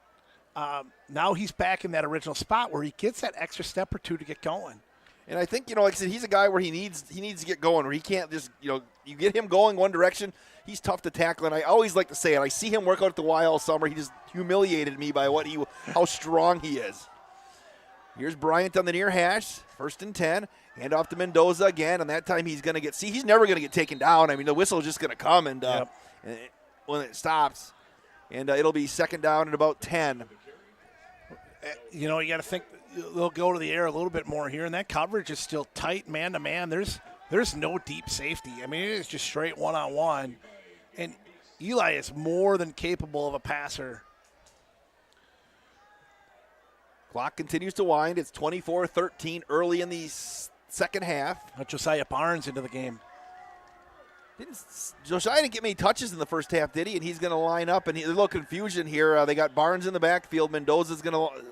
now he's back in that original spot where he gets that extra step or two to get going. And I think, like I said, he's a guy where he needs to get going, where he can't just, you get him going one direction, he's tough to tackle. And I always like to say it. I see him work out at the Y all summer. He just humiliated me by how strong he is. Here's Bryant on the near hash, 1st and 10. Hand off to Mendoza again, and that time he's going to he's never going to get taken down. I mean, the whistle is just going to come, and when it stops, and it'll be 2nd down and about 10. You got to think they'll go to the air a little bit more here, and that coverage is still tight man-to-man. There's no deep safety. I mean, it is just straight one-on-one, and Eli is more than capable of a passer. Clock continues to wind. It's 24-13 early in the second half. Josiah Barnes into the game. Josiah didn't get many touches in the first half, did he? And he's going to line up, and there's a little confusion here. They got Barnes in the backfield. Mendoza's going to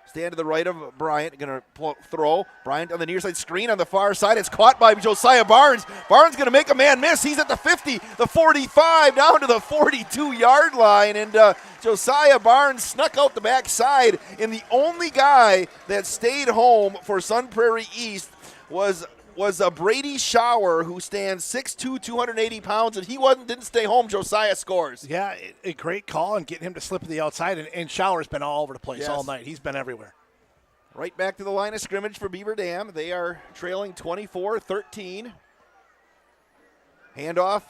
stand to the right of Bryant, going to throw. Bryant on the near side screen on the far side. It's caught by Josiah Barnes. Barnes going to make a man miss. He's at the 50, the 45, down to the 42-yard line. And Josiah Barnes snuck out the backside. And the only guy that stayed home for Sun Prairie East was a Brady Shower, who stands 6'2", 280 pounds, and he didn't stay home. Josiah scores. Yeah, a great call and getting him to slip to the outside, and Shower's been all over the place all night. He's been everywhere. Right back to the line of scrimmage for Beaver Dam. They are trailing 24-13. Handoff.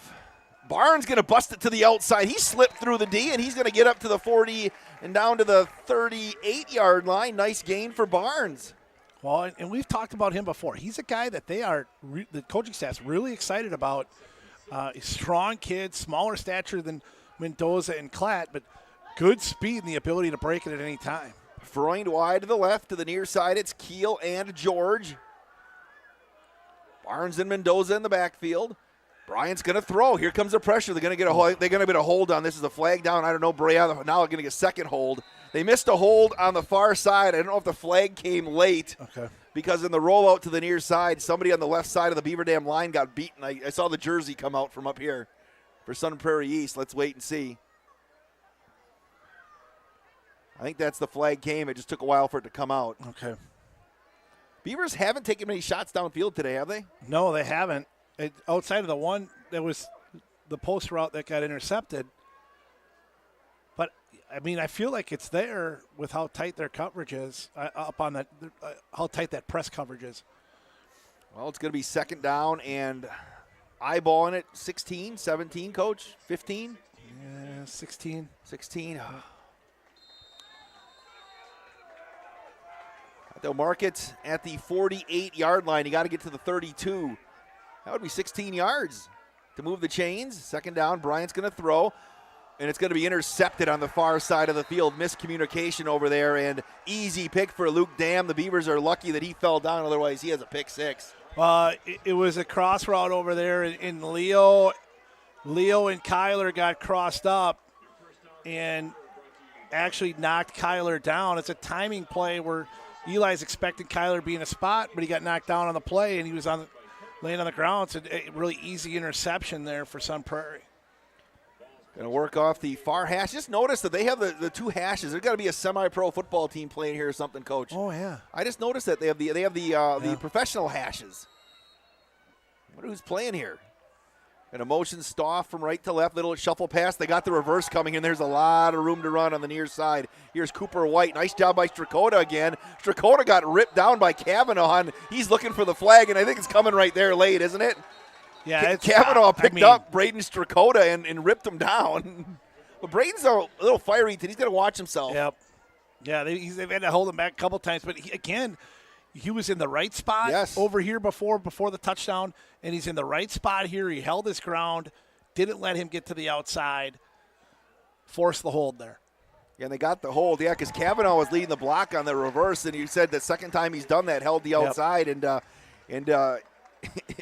Barnes going to bust it to the outside. He slipped through the D, and he's going to get up to the 40 and down to the 38-yard line. Nice gain for Barnes. Well, and we've talked about him before. He's a guy that the coaching staff's really excited about. Strong kid, smaller stature than Mendoza and Klatt, but good speed and the ability to break it at any time. Freund wide to the left, to the near side. It's Keel and George. Barnes and Mendoza in the backfield. Bryant's going to throw. Here comes the pressure. They're going to get a hold on this. Is a flag down. I don't know. Brea now they're going to get second hold. They missed a hold on the far side. I don't know if the flag came late. Okay. Because in the rollout to the near side, somebody on the left side of the Beaver Dam line got beaten. I saw the jersey come out from up here for Sun Prairie East. Let's wait and see. I think that's the flag came. It just took a while for it to come out. Okay. Beavers haven't taken many shots downfield today, have they? No, they haven't. Outside of the one that was the post route that got intercepted. But, I mean, I feel like it's there with how tight their coverage is, up on that, how tight that press coverage is. Well, it's going to be second down and eyeballing it 16, 17, Coach, 15? Yeah, 16. 16. They'll mark it at the 48-yard line. You got to get to the 32. That would be 16 yards to move the chains. Second down, Bryant's going to throw, and it's going to be intercepted on the far side of the field. Miscommunication over there, and easy pick for Luke Dam. The Beavers are lucky that he fell down, otherwise he has a pick six. It was a cross route over there, and Leo and Kyler got crossed up and actually knocked Kyler down. It's a timing play where Eli's expecting Kyler to be in a spot, but he got knocked down on the play, and he was laying on the ground. It's a really easy interception there for Sun Prairie. Going to work off the far hash. Just notice that they have the two hashes. There's got to be a semi-pro football team playing here or something, Coach. Oh, yeah. I just noticed that they have the professional hashes. I wonder who's playing here. An motion Stoff from right to left, little shuffle pass. They got the reverse coming in. There's a lot of room to run on the near side. Here's Cooper White. Nice job by Strakota again. Strakota got ripped down by Kavanaugh, and he's looking for the flag, and I think it's coming right there late, isn't it? Yeah, Kavanaugh picked up Braden Strakota and ripped him down. But Braden's a little fiery. He's got to watch himself. Yep. Yeah, they've had to hold him back a couple times, but he was in the right spot over here before the touchdown, and he's in the right spot here. He held his ground, didn't let him get to the outside, forced the hold there. Yeah, and they got the hold, because Kavanaugh was leading the block on the reverse, and you said the second time he's done that, held the outside, and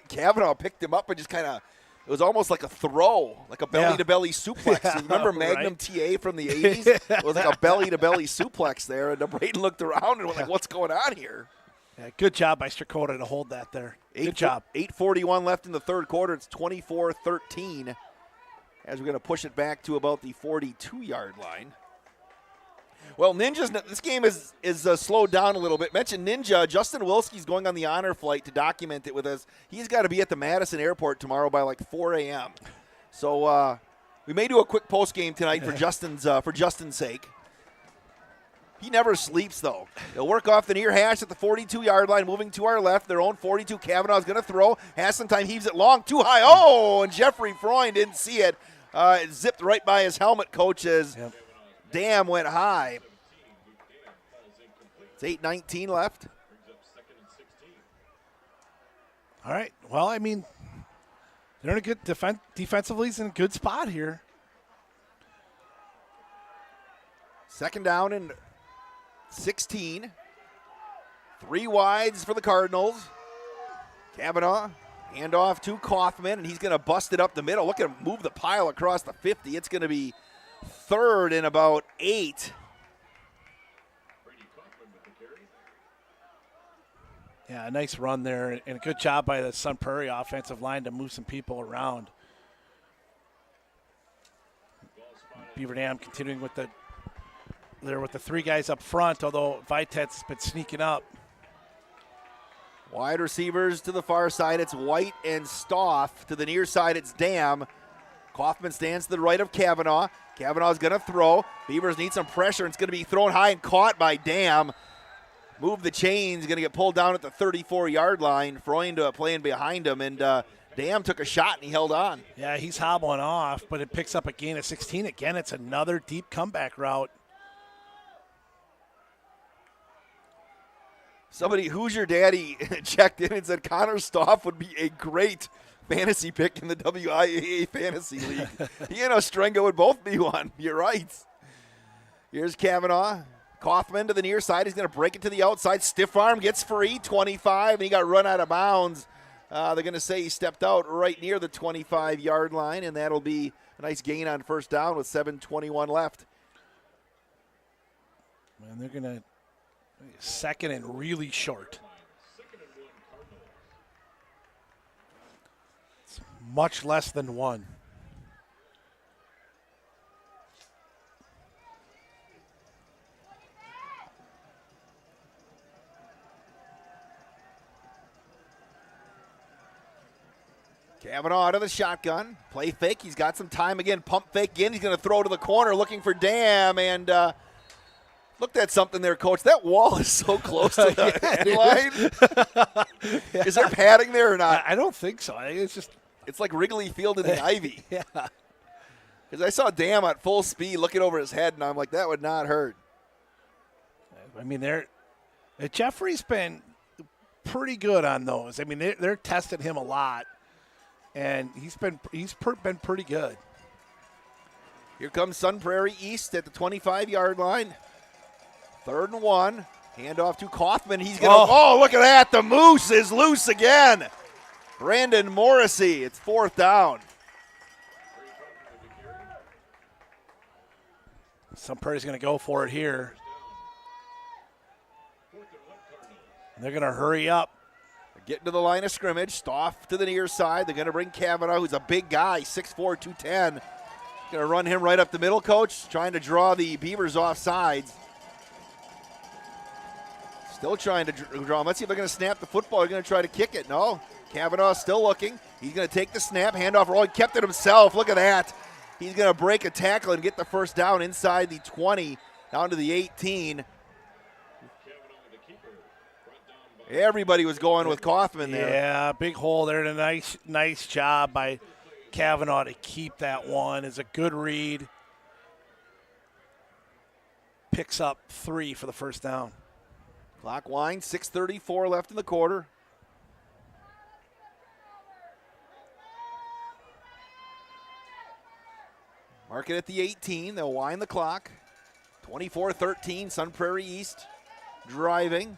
Kavanaugh picked him up and just kind of, it was almost like a throw, like a belly-to-belly suplex. Yeah, You remember Magnum TA from the 80s? It was like a belly-to-belly suplex there, and Braden looked around and was like, what's going on here? Yeah, good job by Strakota to hold that there. Good job. 8:41 left in the third quarter. It's 24-13 as we're going to push it back to about the 42-yard line. Well, Ninja's, this game is slowed down a little bit. Mentioned Ninja. Justin Wilsky's going on the honor flight to document it with us. He's got to be at the Madison airport tomorrow by like 4 a.m. So we may do a quick post game tonight for Justin's sake. He never sleeps, though. They'll work off the near hash at the 42-yard line, moving to our left. Their own 42. Kavanaugh's going to throw. Has some time, heaves it long, too high. Oh, and Jeffrey Freund didn't see it. It zipped right by his helmet, Coach, as Dam went high. It's 8:19 left. All right. Well, I mean, they're in a good defensively. He's in a good spot here. Second down and 16. 3 wides for the Cardinals. Kavanaugh, handoff to Kaufman, and he's going to bust it up the middle. Look at him move the pile across the 50. It's going to be third and about 8. Yeah, a nice run there, and a good job by the Sun Prairie offensive line to move some people around. Beaver Dam continuing with the 3 guys up front, although Vitet's been sneaking up. Wide receivers to the far side. It's White and Stoff. To the near side, it's Dam. Kaufman stands to the right of Kavanaugh. Kavanaugh's going to throw. Beavers need some pressure. It's going to be thrown high and caught by Dam. Move the chains. Going to get pulled down at the 34-yard line. Freund playing behind him, and Dam took a shot, and he held on. Yeah, he's hobbling off, but it picks up a gain of 16. Again, it's another deep comeback route. Somebody, Hoosier Daddy, checked in and said Connor Stoff would be a great fantasy pick in the WIAA Fantasy League. He and Ostrenga would both be one. You're right. Here's Kavanaugh. Kaufman to the near side. He's going to break it to the outside. Stiff arm gets free, 25, and he got run out of bounds. They're going to say he stepped out right near the 25-yard line, and that'll be a nice gain on first down with 7:21 left. Man, they're going to second and really short. It's much less than 1. Kavanaugh out of the shotgun. Play fake. He's got some time again. Pump fake again. He's going to throw to the corner looking for Dam. And looked at something there, Coach. That wall is so close to the end line. Is there padding there or not? I don't think so. It's just. It's like Wrigley Field in the Ivy. Yeah. Because I saw Dam at full speed looking over his head, and I'm like, that would not hurt. I mean, Jeffrey's been pretty good on those. I mean, they're testing him a lot, and he's been pretty good. Here comes Sun Prairie East at the 25-yard line. 3rd and 1. Handoff to Kaufman. He's going to. Oh, look at that. The Moose is loose again. Brandon Morrissey. It's 4th down. Sun Prairie's going to go for it here. They're going to hurry up. Getting to the line of scrimmage. Stoff to the near side. They're going to bring Kavanaugh, who's a big guy, 6'4", 210. Going to run him right up the middle, Coach. Trying to draw the Beavers off sides. Still trying to draw him. Let's see if they're going to snap the football. They're going to try to kick it. No. Kavanaugh still looking. He's going to take the snap. Handoff roll. He kept it himself. Look at that. He's going to break a tackle and get the first down inside the 20, down to the 18. Everybody was going with Kaufman there. Yeah, big hole there. And a nice job by Kavanaugh to keep that one. It's a good read. Picks up 3 for the first down. Clock winds, 6:34 left in the quarter. Mark it at the 18. They'll wind the clock. 24-13, Sun Prairie East driving.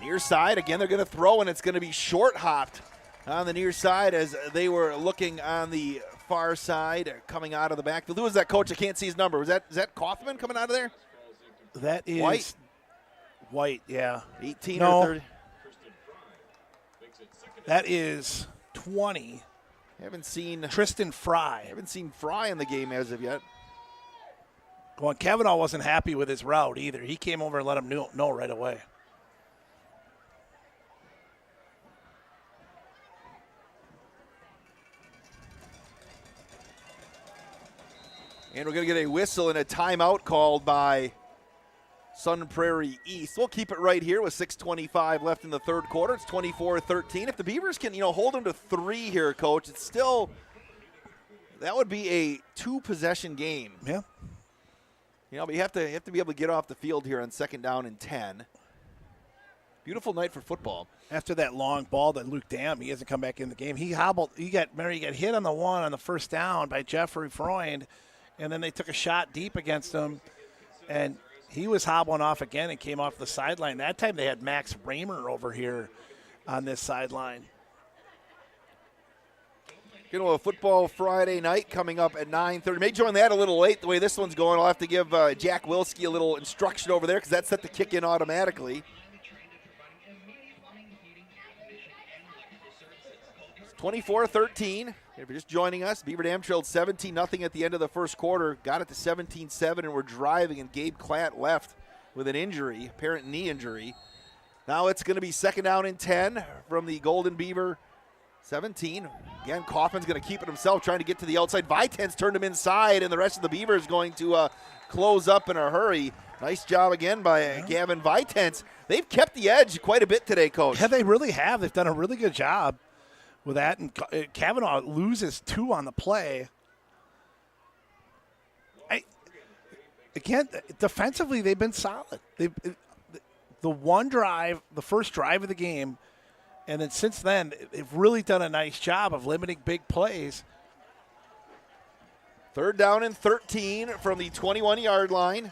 Near side, again, they're going to throw, and it's going to be short hopped on the near side as they were looking on the far side coming out of the backfield. Who was that, Coach? I can't see his number. Is that Kaufman coming out of there? That is White, yeah. 18 or 30. That is 20. Haven't seen Tristan Fry. Haven't seen Fry in the game as of yet. Well, Kavanaugh wasn't happy with his route either. He came over and let him know right away. And we're going to get a whistle and a timeout called by Sun Prairie East. We'll keep it right here with 6:25 left in the third quarter. It's 24-13. If the Beavers can, hold them to 3 here, Coach, it's still that would be a 2-possession game. Yeah. But you have to be able to get off the field here on 2nd down and 10. Beautiful night for football. After that long ball that Luke Dam, he hasn't come back in the game. He hobbled. He got hit on the one on the first down by Jeffrey Freund, and then they took a shot deep against him, and he was hobbling off again and came off the sideline. That time they had Max Raymer over here on this sideline. A football Friday night coming up at 9:30. May join that a little late the way this one's going. I'll have to give Jack Wilski a little instruction over there because that's set to kick in automatically. It's 24-13. If you're just joining us, Beaver Dam trailed 17-0 at the end of the first quarter. Got it to 17-7 and we're driving, and Gabe Klatt left with an injury, apparent knee injury. Now it's going to be 2nd down and 10 from the Golden Beaver 17. Again, Kaufman's going to keep it himself, trying to get to the outside. Viten's turned him inside, and the rest of the Beavers going to close up in a hurry. Nice job again by Gavin Vitens. They've kept the edge quite a bit today, Coach. Yeah, they really have. They've done a really good job with that, and Kavanaugh loses 2 on the play. Defensively, they've been solid. The one drive, the first drive of the game, and then since then, they've really done a nice job of limiting big plays. 3rd down and 13 from the 21-yard line.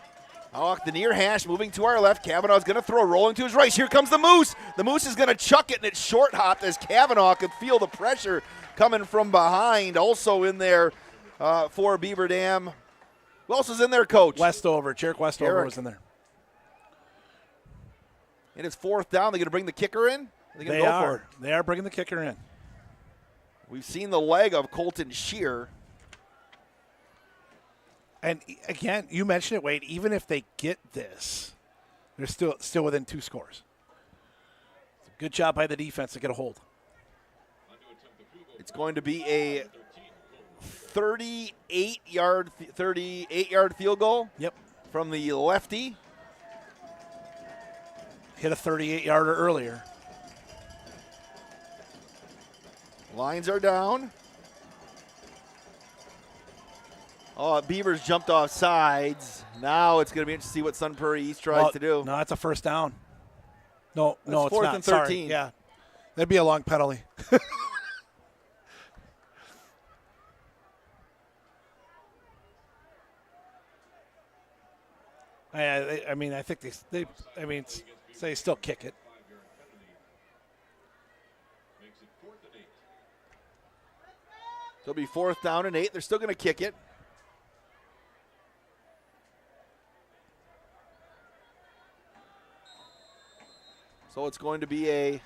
The near hash moving to our left. Kavanaugh's going to throw, rolling to his right. Here comes the Moose. The Moose is going to chuck it, and it's short hopped as Kavanaugh could feel the pressure coming from behind. Also in there for Beaver Dam. Who else is in there, Coach? Westover. Jarek Westover was in there. And it's 4th down. They're going to bring the kicker in? They are. They are bringing the kicker in. We've seen the leg of Colton Shear. And again, you mentioned it, Wade. Even if they get this, they're still within 2 scores. It's a good job by the defense to get a hold. It's going to be a 38-yard field goal. Yep. From the lefty. Hit a 38-yarder earlier. Lines are down. Oh, Beavers jumped off sides. Now it's going to be interesting to see what Sun Prairie East tries to do. No, that's a first down. No, it's fourth not. and 13. Sorry. Yeah, that'd be a long penalty. I mean, I think they still kick it. It'll be 4th down and 8. They're still going to kick it. So it's going to be a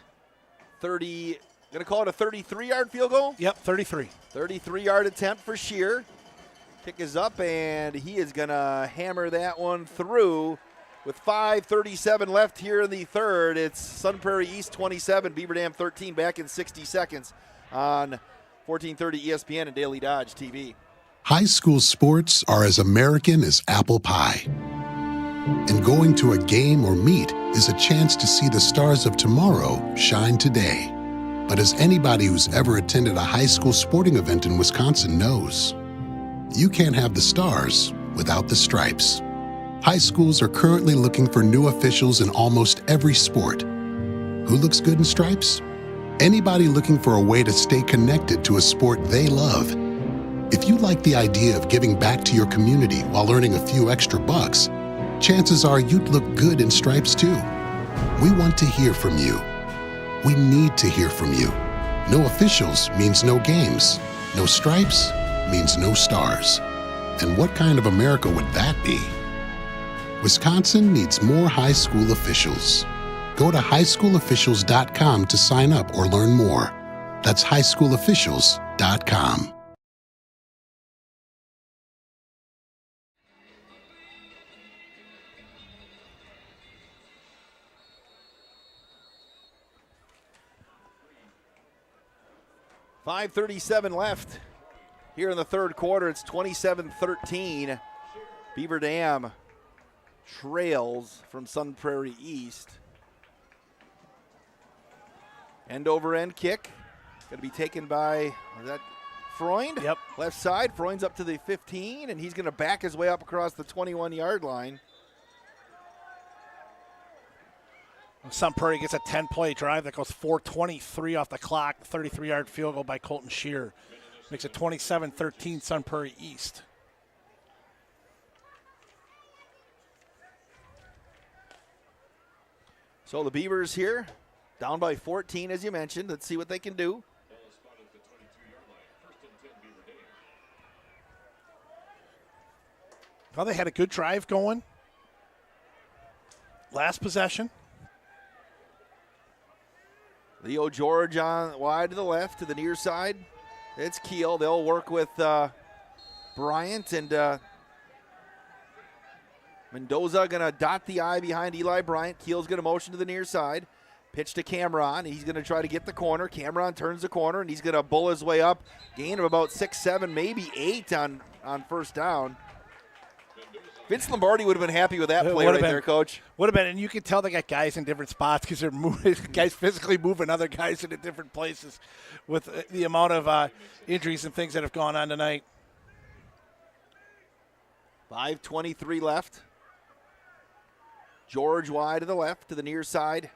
33-yard field goal? Yep, 33. 33-yard attempt for Shear. Kick is up, and he is going to hammer that one through. With 5:37 left here in the third, it's Sun Prairie East 27, Beaver Dam 13, back in 60 seconds on 1430 ESPN and Daily Dodge TV. High school sports are as American as apple pie. And going to a game or meet is a chance to see the stars of tomorrow shine today. But as anybody who's ever attended a high school sporting event in Wisconsin knows, you can't have the stars without the stripes. High schools are currently looking for new officials in almost every sport. Who looks good in stripes? Anybody looking for a way to stay connected to a sport they love. If you like the idea of giving back to your community while earning a few extra bucks, chances are you'd look good in stripes too. We want to hear from you. We need to hear from you. No officials means no games. No stripes means no stars. And what kind of America would that be? Wisconsin needs more high school officials. Go to highschoolofficials.com to sign up or learn more. That's highschoolofficials.com. .537 left here in the third quarter. It's 27-13. Beaver Dam trails from Sun Prairie East. End over end kick. Going to be taken by, is that Freund? Yep. Left side. Freund's up to the 15, and he's going to back his way up across the 21-yard line. Sun Prairie gets a 10-play drive that goes 4:23 off the clock. 33-yard field goal by Colton Shear. Makes it 27-13 Sun Prairie East. So the Beavers here, down by 14, as you mentioned. Let's see what they can do. Well, they had a good drive going. Last possession. Leo George on wide to the left, to the near side. It's Keel. They'll work with Bryant, and Mendoza going to dot the I behind Eli Bryant. Keel's going to motion to the near side. Pitch to Cameron. He's going to try to get the corner. Cameron turns the corner, and he's going to bull his way up. Gain of about 6, 7, maybe 8 on first down. Vince Lombardi would have been happy with that play right there, Coach. Would have been, and you can tell they got guys in different spots because they're moving, guys physically moving other guys into different places with the amount of injuries and things that have gone on tonight. 5:23 left. George wide to the left, to the near side.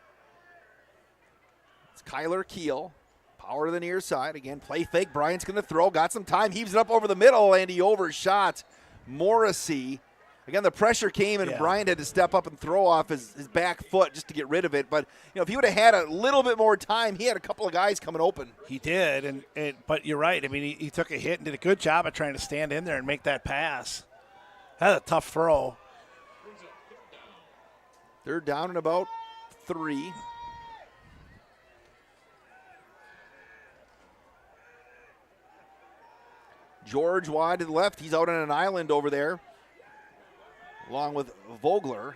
It's Kyler Keel. Power to the near side. Again, play fake. Bryant's going to throw. Got some time. Heaves it up over the middle, and he overshot Morrissey. Again, the pressure came, and Bryant had to step up and throw off his back foot just to get rid of it. But, you know, if he would have had a little bit more time, he had a couple of guys coming open. He did, but you're right. I mean, he took a hit and did a good job of trying to stand in there and make that pass. That's a tough throw. They're down in about 3. George wide to the left. He's out on an island over there, along with Vogler.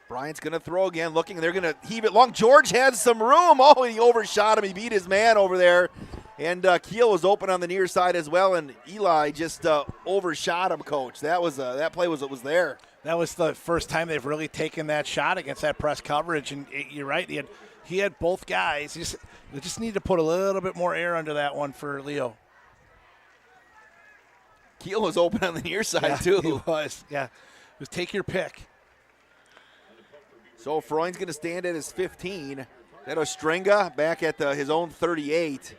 Bryant's going to throw again, looking. They're going to heave it long. George has some room. Oh, he overshot him. He beat his man over there. And Keel was open on the near side as well, and Eli just overshot him, Coach. That play was there. That was the first time they've really taken that shot against that press coverage, and you're right. He had both guys. They just need to put a little bit more air under that one for Leo. Keel was open on the near side, too. He was, yeah. Just take your pick. So Freund's going to stand at his 15. That Ostrenga back at his own 38.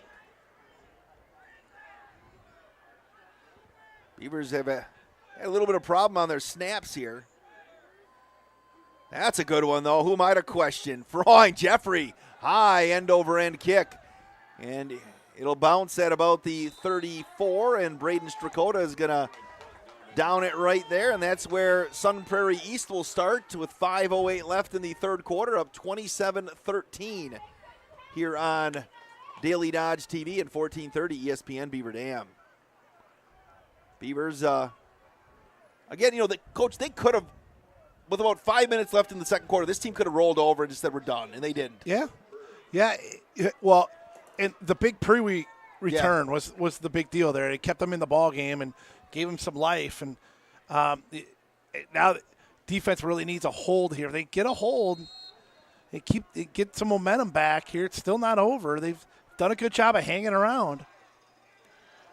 Beavers have had a little bit of problem on their snaps here. That's a good one, though. Who might have questioned? Freund, Jeffrey, high end-over-end kick. And it'll bounce at about the 34, and Braden Strakota is going to down it right there, and that's where Sun Prairie East will start with 5:08 left in the third quarter, up 27-13 here on Daily Dodge TV and 1430 ESPN Beaver Dam. Beavers, again, Coach, they could have, with about 5 minutes left in the second quarter, this team could have rolled over and just said we're done, and they didn't. Yeah. Well, and the big Prairie return was the big deal there. It kept them in the ball game and gave them some life. And now defense really needs a hold here. They get a hold, they get some momentum back here. It's still not over. They've done a good job of hanging around.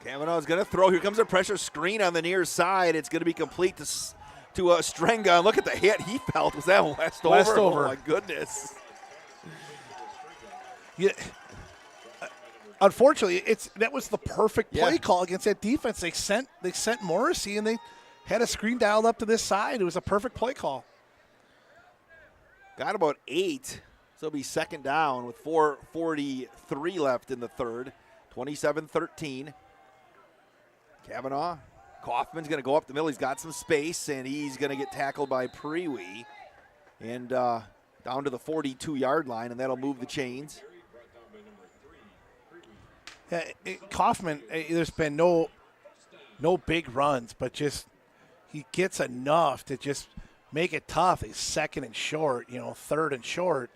Kavanaugh's going to throw. Here comes a pressure screen on the near side. It's going to be complete to Strenga. Look at the hit he felt. Was that Westover? Oh, my goodness. Yeah. Unfortunately, that was the perfect play call against that defense. They sent Morrissey, and they had a screen dialed up to this side. It was a perfect play call. Got about 8, so it'll be second down with 4:43 left in the third. 27-13. Kavanaugh. Kaufman's going to go up the middle. He's got some space, and he's going to get tackled by Prairie. And down to the 42-yard line, and that'll move the chains. Kaufman, there's been no big runs, but just he gets enough to just make it tough. He's second and short, third and short,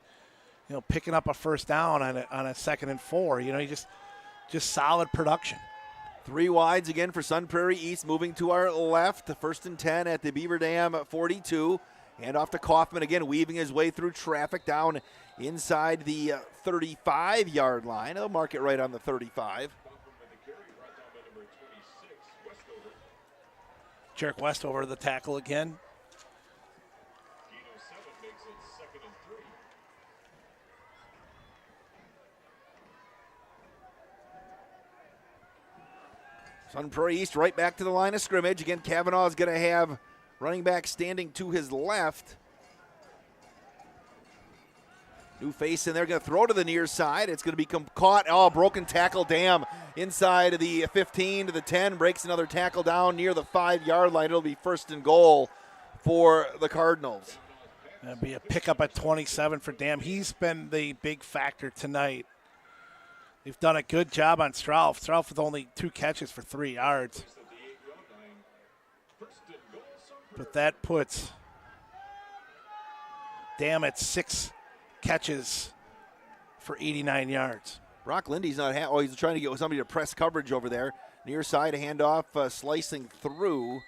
picking up a first down on a second and 4. He just solid production. 3 wides again for Sun Prairie East, moving to our left. The 1st and 10 at the Beaver Dam 42. Hand off to Kaufman again, weaving his way through traffic down inside the 35-yard line. They'll mark it right on the 35. Jarek Westover the tackle again. Sun Prairie East right back to the line of scrimmage. Again, Kavanaugh is going to have running back standing to his left. New face in there, going to throw to the near side. It's going to be caught. Oh, broken tackle. Dam inside of the 15 to the 10. Breaks another tackle down near the 5-yard line. It'll be 1st and goal for the Cardinals. That'll be a pickup at 27 for Dam. He's been the big factor tonight. They've done a good job on Strauf. Strauf with only 2 catches for 3 yards. But that puts Dam at 6 catches for 89 yards. Brock Lindy's not he's trying to get somebody to press coverage over there. Near side, a handoff, slicing through. Is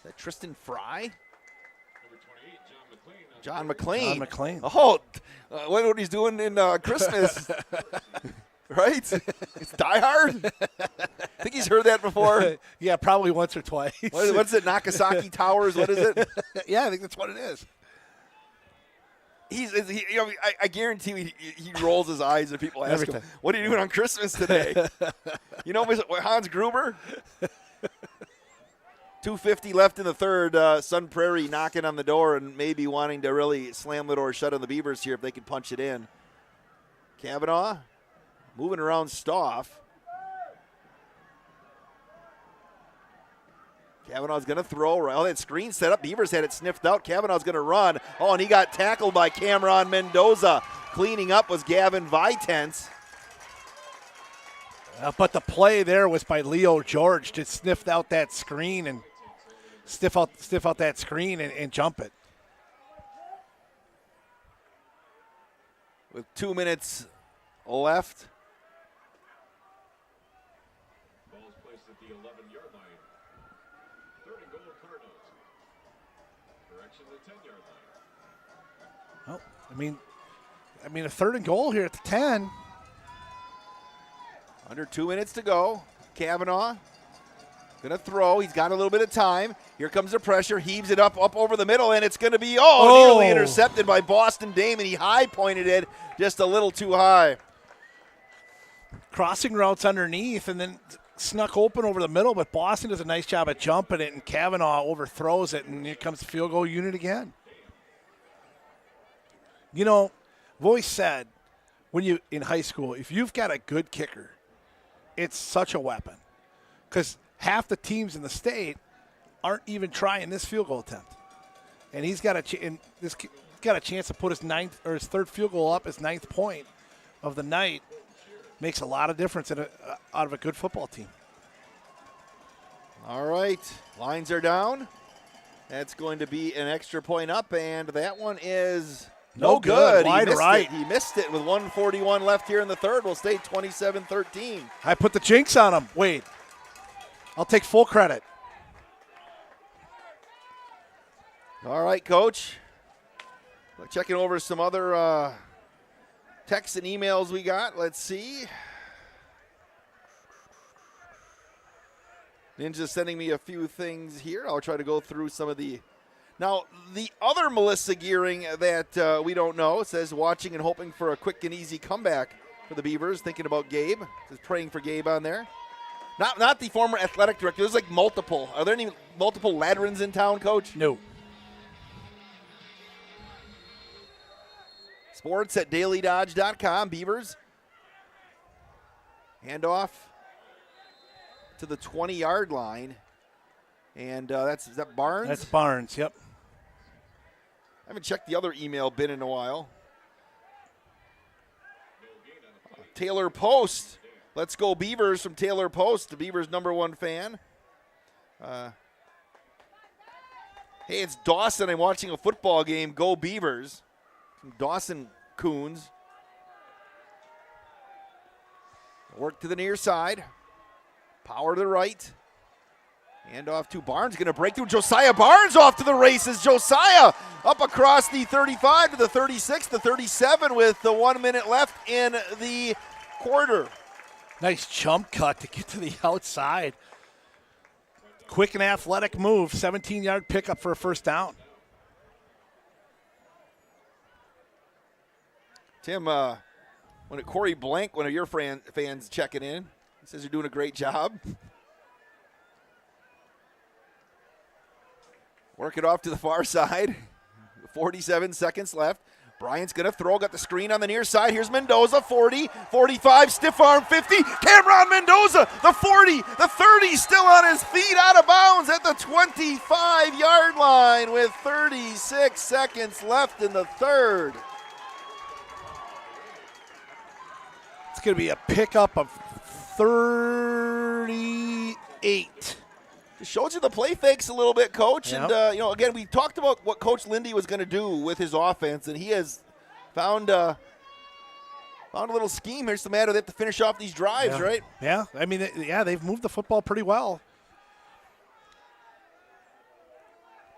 that Tristan Fry? John McLean. John McLean. Oh, what he's doing in Christmas. Right? It's Die Hard? I think he's heard that before. Yeah, probably once or twice. What's it, Nakasaki Towers? What is it? Yeah, I think that's what it is. I guarantee he rolls his eyes when people ask him, what are you doing on Christmas today? Hans Gruber? 2:50 left in the third. Sun Prairie knocking on the door and maybe wanting to really slam the door shut on the Beavers here if they can punch it in. Kavanaugh moving around Stoff. Kavanaugh's going to throw. Oh, that screen set up. Beavers had it sniffed out. Kavanaugh's going to run. Oh, and he got tackled by Cameron Mendoza. Cleaning up was Gavin Vitens. But the play there was by Leo George to sniff out that screen and stiff out that screen and jump it. With 2 minutes left. Oh, I mean, a 3rd and goal here at the 10. Under 2 minutes to go. Kavanaugh going to throw. He's got a little bit of time. Here comes the pressure. Heaves it up over the middle, and it's going to be, nearly intercepted by Boston Damon. He high-pointed it just a little too high. Crossing routes underneath and then snuck open over the middle, but Boston does a nice job at jumping it, and Kavanaugh overthrows it, and here comes the field goal unit again. You know, I've always said, when you in high school, if you've got a good kicker, it's such a weapon, because half the teams in the state aren't even trying this field goal attempt, and he's got a chance to put his 3rd field goal up, his 9th point of the night. Makes a lot of difference out of a good football team. All right, lines are down. That's going to be an extra point up, and that one is no good. Wide right. He missed it with 1:41 left here in the 3rd. We'll stay 27-13. I put the jinx on him. Wait, I'll take full credit. All right, Coach. Checking over some other texts and emails we got. Let's see. Ninja's sending me a few things here. I'll try to go through some of the. Now, the other Melissa Gearing that we don't know says watching and hoping for a quick and easy comeback for the Beavers. Thinking about Gabe. Says praying for Gabe on there. Not the former athletic director. There's like multiple. Are there any multiple Ladrins in town, Coach? No. Sports at dailydodge.com. Beavers. Handoff to the 20-yard line. And is that Barnes? That's Barnes, yep. I haven't checked the other email bin in a while. Taylor Post. Let's go Beavers from Taylor Post, the Beavers' #1 fan. Hey, it's Dawson. I'm watching a football game. Go Beavers. From Dawson Coons. Work to the near side. Power to the right. And off to Barnes. Going to break through. Josiah Barnes off to the races. Josiah up across the 35 to the 36, the 37 with the 1 minute left in the quarter. Nice jump cut to get to the outside. Quick and athletic move. 17-yard pickup for a first down. Tim, when Corey Blank, one of your fans checking in, he says you're doing a great job. Work it off to the far side. 47 seconds left. Bryant's going to throw. Got the screen on the near side. Here's Mendoza, 40, 45, stiff arm, 50. Cameron Mendoza, the 40, the 30, still on his feet, out of bounds at the 25-yard line with 36 seconds left in the 3rd. It's going to be a pickup of 38. It shows you the play fakes a little bit, Coach. Yep. And, again, we talked about what Coach Lindy was going to do with his offense, and he has found a little scheme. Here's the matter. They have to finish off these drives, right? Yeah. I mean, they've moved the football pretty well.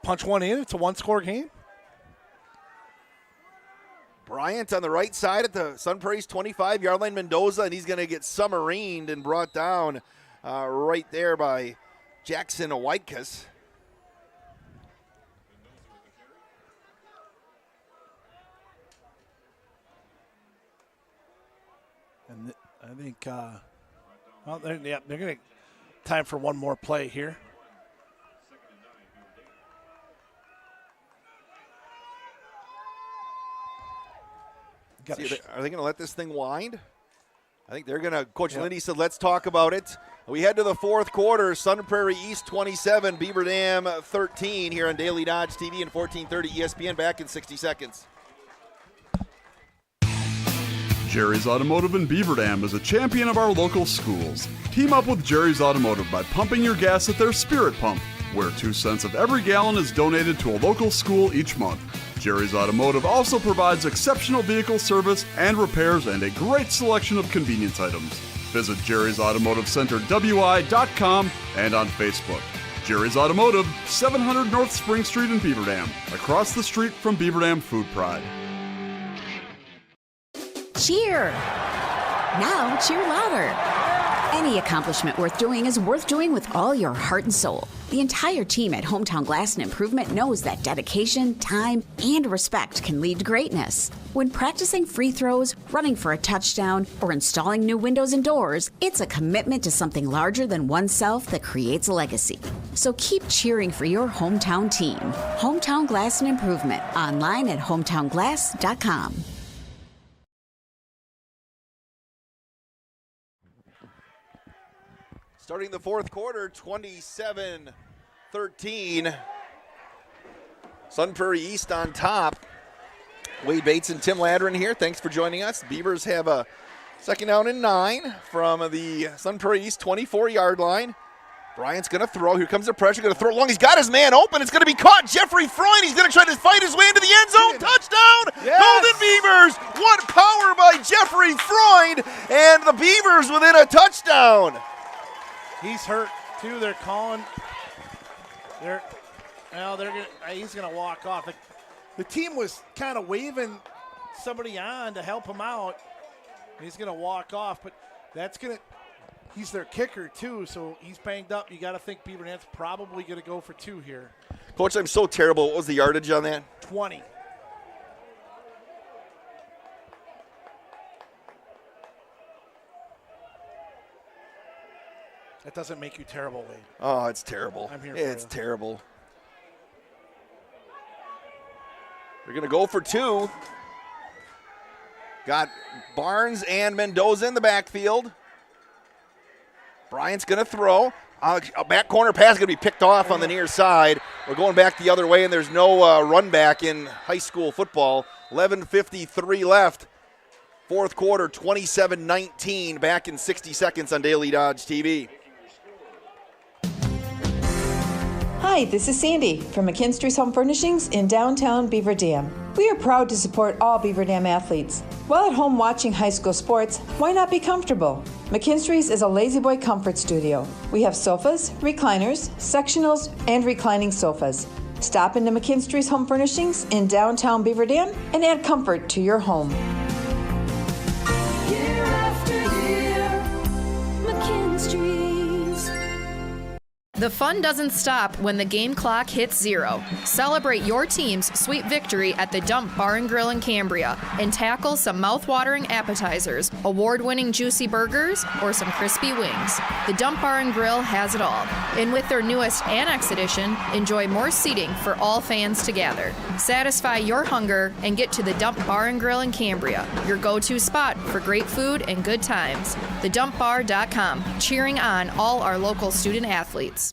Punch one in. It's a one-score game. Bryant on the right side at the Sun Prairie's 25-yard line. Mendoza, and he's going to get submarined and brought down right there by Jackson Whitekus. And I think, they're going to time for one more play here. Are they going to let this thing wind? I think they're going to. Coach Lindy said, let's talk about it. We head to the 4th quarter. Sun Prairie East 27, Beaver Dam 13 here on Daily Dodge TV and 1430 ESPN. Back in 60 seconds. Jerry's Automotive in Beaver Dam is a champion of our local schools. Team up with Jerry's Automotive by pumping your gas at their Spirit Pump, where 2 cents of every gallon is donated to a local school each month. Jerry's Automotive also provides exceptional vehicle service and repairs and a great selection of convenience items. Visit Jerry's Automotive Center, WI.com, and on Facebook. Jerry's Automotive, 700 North Spring Street in Beaver Dam, across the street from Beaver Dam Food Pride. Cheer! Now cheer louder. Any accomplishment worth doing is worth doing with all your heart and soul. The entire team at Hometown Glass and Improvement knows that dedication, time, and respect can lead to greatness. When practicing free throws, running for a touchdown, or installing new windows and doors, it's a commitment to something larger than oneself that creates a legacy. So keep cheering for your hometown team. Hometown Glass and Improvement, online at hometownglass.com. Starting the fourth quarter, 27-13. Sun Prairie East on top. Wade Bates and Tim Ladrin here. Thanks for joining us. Beavers have a second down and 9 from the Sun Prairie East 24-yard line. Bryant's going to throw. Here comes the pressure. Going to throw it long. He's got his man open. It's going to be caught. Jeffrey Freund. He's going to try to fight his way into the end zone. Touchdown! Yes. Golden Beavers. What power by Jeffrey Freund. And the Beavers within a touchdown. He's hurt too. They're calling. He's going to walk off. The team was kind of waving somebody on to help him out. He's going to walk off, but he's their kicker too, so he's banged up. You got to think Beaver Dam's probably going to go for 2 here. Coach, I'm so terrible. What was the yardage on that? 20. That doesn't make you terrible, Wade. Oh, it's terrible. I'm here for It's you. terrible. They're going to go for 2. Got Barnes and Mendoza in the backfield. Bryant's going to throw. A back corner pass is going to be picked off on the near side. We're going back the other way, and there's no run back in high school football. 11:53 left. Fourth quarter, 27-19, back in 60 seconds on Daily Dodge TV. Hi, this is Sandy from McKinstry's Home Furnishings in downtown Beaver Dam. We are proud to support all Beaver Dam athletes. While at home watching high school sports, why not be comfortable? McKinstry's is a lazy boy comfort studio. We have sofas, recliners, sectionals, and reclining sofas. Stop into McKinstry's Home Furnishings in downtown Beaver Dam and add comfort to your home. Year after year, McKinstry's. The fun doesn't stop when the game clock hits 0. Celebrate your team's sweet victory at the Dump Bar and Grill in Cambria and tackle some mouth-watering appetizers, award-winning juicy burgers, or some crispy wings. The Dump Bar and Grill has it all. And with their newest Annex Edition, enjoy more seating for all fans to gather. Satisfy your hunger and get to the Dump Bar and Grill in Cambria, your go-to spot for great food and good times. TheDumpBar.com, cheering on all our local student athletes.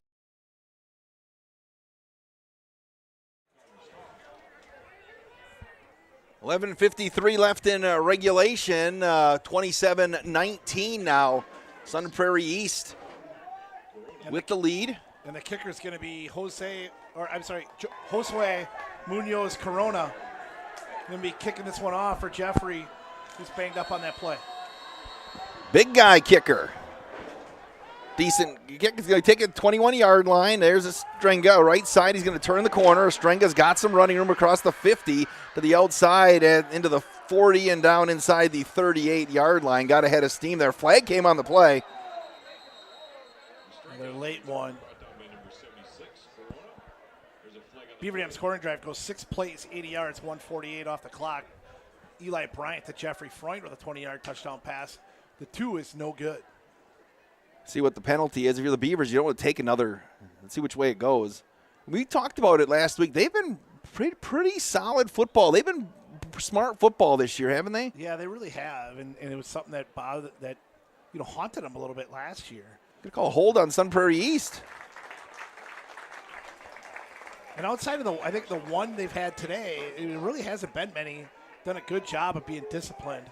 11:53 left in regulation. 27-19 now. Sun Prairie East with the lead. And the kicker is going to be Josue Munoz Corona. Going to be kicking this one off for Jeffrey, who's banged up on that play. Big guy kicker. Decent kick. He's going to take a 21-yard line. There's Ostrenga, right side. He's going to turn the corner. Ostrenga's got some running room across the 50 to the outside and into the 40 and down inside the 38-yard line. Got ahead of steam there. Flag came on the play. Another late one. Beaver Dam scoring drive goes 6 plays, 80 yards, 148 off the clock. Eli Bryant to Jeffrey Freund with a 20-yard touchdown pass. The 2 is no good. See what the penalty is. If you're the Beavers, you don't want to take another. Let's see which way it goes. We talked about it last week. They've been pretty solid football. They've been smart football this year, haven't they? Yeah, they really have, and it was something that haunted them a little bit last year. Good call. Hold on Sun Prairie East. And outside of I think the one they've had today, it really hasn't been many. Done a good job of being disciplined.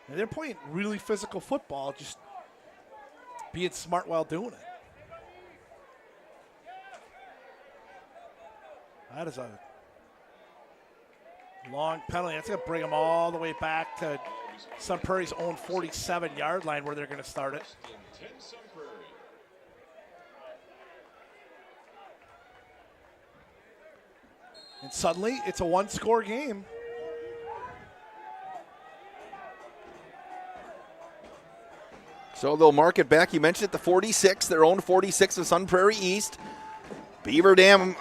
And they're playing really physical football, just being smart while doing it. That is a long penalty. That's going to bring them all the way back to Sun Prairie's own 47-yard line where they're going to start it. And suddenly, it's a one-score game. So they'll mark it back. You mentioned it, the 46, their own 46 of Sun Prairie East. Beaver Dam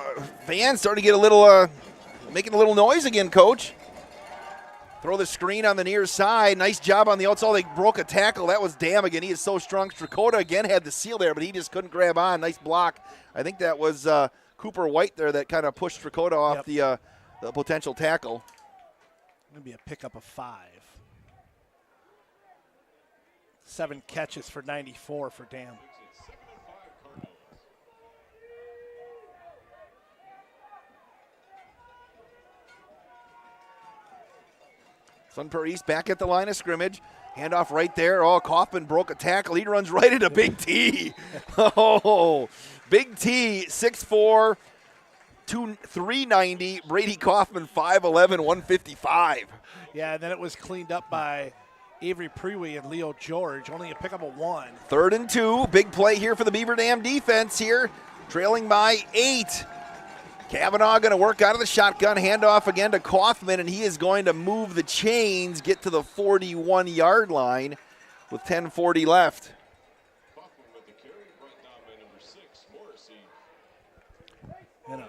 fans starting to get a little, making a little noise again, Coach. Throw the screen on the near side. Nice job on the outside. They broke a tackle. That was Dam again. He is so strong. Strakota again had the seal there, but he just couldn't grab on. Nice block. I think that was Cooper White there that kind of pushed Strakota off the potential tackle. Going to be a pickup of 5. 7 catches for 94 for Dam. Sun Prairie East back at the line of scrimmage. Handoff right there. Oh, Kaufman broke a tackle. He runs right into Big T. Oh, Big T, 6'4", 390. Brady Kaufman, 5'11", 155. Yeah, and then it was cleaned up by Avery Prairie and Leo George. Only a pickup of 1. 3rd and 2. Big play here for the Beaver Dam defense here. Trailing by 8. Kavanaugh going to work out of the shotgun. Handoff again to Kaufman, and he is going to move the chains, get to the 41-yard line with 10:40 left. And a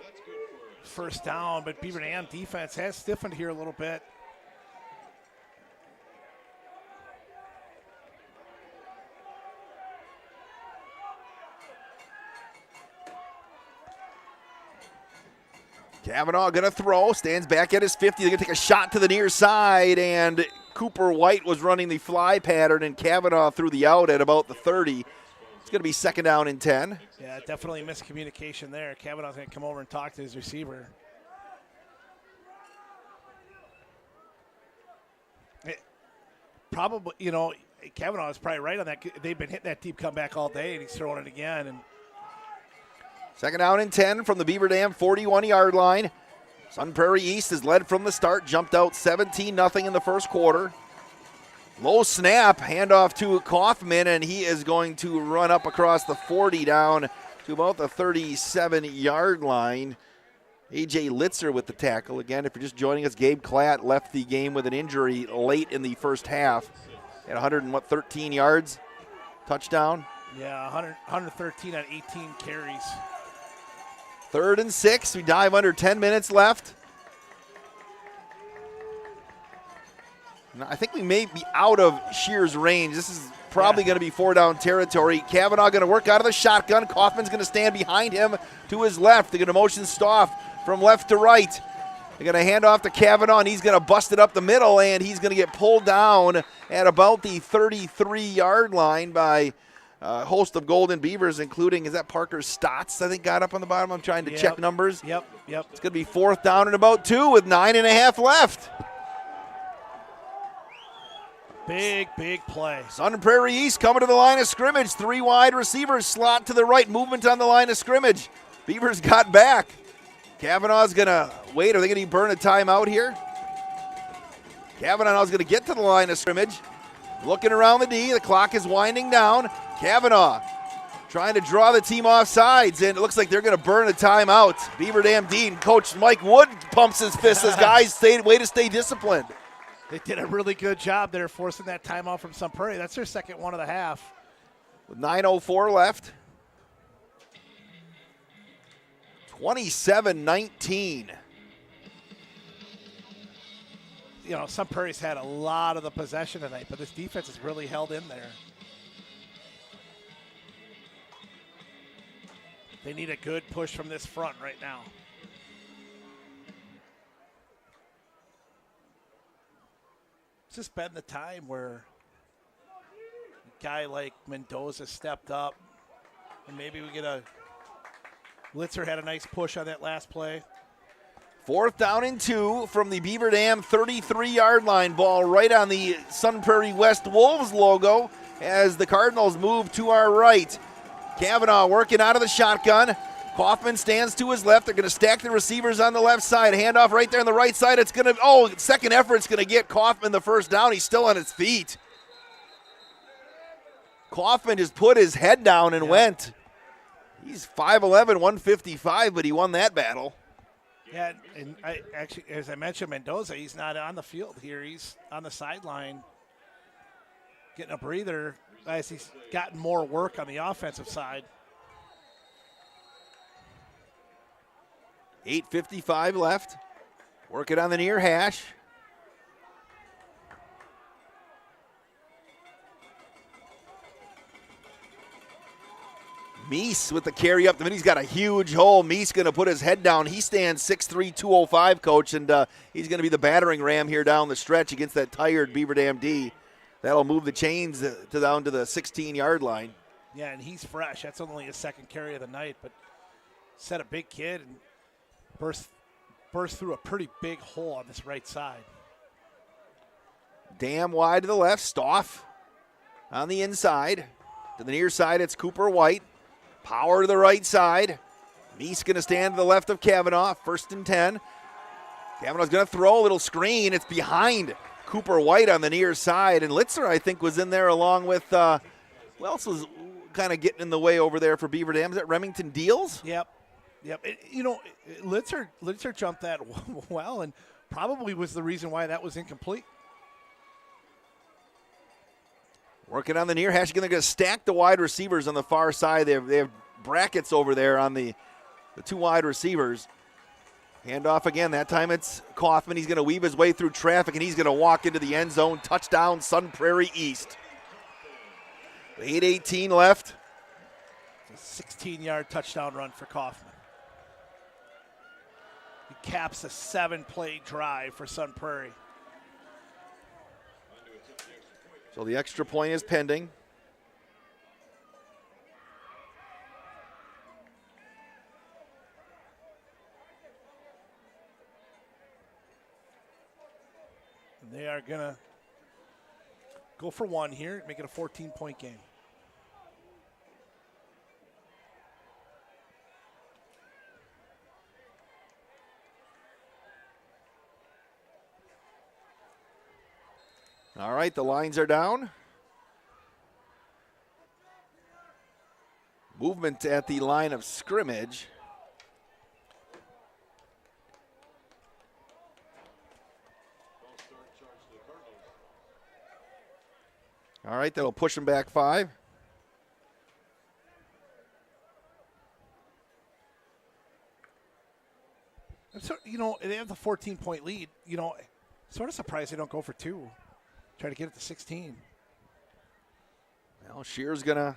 first down, but Beaver Dam defense has stiffened here a little bit. Kavanaugh going to throw, stands back at his 50. They're going to take a shot to the near side, and Cooper White was running the fly pattern, and Kavanaugh threw the out at about the 30. It's going to be 2nd down and 10. Yeah, definitely miscommunication there. Kavanaugh's going to come over and talk to his receiver. Probably, you know, Kavanaugh is probably right on that. They've been hitting that deep comeback all day, and he's throwing it again. And 2nd down and 10 from the Beaver Dam 41-yard line. Sun Prairie East has led from the start, jumped out 17-0 in the first quarter. Low snap, handoff to Kaufman, and he is going to run up across the 40 down to about the 37-yard line. A.J. Litzer with the tackle. Again, if you're just joining us, Gabe Klatt left the game with an injury late in the first half. At 113 yards, touchdown. Yeah, 113 on 18 carries. 3rd and 6. We dive under 10 minutes left. Now, I think we may be out of Shear's range. This is probably going to be 4-down territory. Kavanaugh going to work out of the shotgun. Kaufman's going to stand behind him to his left. They're going to motion Stoff from left to right. They're going to hand off to Kavanaugh, and he's going to bust it up the middle, and he's going to get pulled down at about the 33-yard line by a host of Golden Beavers, including, is that Parker Stotts, I think, got up on the bottom? I'm trying to check numbers. Yep. It's going to be 4th down and about 2 with 9.5 left. Big play. Sun Prairie East coming to the line of scrimmage. 3 wide receivers, slot to the right, movement on the line of scrimmage. Beavers got back. Kavanaugh's going to wait. Are they going to burn a timeout here? Kavanaugh's going to get to the line of scrimmage. Looking around the D. The clock is winding down. Kavanaugh trying to draw the team off sides, and it looks like they're going to burn a timeout. Beaver Dam Dean, Coach Mike Wood pumps his fist as guys way to stay disciplined. They did a really good job there forcing that timeout from Sun Prairie. That's their second one of the half. With 9:04 left. 27-19. You know, Sun Prairie's had a lot of the possession tonight, but this defense has really held in there. They need a good push from this front right now. It's just been the time where a guy like Mendoza stepped up, and maybe we get a Litzer had a nice push on that last play. 4th down and 2 from the Beaver Dam 33-yard line. Ball right on the Sun Prairie West Wolves logo as the Cardinals move to our right. Kavanaugh working out of the shotgun. Kaufman stands to his left. They're going to stack the receivers on the left side. Handoff right there on the right side. It's going to, second effort's going to get Kaufman the first down. He's still on his feet. Kaufman just put his head down and went. He's 5'11", 155, but he won that battle. Yeah, and actually, as I mentioned, Mendoza, he's not on the field here. He's on the sideline getting a breather as he's gotten more work on the offensive side. 8:55 left. Working on the near hash. Meese with the carry up the middle. He's got a huge hole. Meese going to put his head down. He stands 6'3", 205, Coach, and he's going to be the battering ram here down the stretch against that tired Beaver Dam D. That'll move the chains down to the 16-yard line. Yeah, and he's fresh. That's only his second carry of the night, but set a big kid and burst through a pretty big hole on this right side. Dam wide to the left. Stoff on the inside. To the near side, it's Cooper White. Power to the right side. Meese going to stand to the left of Kavanaugh. 1st and 10. Kavanaugh's going to throw a little screen. It's behind Cooper White on the near side. And Litzer, I think, was in there along with, who else was kind of getting in the way over there for Beaver Dam? Is that Remington Deals? Yep. Litzer jumped that well and probably was the reason why that was incomplete. Working on the near hash. They're going to stack the wide receivers on the far side. They have brackets over there on the two wide receivers. Handoff again. That time it's Kaufman. He's going to weave his way through traffic, and he's going to walk into the end zone. Touchdown, Sun Prairie East. 8:18 left. It's a 16-yard touchdown run for Kaufman. He caps a 7-play drive for Sun Prairie. So the extra point is pending. And they are going to go for one here, make it a 14-point game. All right, the lines are down. Movement at the line of scrimmage. All right, that'll push them back 5. So, they have the 14-point lead. Sort of surprised they don't go for 2. Try to get it to 16. Well, Shear's going to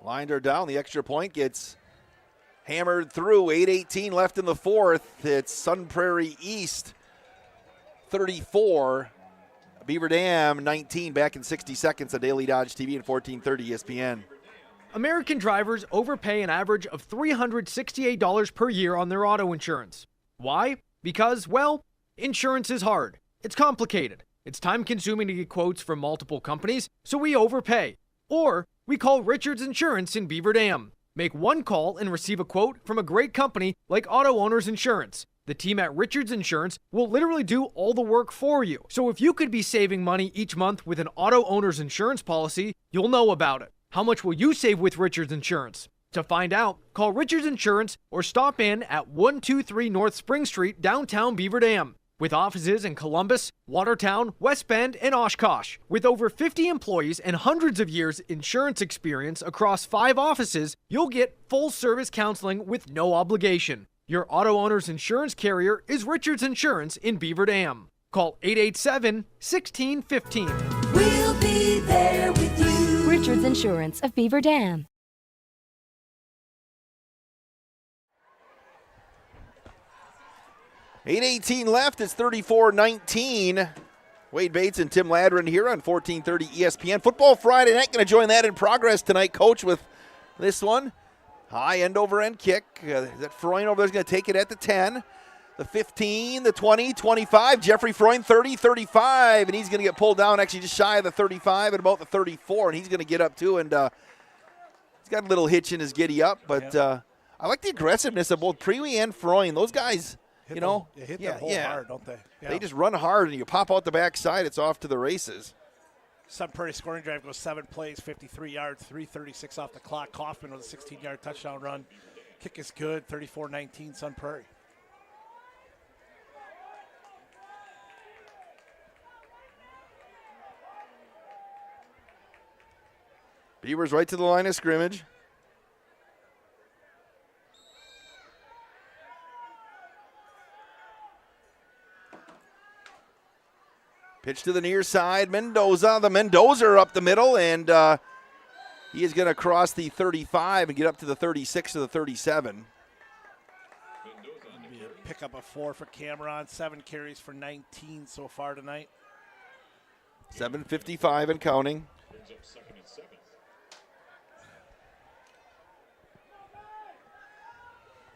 lined her down. The extra point gets hammered through. 8:18 left in the fourth. It's Sun Prairie East 34, Beaver Dam 19. Back in 60 seconds on Daily Dodge TV and 1430 ESPN. American drivers overpay an average of $368 per year on their auto insurance. Why? Because, well, insurance is hard. It's complicated. It's time-consuming to get quotes from multiple companies, so we overpay. Or we call Richards Insurance in Beaver Dam. Make one call and receive a quote from a great company like Auto Owners Insurance. The team at Richards Insurance will literally do all the work for you. So if you could be saving money each month with an Auto Owners Insurance policy, you'll know about it. How much will you save with Richards Insurance? To find out, call Richards Insurance or stop in at 123 North Spring Street, downtown Beaver Dam. With offices in Columbus, Watertown, West Bend, and Oshkosh. With over 50 employees and hundreds of years insurance experience across 5 offices, you'll get full-service counseling with no obligation. Your auto owner's insurance carrier is Richards Insurance in Beaver Dam. Call 887-1615. We'll be there with you. Richards Insurance of Beaver Dam. $8:18 left. It's 34-19. Wade Bates and Tim Ladrin here on 1430 ESPN. Football Friday night. Going to join that in progress tonight, Coach, with this one. High end-over-end kick. That Freund over there is going to take it at the 10. The 15, the 20, 25. Jeffrey Freund, 30, 35, and he's going to get pulled down actually just shy of the 35 and about the 34, and he's going to get up too. And he's got a little hitch in his giddy up, but I like the aggressiveness of both Prairie and Freund. Those guys, hit that hole hard, don't they? Yeah. They just run hard, and you pop out the backside, it's off to the races. Sun Prairie scoring drive goes 7 plays, 53 yards, 3:36 off the clock. Kaufman with a 16-yard touchdown run. Kick is good, 34-19 Sun Prairie. Beavers right to the line of scrimmage. Pitch to the near side. Mendoza. The Mendoza up the middle, and he is going to cross the 35 and get up to the 36 or the 37. Pick up a 4 for Cameron. 7 carries for 19 so far tonight. 7:55 and counting.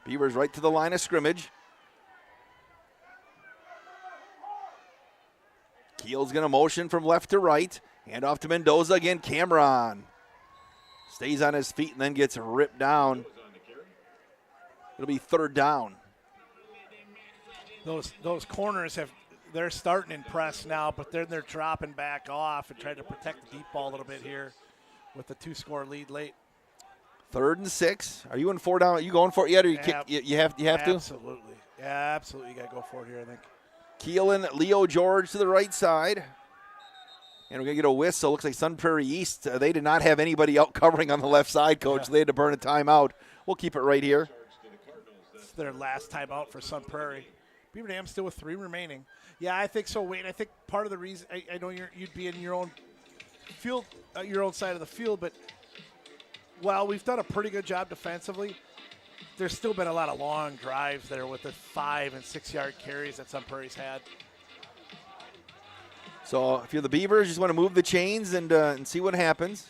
Beavers right to the line of scrimmage. Keel's going to motion from left to right. Hand off to Mendoza again. Cameron stays on his feet and then gets ripped down. It'll be 3rd down. Those corners they're starting in press now, but then they're dropping back off and trying to protect the deep ball a little bit here with the 2-score lead late. 3rd and 6. Are you in 4 down? Are you going for it yet, or you have to? Absolutely. Yeah, absolutely. You got to go for it here, I think. Keelan, Leo George to the right side. And we're going to get a whistle. Looks like Sun Prairie East, they did not have anybody out covering on the left side, Coach. Yeah. They had to burn a timeout. We'll keep it right here. It's their last timeout for Sun Prairie. Beaver Dam still with 3 remaining. Yeah, I think so, Wayne. I think part of the reason, I know you'd be in your own field, your own side of the field, but while we've done a pretty good job defensively, there's still been a lot of long drives there with the 5 and 6 yard carries that Sun Prairie's had. So if you're the Beavers, you just want to move the chains and see what happens.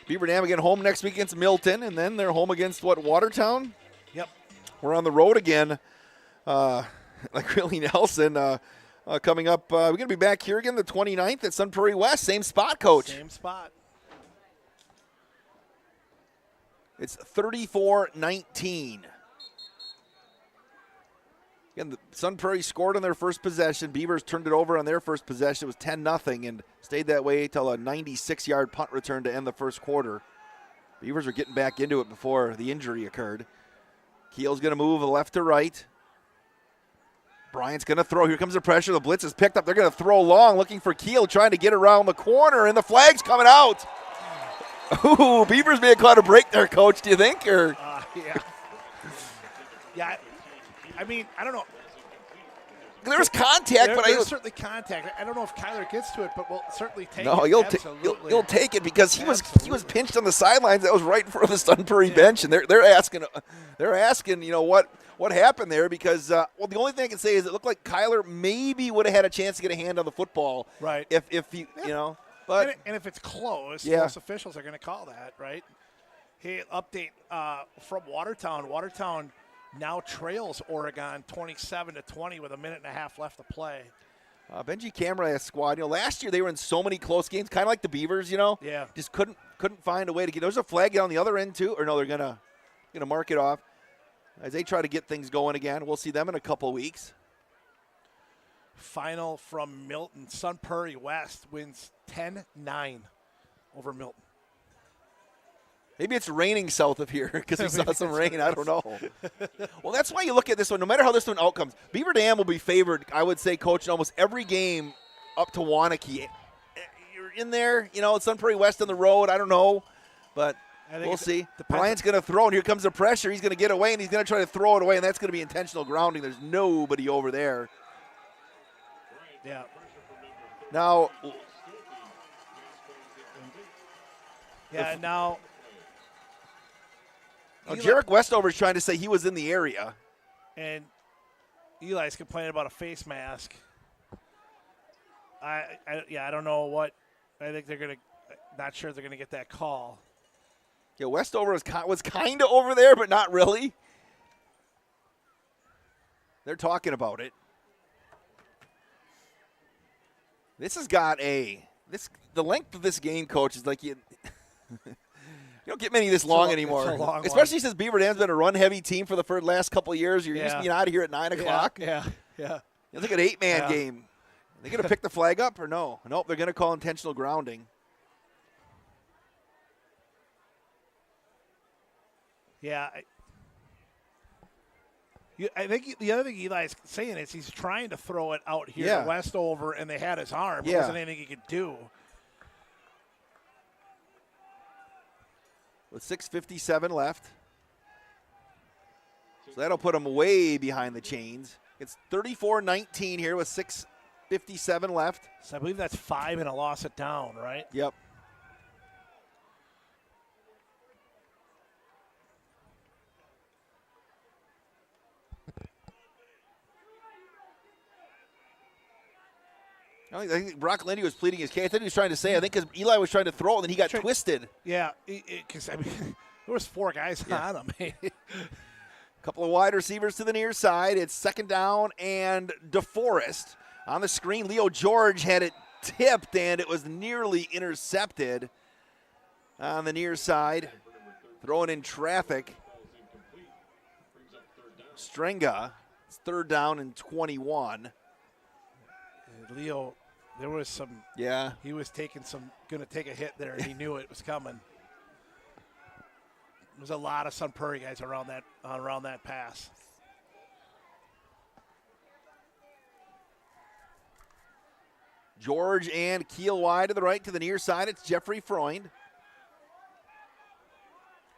Beaver Dam again home next week against Milton, and then they're home against Watertown? Yep. We're on the road again, like really Nelson. Coming up, we're going to be back here again the 29th at Sun Prairie West. Same spot, Coach. Same spot. It's 34-19. Again, the Sun Prairie scored on their first possession. Beavers turned it over on their first possession. It was 10-0 and stayed that way until a 96-yard punt return to end the first quarter. Beavers are getting back into it before the injury occurred. Keel's going to move left to right. Bryant's going to throw. Here comes the pressure. The blitz is picked up. They're going to throw long, looking for Keel, trying to get around the corner, and the flag's coming out. Ooh, Beavers may have caught a break there, Coach, do you think? Or yeah. Yeah, I mean, I don't know. There's contact, but there's certainly contact. I don't know if Kyler gets to it, but we'll certainly take it. No, you'll take it because he was pinched on the sidelines. That was right in front of the Sun Prairie bench, and they're asking, what happened there? Because the only thing I can say is it looked like Kyler maybe would have had a chance to get a hand on the football, right? If he, but and if it's close, most officials are going to call that, right? Hey, update from Watertown. Watertown now trails Oregon 27-20 with a minute and a half left to play. Benji Camera's squad, last year they were in so many close games, kind of like the Beavers, Yeah. Just couldn't find a way to get. There's a flag on the other end too, or no, they're gonna mark it off as they try to get things going again. We'll see them in a couple weeks. Final from Milton. Sun Prairie West wins 10-9 over Milton. Maybe it's raining south of here because we saw some rain. I don't know. Well, that's why you look at this one. No matter how this one outcomes, Beaver Dam will be favored, I would say, Coach, in almost every game up to Waunakee. You're in there, Sun Prairie West on the road. I don't know, but we'll see. Bryant's going to throw, and here comes the pressure. He's going to get away, and he's going to try to throw it away, and that's going to be intentional grounding. There's nobody over there. Yeah. Now. Yeah, now. Jarek Westover is trying to say he was in the area. And Eli's complaining about a face mask. I don't know what. I think they're going to – not sure they're going to get that call. Yeah, Westover was kind of over there, but not really. They're talking about it. This has got the length of this game, Coach, is like you don't get many this long anymore. It's a long Especially one. since Beaver Dam's been a run-heavy team for the last couple of years. You're used to being out of here at 9 o'clock. Yeah. It's like an 8-man game. Are they going to pick the flag up or no? Nope, they're going to call intentional grounding. Yeah. I think the other thing Eli's saying is he's trying to throw it out here to Westover, and they had his arm. There wasn't anything he could do. With 6:57 left. So that'll put them way behind the chains. It's 34-19 here with 6:57 left. So I believe that's 5 and a loss it down, right? Yep. I think Brock Lindy was pleading his case. I think he was trying to say, because Eli was trying to throw it, and then he got twisted. Yeah, because there was 4 guys on him. Couple of wide receivers to the near side. It's second down and DeForest. On the screen, Leo George had it tipped, and it was nearly intercepted on the near side. Throwing in traffic. Strenga, it's third down and 21. Leo, there was some. Yeah. He was going to take a hit there, and he knew it was coming. There was a lot of Sun Prairie guys around that pass. George and Keel wide to the right, to the near side. It's Jeffrey Freund.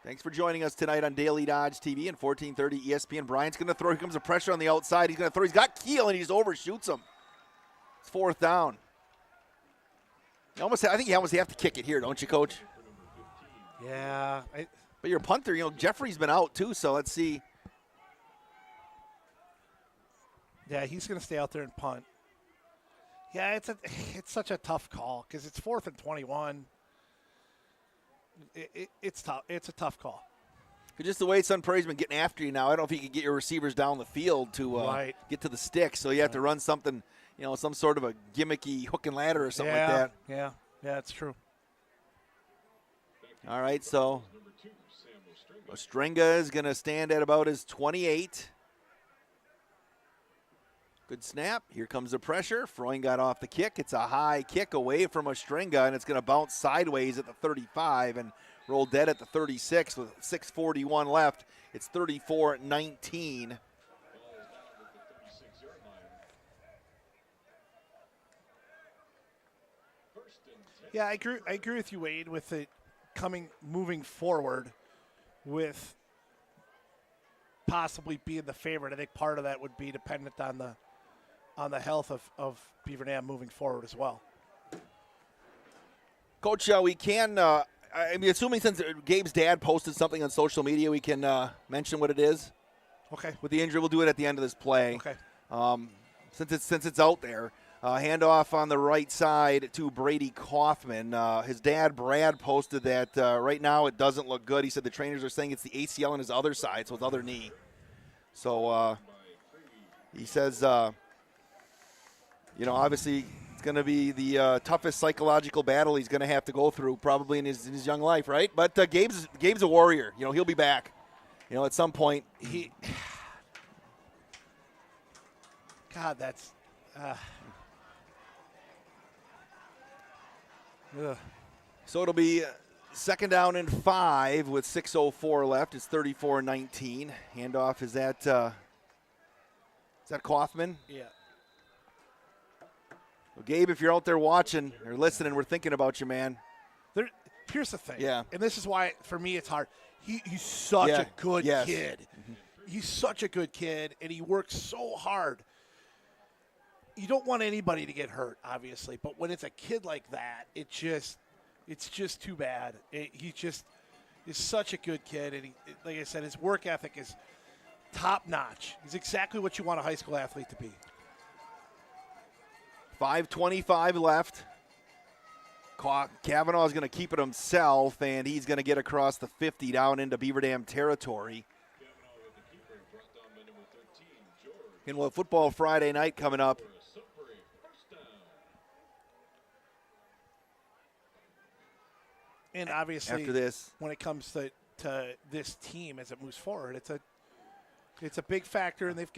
Thanks for joining us tonight on Daily Dodge TV and 1430 ESPN. Bryant's going to throw. Here comes the pressure on the outside. He's going to throw. He's got Keel, and he just overshoots him. It's fourth down. I think you almost have to kick it here, don't you, Coach? Yeah. But your punter, Jeffrey's been out too, so let's see. Yeah, he's going to stay out there and punt. Yeah, it's such a tough call because it's 4th and 21. It's tough. It's a tough call. Just the way Sun Prairie's been getting after you now, I don't know if you can get your receivers down the field to get to the stick. So you have to run something, some sort of a gimmicky hook and ladder or something like that. Yeah, it's true. All right, so Ostrenga is going to stand at about his 28. Good snap. Here comes the pressure. Freund got off the kick. It's a high kick away from Ostrenga, and it's going to bounce sideways at the 35 and roll dead at the 36 with 6:41 left. It's 34-19. Yeah, I agree with you, Wade, with it moving forward with possibly being the favorite. I think part of that would be dependent on the health of Beaver Dam moving forward as well. Coach, we can, assuming since Gabe's dad posted something on social media, we can mention what it is. Okay. With the injury, we'll do it at the end of this play. Okay. Since it's out there. Handoff on the right side to Brady Kaufman. His dad, Brad, posted that right now it doesn't look good. He said the trainers are saying it's the ACL on his other side, so his other knee. So he says, obviously it's going to be the toughest psychological battle he's going to have to go through probably in his young life, right? But Gabe's a warrior. He'll be back. At some point. God, that's. So it'll be second down and 5 with 6:04 left. It's 34-19. Handoff is that Kaufman? Yeah. Well, Gabe, if you're out there watching or listening, we're thinking about you, man. Here's the thing. Yeah. And this is why, for me, it's hard. He's such a good kid. Mm-hmm. He's such a good kid, and he works so hard. You don't want anybody to get hurt, obviously, but when it's a kid like that, it's just too bad. He's such a good kid, and like I said, his work ethic is top notch. He's exactly what you want a high school athlete to be. 5:25 left. Kavanaugh's going to keep it himself, and he's going to get across the 50 down into Beaver Dam territory. And we'll have football Friday night coming up. And obviously, after this, when it comes to this team as it moves forward, it's a big factor, and there's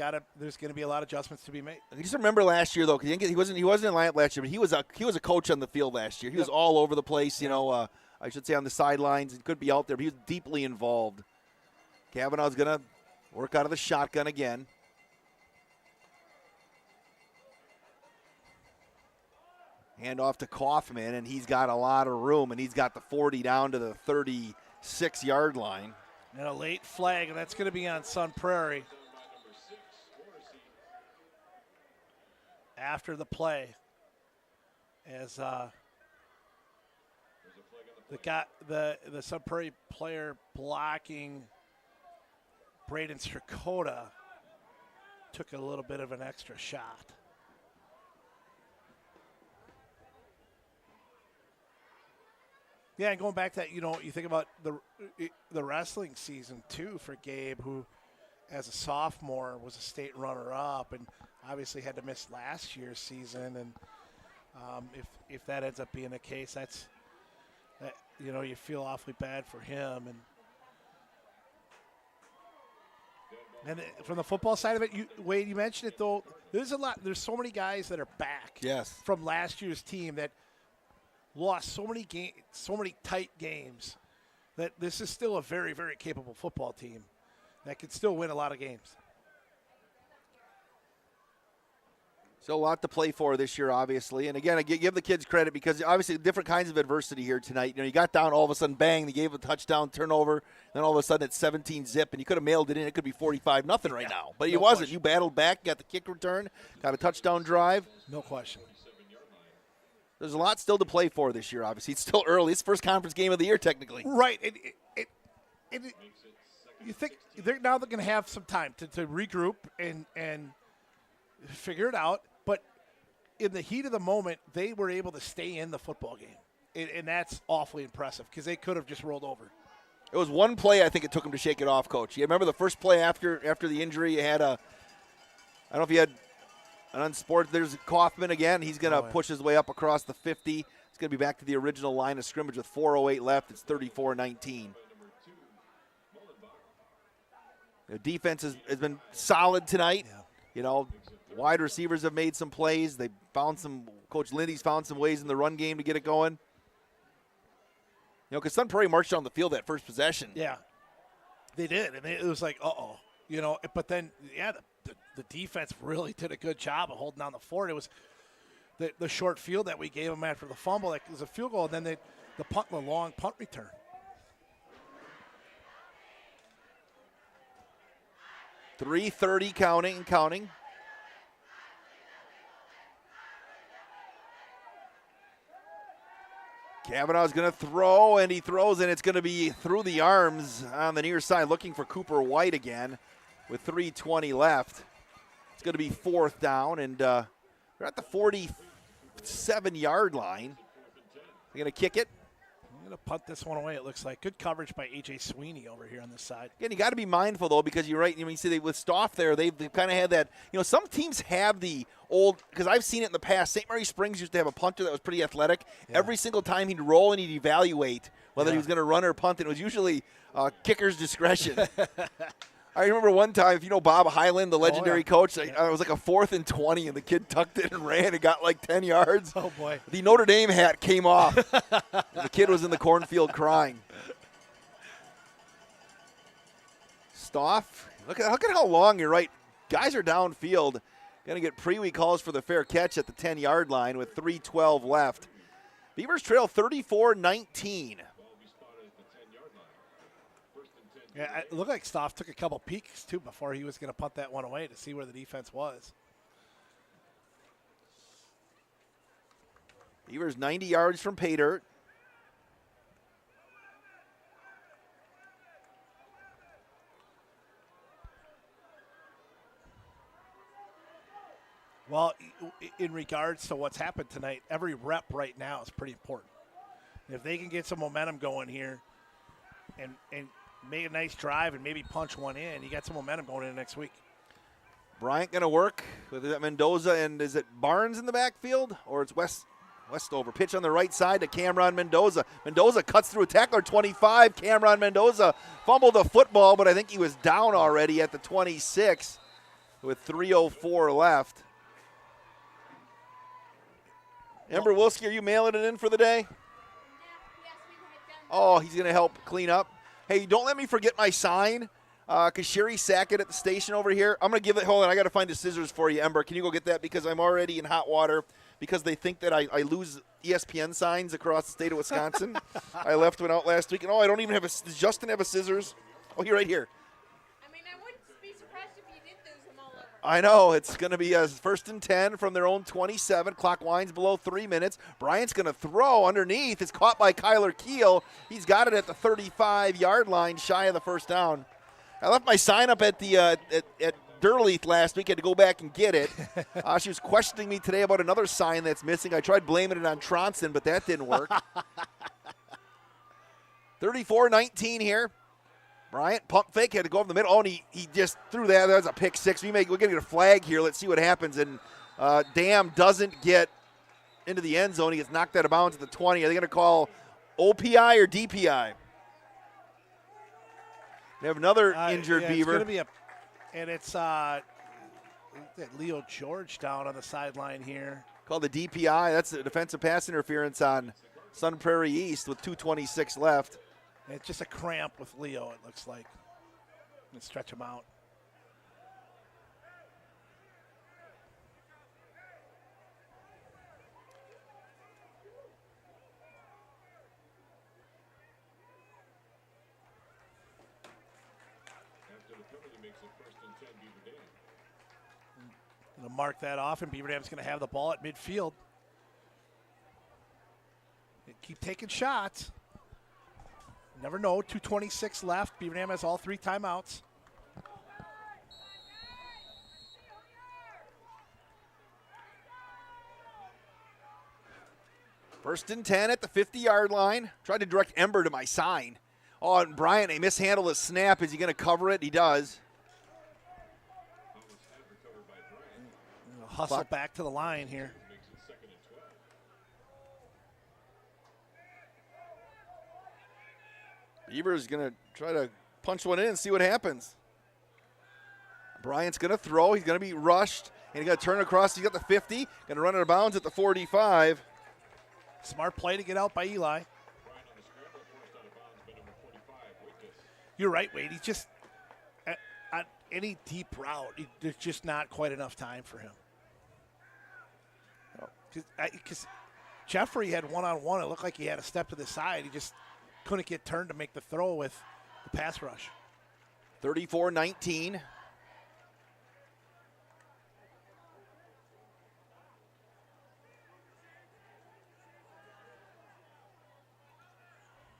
going to be a lot of adjustments to be made. Just remember last year, though, because he wasn't in lineup last year, but he was a coach on the field last year. He was all over the place, I should say on the sidelines. He could be out there, but he was deeply involved. Kavanaugh's going to work out of the shotgun again. Hand off to Kaufman, and he's got a lot of room, and he's got the 40 down to the 36-yard line. And a late flag, and that's going to be on Sun Prairie. After the play, as the Sun Prairie player blocking Braden Strakota took a little bit of an extra shot. Yeah, and going back to that, you think about the wrestling season, too, for Gabe, who, as a sophomore, was a state runner-up and obviously had to miss last year's season. And if that ends up being the case, you feel awfully bad for him. And from the football side of it, Wade, you mentioned it, though, there's so many guys that are back from last year's team that lost so many tight games, that this is still a very, very capable football team that can still win a lot of games. So a lot to play for this year, obviously. And again, I give the kids credit because obviously different kinds of adversity here tonight. You got down, all of a sudden, bang, they gave a touchdown, turnover. Then all of a sudden it's 17-zip, and you could have mailed it in. It could be 45-0 right now. But it wasn't. You battled back, got the kick return, got a touchdown drive. No question. There's a lot still to play for this year, obviously. It's still early. It's the first conference game of the year, technically. Right. You think they're going to have some time to regroup and figure it out. But in the heat of the moment, they were able to stay in the football game. And that's awfully impressive because they could have just rolled over. It was one play I think it took them to shake it off, Coach. You remember the first play after the injury? You had I don't know if you had – and on sports, there's Kaufman again. He's going to push his way up across the 50. It's going to be back to the original line of scrimmage with 4:08 left. It's 34-19. The defense has been solid tonight. Wide receivers have made some plays. They found Coach Lindy's found some ways in the run game to get it going. Because Sun Prairie marched on the field that first possession. Yeah, they did. And it was like, uh-oh. But then, the defense really did a good job of holding down the fort. It was the short field that we gave them after the fumble. That was a field goal, and then the long punt return. .330 counting. Kavanaugh's going to throw, and he throws, and it's going to be through the arms on the near side, looking for Cooper White again with 3:20 left. It's going to be fourth down, and they're at the 47-yard line. They're going to kick it. I'm going to punt this one away, it looks like. Good coverage by A.J. Sweeney over here on this side. Again, you got to be mindful, though, because you're right. You see, with Stoff there, they've kind of had that. Some teams have the old, because I've seen it in the past. St. Mary Springs used to have a punter that was pretty athletic. Yeah. Every single time he'd roll and he'd evaluate whether he was going to run or punt. It was usually kicker's discretion. I remember one time, if you know Bob Highland, the legendary coach, it was like a 4th and 20, and the kid tucked it and ran and got like 10 yards. Oh, boy. The Notre Dame hat came off. The kid was in the cornfield crying. Stoff, look at how long you're right. Guys are downfield. Going to get Prairie calls for the fair catch at the 10-yard line with 3:12 left. Beavers trail 34-19. Yeah, it looked like Stoff took a couple peeks, too, before he was going to punt that one away to see where the defense was. Beavers 90 yards from pay dirt. Well, in regards to what's happened tonight, every rep right now is pretty important. If they can get some momentum going here and make a nice drive and maybe punch one in, you got some momentum going into next week. Bryant going to work with Mendoza, and is it Barnes in the backfield, or it's Westover? Pitch on the right side to Cameron Mendoza. Mendoza cuts through a tackler, 25. Cameron Mendoza fumbled the football, but I think he was down already at the 26 with 3:04 left. Ember Wilski, are you mailing it in for the day? Oh, he's going to help clean up. Hey, don't let me forget my sign, because Sherry Sackett at the station over here. I'm going to give it. Hold on, I got to find the scissors for you, Ember. Can you go get that? Because I'm already in hot water because they think that I lose ESPN signs across the state of Wisconsin. I left one out last week. And, I don't even have does Justin have a scissors? Oh, here, right here. I mean, I wouldn't be surprised if you did lose them all over. I know. It's going to be a 1st and 10 from their own 27. Clock winds below 3 minutes. Bryant's going to throw underneath. It's caught by Kyler Keel. He's got it at the 35-yard line, shy of the first down. I left my sign up at the at Durleith last week. I had to go back and get it. She was questioning me today about another sign that's missing. I tried blaming it on Tronson, but that didn't work. 34-19 here. Bryant, pump fake, had to go over the middle. Oh, and he just threw that. That was a pick six. We're going to get a flag here. Let's see what happens. And Dam doesn't get into the end zone. He gets knocked out of bounds at the 20. Are they going to call OPI or DPI? We have another injured Beaver. It's going to be it's Leo George down on the sideline here. Called the DPI. That's a defensive pass interference on Sun Prairie East with 2:26 left. It's just a cramp with Leo, it looks like. Let's stretch him out. Going to mark that off, and Beaver Dam's going to have the ball at midfield. They keep taking shots. Never know. 2:26 left. Beaver Dam has all 3 timeouts. First and 10 at the 50-yard line. Tried to direct Ember to my sign. Oh, and Bryant, he mishandled his snap. Is he going to cover it? He does. Hustle back to the line here. Beaver's going to try to punch one in and see what happens. Bryant's going to throw. He's going to be rushed, and he's going to turn across. He's got the 50. Going to run out of bounds at the 45. Smart play to get out by Eli. You're right, Wade. He's just, at any deep route, there's just not quite enough time for him. Because Jeffrey had one-on-one. It looked like he had a step to the side. He just couldn't get turned to make the throw with the pass rush. 34-19.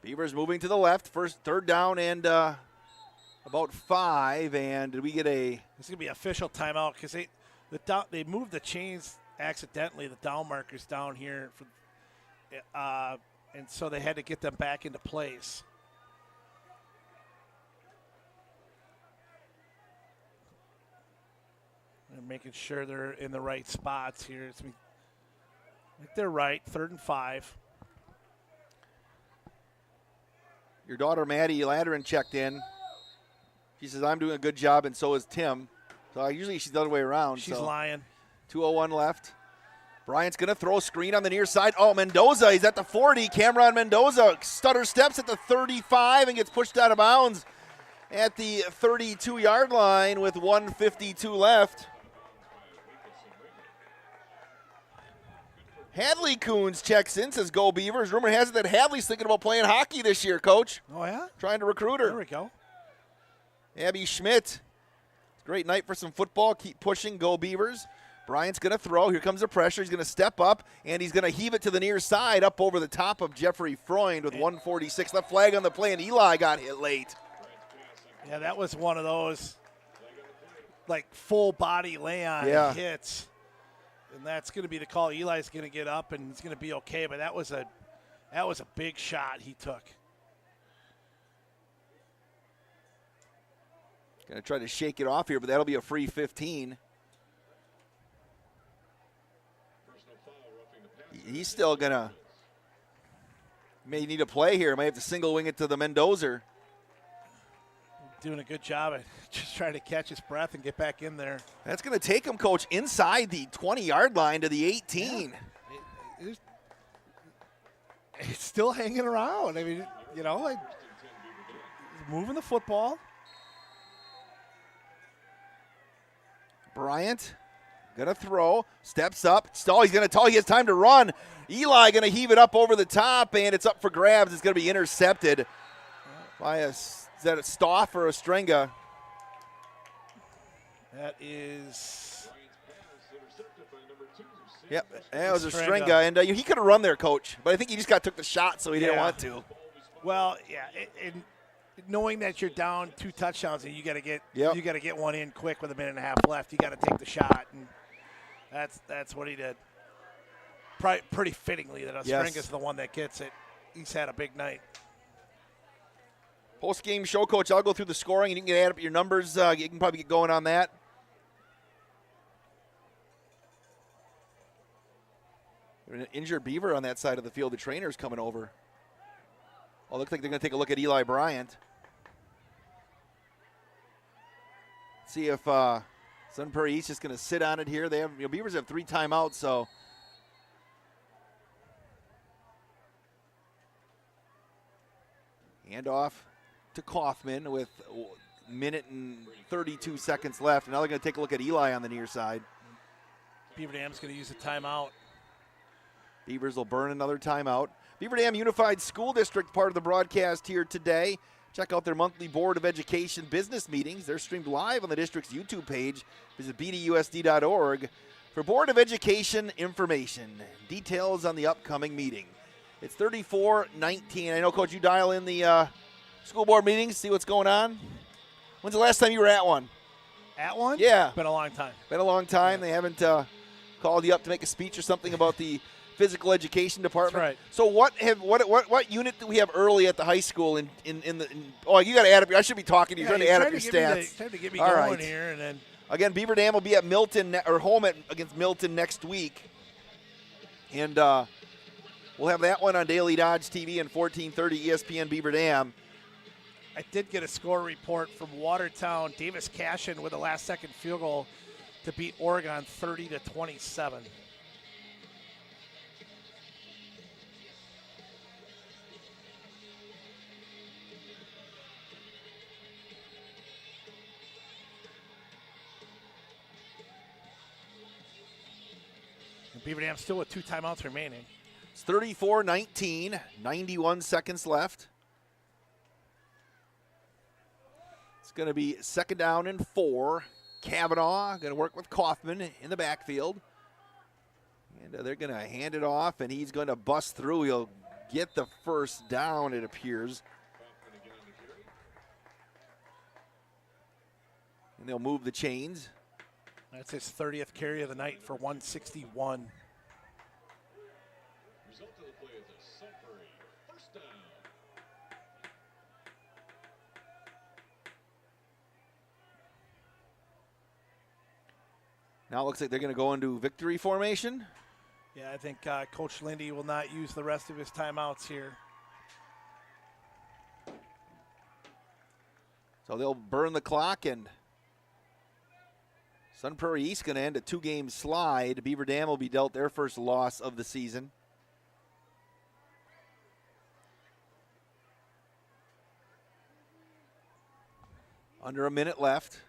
Beavers moving to the left. First, 3rd down and about 5. And did we get a? This is gonna be official timeout because they moved the chains accidentally. The down markers down here, and so they had to get them back into place. And making sure they're in the right spots here. I think they're right. 3rd and 5. Your daughter, Maddie Ladderin, checked in. She says, I'm doing a good job, and so is Tim. So usually she's the other way around. She's lying. 2:01 left. Bryant's going to throw a screen on the near side. Oh, Mendoza, he's at the 40. Cameron Mendoza stutter steps at the 35 and gets pushed out of bounds at the 32-yard line with 1:52 left. Hadley Coons checks in, says go Beavers. Rumor has it that Hadley's thinking about playing hockey this year, Coach. Oh, yeah? Trying to recruit her. There we go. Abby Schmidt. Great night for some football. Keep pushing. Go Beavers. Bryant's going to throw. Here comes the pressure. He's going to step up, and he's going to heave it to the near side up over the top of Jeffrey Freund with 1:46 left. Flag on the play, and Eli got hit late. Yeah, that was one of those, like, full-body lay-on hits. And that's going to be the call. Eli's going to get up, and it's going to be okay. But that was That was a big shot he took. Going to try to shake it off here, but that'll be a free 15. He's still going to may need a play here. Might have to single wing it to the Mendoza. Doing a good job at just trying to catch his breath and get back in there. That's going to take him, Coach, inside the 20-yard line to the 18. Yeah. It's still hanging around. I mean, you know, like moving the football. Bryant going to throw, steps up. He's going to tell. He has time to run. Eli going to heave it up over the top, and it's up for grabs. It's going to be intercepted by is that a Stoff or a Stringa? That is. Yep, that was a Stringa, and he could have run there, Coach. But I think he just took the shot, so he didn't want to. Well, yeah, and knowing that you're down 2 touchdowns and you got to get one in quick with a minute and a half left, you got to take the shot, and that's what he did. Probably pretty fittingly that Stringa's the one that gets it. He's had a big night. Post-game show, Coach, I'll go through the scoring, and you can add up your numbers. You can probably get going on that. An injured Beaver on that side of the field. The trainer's coming over. Oh, looks like they're going to take a look at Eli Bryant. See if Sun Prairie East is going to sit on it here. They have Beavers have 3 timeouts, so. Handoff to Kaufman with a minute and 32 seconds left. And now they're going to take a look at Eli on the near side. Beaver Dam's going to use a timeout. Beavers will burn another timeout. Beaver Dam Unified School District, part of the broadcast here today. Check out their monthly Board of Education business meetings. They're streamed live on the district's YouTube page. Visit bdusd.org for Board of Education information. Details on the upcoming meeting. It's 34-19. I know, Coach, you dial in the school board meetings, see what's going on. When's the last time you were at one? At one? Yeah. Been a long time. Been a long time. Yeah. They haven't called you up to make a speech or something about the physical education department. That's right. So what unit do we have early at the high school you got to add up. I should be talking to you. Trying to add up your stats. Trying to get me All going right. here, and then again, Beaver Dam will be at Milton or home against Milton next week, and we'll have that one on Daily Dodge TV and 1430 ESPN Beaver Dam. I did get a score report from Watertown. Davis Cashin with a last-second field goal to beat Oregon 30-27. Beaver Dam still with 2 timeouts remaining. It's 34-19, 91 seconds left. It's going to be 2nd down and 4. Kavanaugh going to work with Kaufman in the backfield. And they're going to hand it off, and he's going to bust through. He'll get the first down, it appears. And they'll move the chains. That's his 30th carry of the night for 161. Result of the play is a Sun Prairie first down. Now it looks like they're going to go into victory formation. Yeah, I think Coach Lindy will not use the rest of his timeouts here. So they'll burn the clock, and Sun Prairie East going to end a 2-game slide. Beaver Dam will be dealt their first loss of the season. Under a minute left.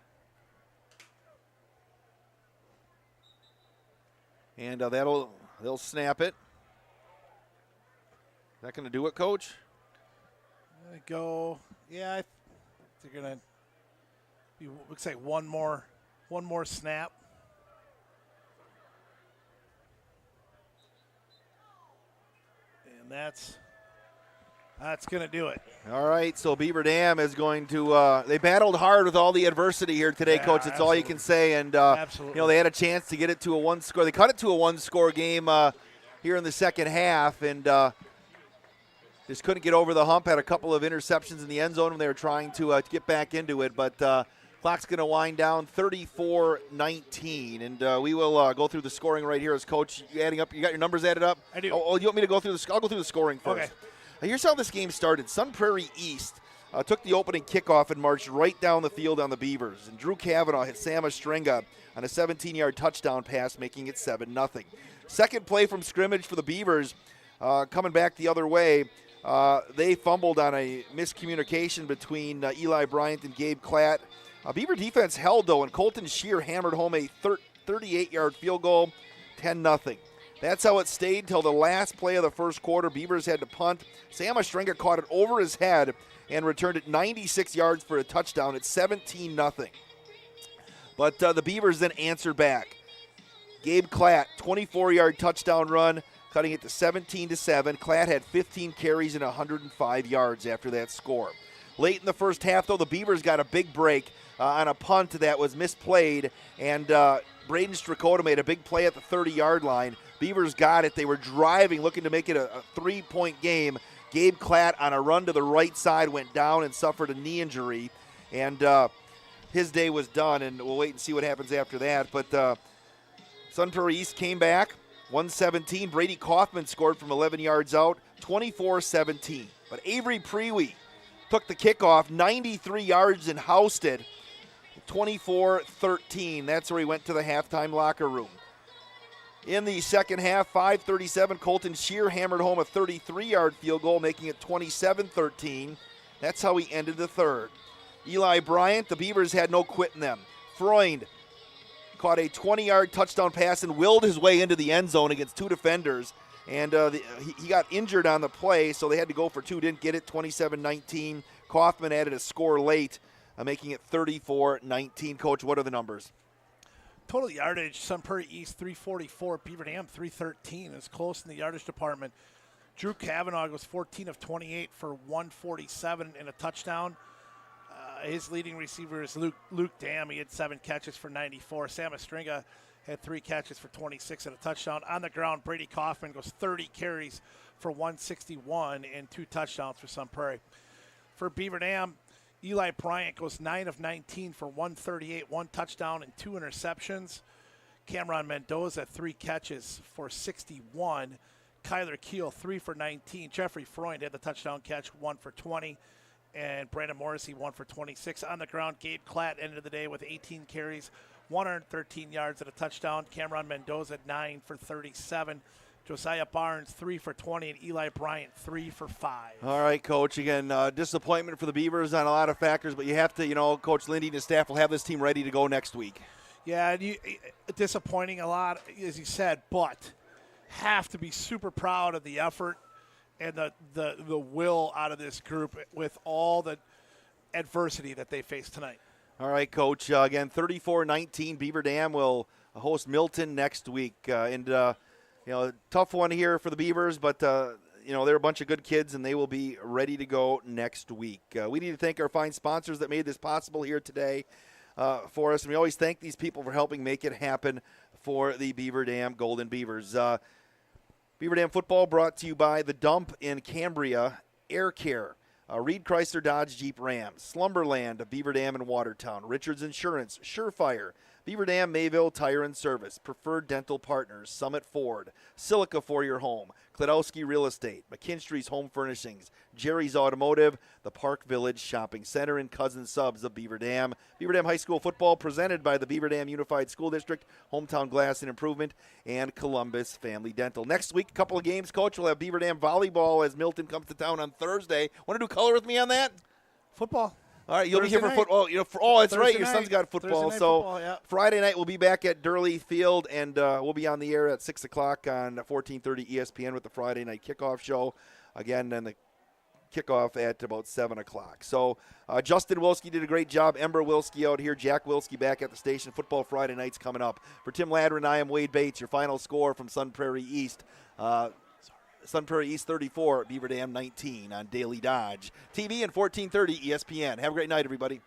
And they'll snap it. Is that going to do it, Coach? Go. Yeah, they're going to be, looks like one more snap. And that's going to do it. All right, so Beaver Dam is going to they battled hard with all the adversity here today, Yeah, Coach. That's absolutely. all you can say. And, Absolutely. they had a chance to get it to a 1-score. They cut it to a 1-score game here in the second half. And just couldn't get over the hump. Had a couple of interceptions in the end zone when they were trying to get back into it. But clock's going to wind down 34-19. And we will go through the scoring right here as Coach. You adding up? You got your numbers added up? I do. Oh, you want me to go through the? I'll go through the scoring first. Okay. Here's how this game started. Sun Prairie East took the opening kickoff and marched right down the field on the Beavers. And Drew Kavanaugh hit Sam Ostrenga on a 17-yard touchdown pass, making it 7-0. Second play from scrimmage for the Beavers, coming back the other way. They fumbled on a miscommunication between Eli Bryant and Gabe Klatt. Beaver defense held, though, and Colton Shear hammered home a 38-yard field goal, 10-0. That's how it stayed till the last play of the first quarter. Beavers had to punt. Sam Ostrenga caught it over his head and returned it 96 yards for a touchdown. It's 17-0. But the Beavers then answered back. Gabe Klatt, 24-yard touchdown run, cutting it to 17-7. Klatt had 15 carries and 105 yards after that score. Late in the first half, though, the Beavers got a big break on a punt that was misplayed, and Braden Strakota made a big play at the 30-yard line. Beavers got it. They were driving, looking to make it a 3-point game. Gabe Klatt on a run to the right side went down and suffered a knee injury, and his day was done, and we'll wait and see what happens after that. But Sun Prairie East came back, 117. Brady Kaufman scored from 11 yards out, 24-17. But Avery Prairie took the kickoff, 93 yards and housed it, 24-13. That's where he went to the halftime locker room. In the second half, 5:37, Colton Shear hammered home a 33-yard field goal, making it 27-13. That's how he ended the third. Eli Bryant, the Beavers had no quit in them. Freund caught a 20-yard touchdown pass and willed his way into the end zone against two defenders. And he got injured on the play, so they had to go for two. Didn't get it, 27-19. Kaufman added a score late, making it 34-19. Coach, what are the numbers? Total yardage, Sun Prairie East 344, Beaver Dam 313. It's close in the yardage department. Drew Kavanaugh was 14 of 28 for 147 and a touchdown. His leading receiver is Luke Dam. He had 7 catches for 94. Sam Ostrenga had 3 catches for 26 and a touchdown. On the ground, Brady Kaufman goes 30 carries for 161 and 2 touchdowns for Sun Prairie. For Beaver Dam, Eli Bryant goes 9 of 19 for 138, 1 touchdown and 2 interceptions. Cameron Mendoza, 3 catches for 61. Kyler Keel, 3 for 19. Jeffrey Freund had the touchdown catch, 1 for 20. And Brandon Morrissey, 1 for 26. On the ground, Gabe Klatt ended the day with 18 carries, 113 yards and a touchdown. Cameron Mendoza, 9 for 37. Josiah Barnes, 3 for 20, and Eli Bryant, 3 for 5. All right, Coach. Again, disappointment for the Beavers on a lot of factors, but you have to, Coach Lindy and his staff will have this team ready to go next week. Yeah, disappointing a lot, as you said, but have to be super proud of the effort and the will out of this group with all the adversity that they faced tonight. All right, Coach. Again, 34-19. Beaver Dam will host Milton next week. Tough one here for the Beavers, but, they're a bunch of good kids, and they will be ready to go next week. We need to thank our fine sponsors that made this possible here today for us, and we always thank these people for helping make it happen for the Beaver Dam Golden Beavers. Beaver Dam football brought to you by The Dump in Cambria, Air Care, Reed Chrysler Dodge Jeep Ram, Slumberland of Beaver Dam and Watertown, Richards Insurance, Surefire, Beaver Dam Mayville Tire and Service, Preferred Dental Partners, Summit Ford, Silica for your home, Kladowski Real Estate, McKinstry's Home Furnishings, Jerry's Automotive, the Park Village Shopping Center, and Cousin Subs of Beaver Dam. Beaver Dam High School football presented by the Beaver Dam Unified School District, Hometown Glass and Improvement, and Columbus Family Dental. Next week, a couple of games, Coach. We'll have Beaver Dam volleyball as Milton comes to town on Thursday. Want to do color with me on that? Football. All right, you'll Thursday be here for night. football. That's Thursday right. Your night. son's got football. Thursday night So football, yeah. Friday night we'll be back at Durley Field, and we'll be on the air at 6 o'clock on 1430 ESPN with the Friday night kickoff show. Again, and the kickoff at about 7 o'clock. So Justin Wilski did a great job. Ember Wilski out here. Jack Wilski back at the station. Football Friday night's coming up. For Tim Ladder and I am Wade Bates. Your final score from Sun Prairie East. Sun Prairie East 34, Beaver Dam 19 on Daily Dodge TV and 1430 ESPN. Have a great night, everybody.